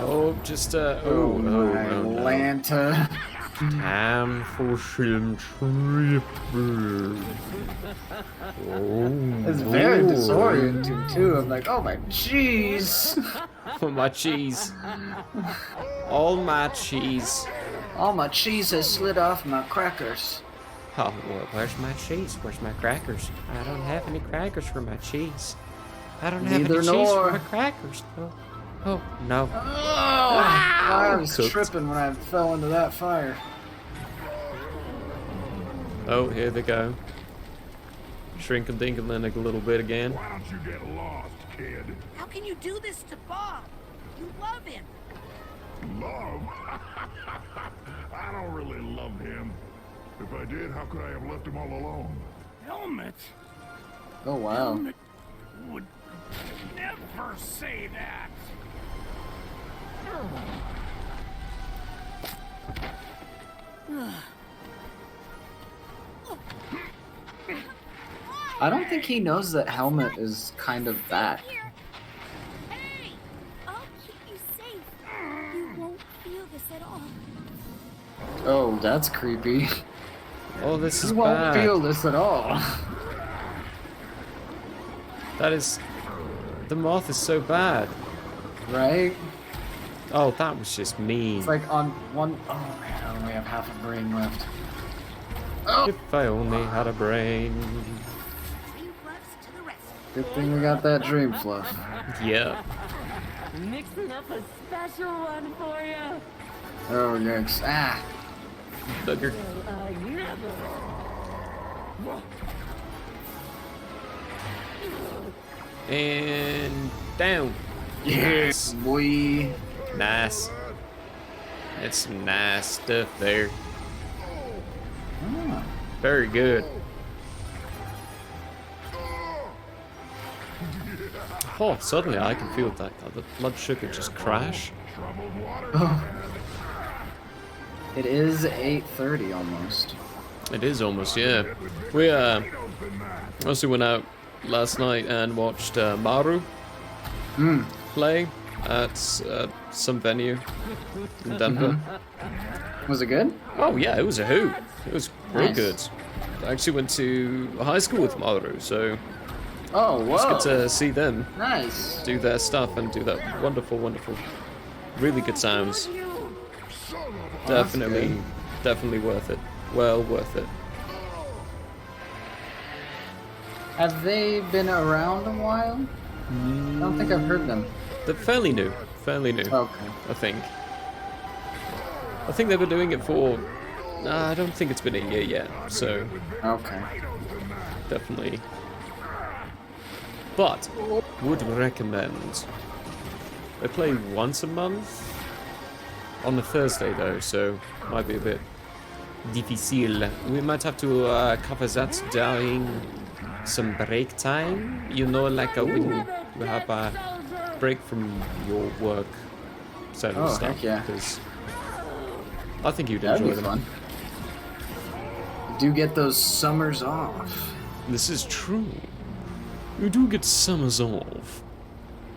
Oh, just Oh, my Lanta. Time for some trippers. It's very disorienting too. I'm like, oh my cheese. Oh, my cheese. All my cheese. All my cheese has slid off my crackers. Oh, well, where's my cheese? Where's my crackers? I don't have any crackers for my cheese. I don't have any cheese for my crackers. Oh no. Oh, I was Cooked. tripping when I fell into that fire. Oh, here they go. Shrink-a-dink-a-linnick a little bit again. Why don't you get lost, kid? How can you do this to Bob? You love him. Love? I don't really love him. If I did, how could I have left him all alone? Helmet? Oh wow. Helmet would never say that. I don't think he knows that Helmet is kind of bad. Hey! I'll keep you safe. You won't feel this at all. Oh, that's creepy. Oh, this is You won't bad. feel this at all. That is... The moth is so bad. Right? Oh, that was just mean. It's like on one... Oh man, I only have half a brain left. Oh! If I only had a brain. Dream fluffs to the rescue. Good thing we got that dream fluff. Yeah. Mixing up a special one for you. Oh, yikes. Ah! Bugger. Never. And... down. Yes, boy. Nice. That's some nice stuff there. Ah. Very good. Oh, suddenly I can feel that the blood sugar just crash. Oh. It is 8:30 almost. It is almost, yeah. We also went out last night and watched Maru play at some venue in Denver. Was it good? Oh yeah, it was a hoot. It was real Nice. good. I actually went to high school with Maru, so Oh, it's whoa. good to see them Nice. do their stuff and do that wonderful, really good sounds. Definitely worth it. Well worth it. Have they been around a while? I don't think I've heard them. They're fairly new. Okay. I think they've been doing it for... I don't think it's been a year yet, so Okay. definitely. But, would recommend. They play once a month. On a Thursday though, so might be a bit difficile. We might have to cover that during some break time. You know, like when you have a break from your work set of Oh, stuff. heck yeah. Because I think you'd That'd enjoy be them. fun. You do get those summers off. This is true. You do get summers off.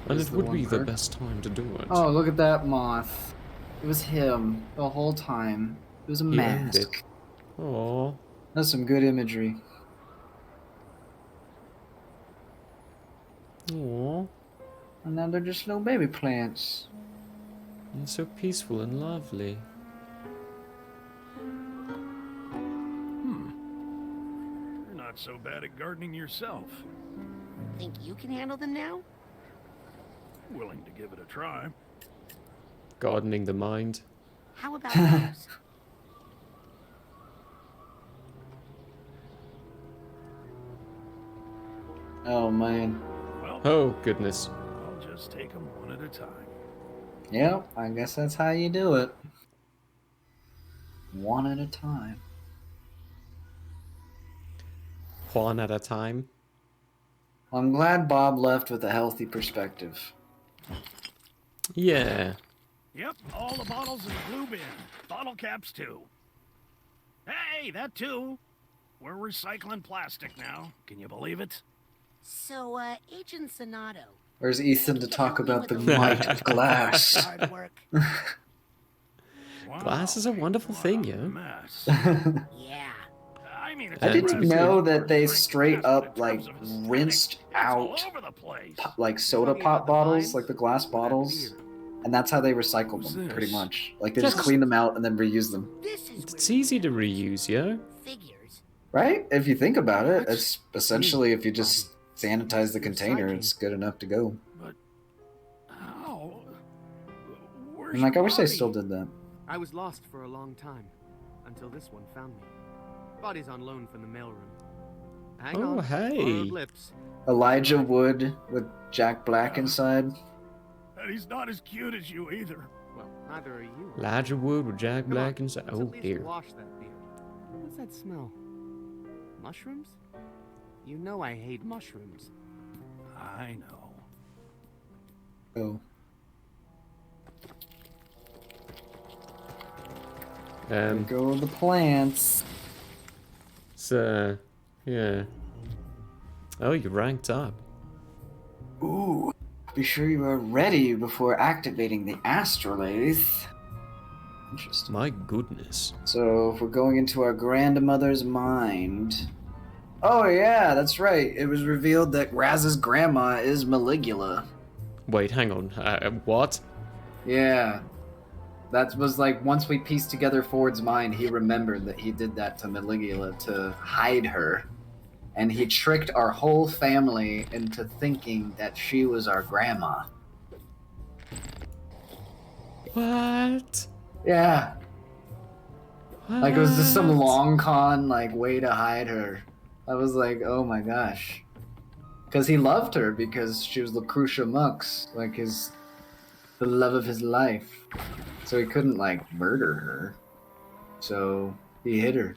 And Is it the would one be the perk? best time to do it. Oh, look at that moth. It was him the whole time. It was a He owned mask. it. Aww. That's some good imagery. Aww. And now they're just little baby plants. And so peaceful and lovely. You're not so bad at gardening yourself. Think you can handle them now? Willing to give it a try. Gardening the mind. How about those? Oh man. Well, Oh, goodness. I'll just take them one at a time. Yep, I guess that's how you do it. One at a time. One at a time. I'm glad Bob left with a healthy perspective. Yeah. Yep, all the bottles in the blue bin. Bottle caps too. Hey, that too. We're recycling plastic now. Can you believe it? So, Agent Sonato. Where's Ethan to can you talk help me about the with might of glass? Hard work. Glass is a wonderful thing, yo. Mess. Yeah. I mean, it's I didn't impressive. know that they Drink straight glass, but up in like terms of aesthetics, rinsed it's all out over the place. like soda Talking pop about the bottles, vines? like the glass bottles, and that's how they recycle them pretty this? much. Like they just clean them out and then reuse them. This is It's where easy to reuse, yo. figures. Right? If you think about it, it's essentially if you just sanitize the container, it's good enough to go. But how? Where's And like I your wish they body? still did that. I was lost for a long time, until this one found me. Body's on loan from the mailroom. Hang Oh, on. hey. Borrowed lips. Elijah Wood with Jack Black inside. And he's not as cute as you either. Well, neither are you. Elijah Wood with Jack Come Black on, inside. let's Oh, at least dear. wash that beard. What's that smell? Mushrooms? You know I hate mushrooms. I know. Oh. There go the plants. So, yeah. Oh, you ranked up. Ooh. Be sure you are ready before activating the astrolabe. Interesting. My goodness. So, if we're going into our grandmother's mind. Oh, yeah, that's right. It was revealed that Raz's grandma is Maligula. Wait, hang on. What? Yeah. That was like, once we pieced together Ford's mind, he remembered that he did that to Maligula to hide her. And he tricked our whole family into thinking that she was our grandma. What? Yeah. Like, it was just some long con, like, way to hide her. I was like, oh my gosh. Because he loved her because she was Lucretia Mux, like the love of his life. So he couldn't, like, murder her. So he hid her.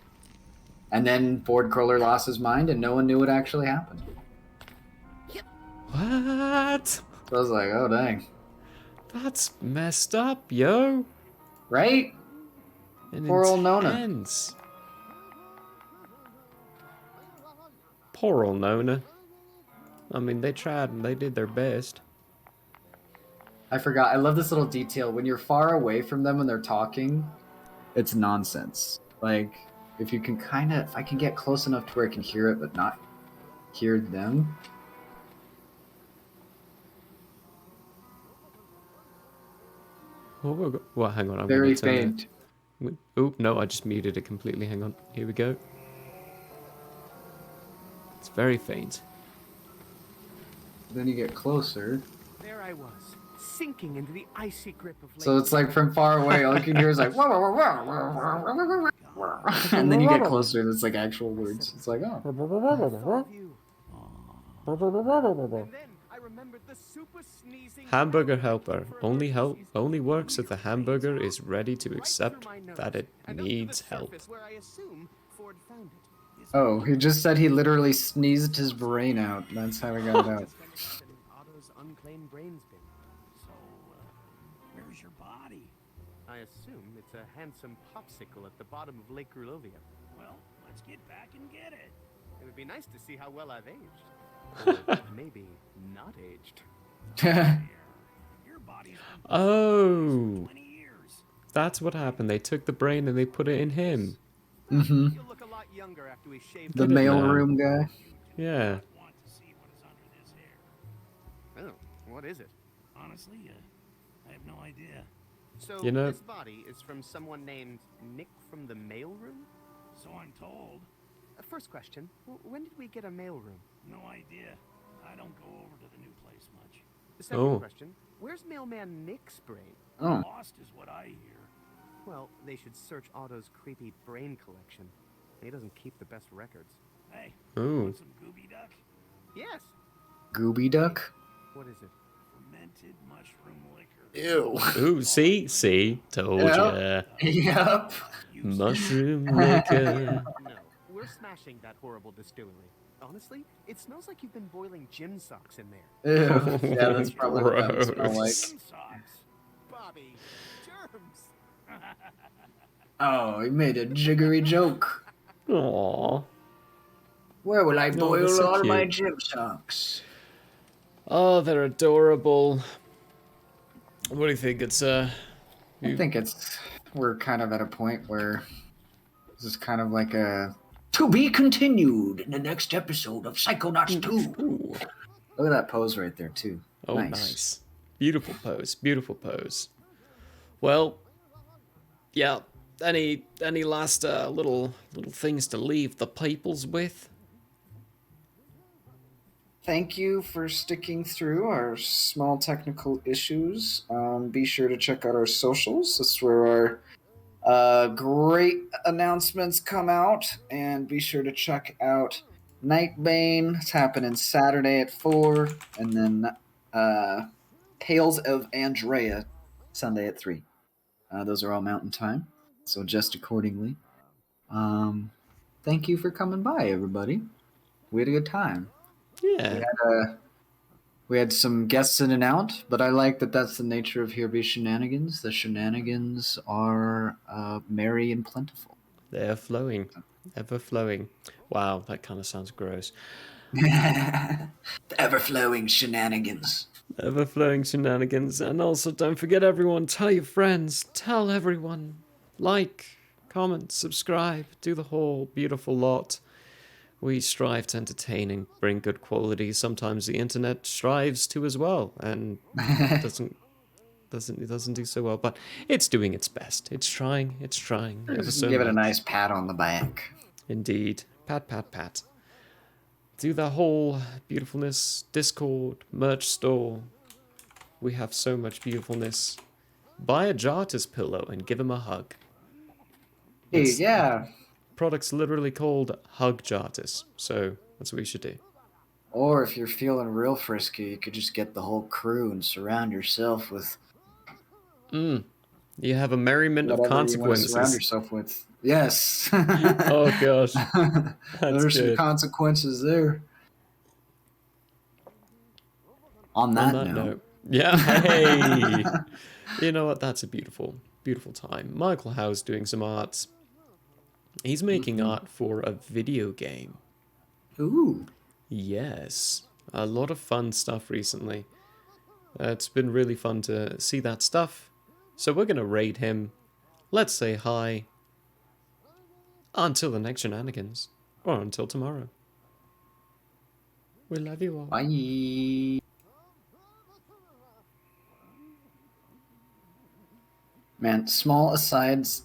And then Ford Cruller lost his mind and no one knew what actually happened. What? So I was like, oh dang. That's messed up, yo. Right? And Poor old Nona. intense. Poor old Nona. I mean, they tried and they did their best. I forgot. I love this little detail. When you're far away from them when they're talking, it's nonsense. Like, if you can I can get close enough to where I can hear it, but not hear them. Well, hang on. I'm Very gonna turn faint. it. Oop, no, I just muted it completely. Hang on. Here we go. It's very faint. Then you get closer. There I was, sinking into the icy grip of So it's like from far away, all you can hear is like, and then you get closer, and it's like actual words. It's like, oh. I remembered the super sneezing Hamburger helper only works if the hamburger is ready to accept that it needs help. where I assume Ford found it. Oh, he just said he literally sneezed his brain out. That's how he got it out. Otto's unclaimed brains bin. So, where's your body? I assume it's a handsome popsicle at the bottom of Lake Rulovia. Well, let's get back and get it. It would be nice to see how well I've aged. Or maybe not aged. Your body's Oh, 20 years. that's what happened. They took the brain and they put it in him. Mm-hmm. You'll look a lot younger after we shave The Did it now. mailroom guy. Yeah. Want to see what is under this hair. What is it? Honestly, I have no idea. So You know- this body is from someone named Nick from the mailroom? So I'm told. First question, when did we get a mailroom? No idea. I don't go over to the new place much. The second Oh. question, where's mailman Nick's brain? Oh. Lost is what I hear. Well, they should search Otto's creepy brain collection. He doesn't keep the best records. Hey, Ooh. want some gooby duck? Yes. Gooby duck? What is it? Fermented mushroom liquor. Ew. Ooh, see? Told ya. Yep. Mushroom liquor. No, we're smashing that horrible distillery. Honestly, it smells like you've been boiling gym socks in there. Ew. Yeah, that's probably what that would smell like. Gross. Some socks. Bobby, germs. Oh, he made a jiggery joke. Aww. Where will I No, boil they're so all my cute. gym socks? Oh, they're adorable. What do you think? It's I think we're kind of at a point where this is kind of like a to be continued in the next episode of Psychonauts 2. Ooh. Look at that pose right there too. Oh, nice. Beautiful pose. Beautiful pose. Well, yeah. Any last little things to leave the peoples with? Thank you for sticking through our small technical issues. Be sure to check out our socials. That's where our great announcements come out. And be sure to check out Nightbane. It's happening Saturday at 4. And then Tales of Andrea Sunday at 3. Those are all Mountain Time. So adjust accordingly. Thank you for coming by, everybody. We had a good time. Yeah. We had some guests in and out, but I like that that's the nature of Here Be Shenanigans. The shenanigans are merry and plentiful. They're flowing. Ever flowing. Wow, that kind of sounds gross. The ever-flowing shenanigans. Ever flowing shenanigans. And also, don't forget, everyone, tell your friends, tell everyone. Like, comment, subscribe, do the whole beautiful lot. We strive to entertain and bring good quality. Sometimes the internet strives to as well, and doesn't do so well. But it's doing its best. It's trying. Ever Just so give it a much. nice pat on the back. Indeed. Pat, pat, pat. Do the whole beautifulness. Discord, merch store. We have so much beautifulness. Buy a Jartis pillow and give him a hug. Hey, It's- yeah. Product's literally called Hug Jartis, so that's what you should do. Or if you're feeling real frisky, you could just get the whole crew and surround yourself with You have a merriment of whatever you want to surround consequences. yourself with. Yes. Oh gosh, that's There's some good. consequences there. On On that that note. note, yeah, hey, you know what? That's a beautiful, beautiful time. Michael Howe's doing some art. He's making art for a video game. Ooh. Yes, a lot of fun stuff recently. It's been really fun to see that stuff. So we're gonna raid him. Let's say hi. Until the next shenanigans, or until tomorrow. We love you all. Bye. Man, small asides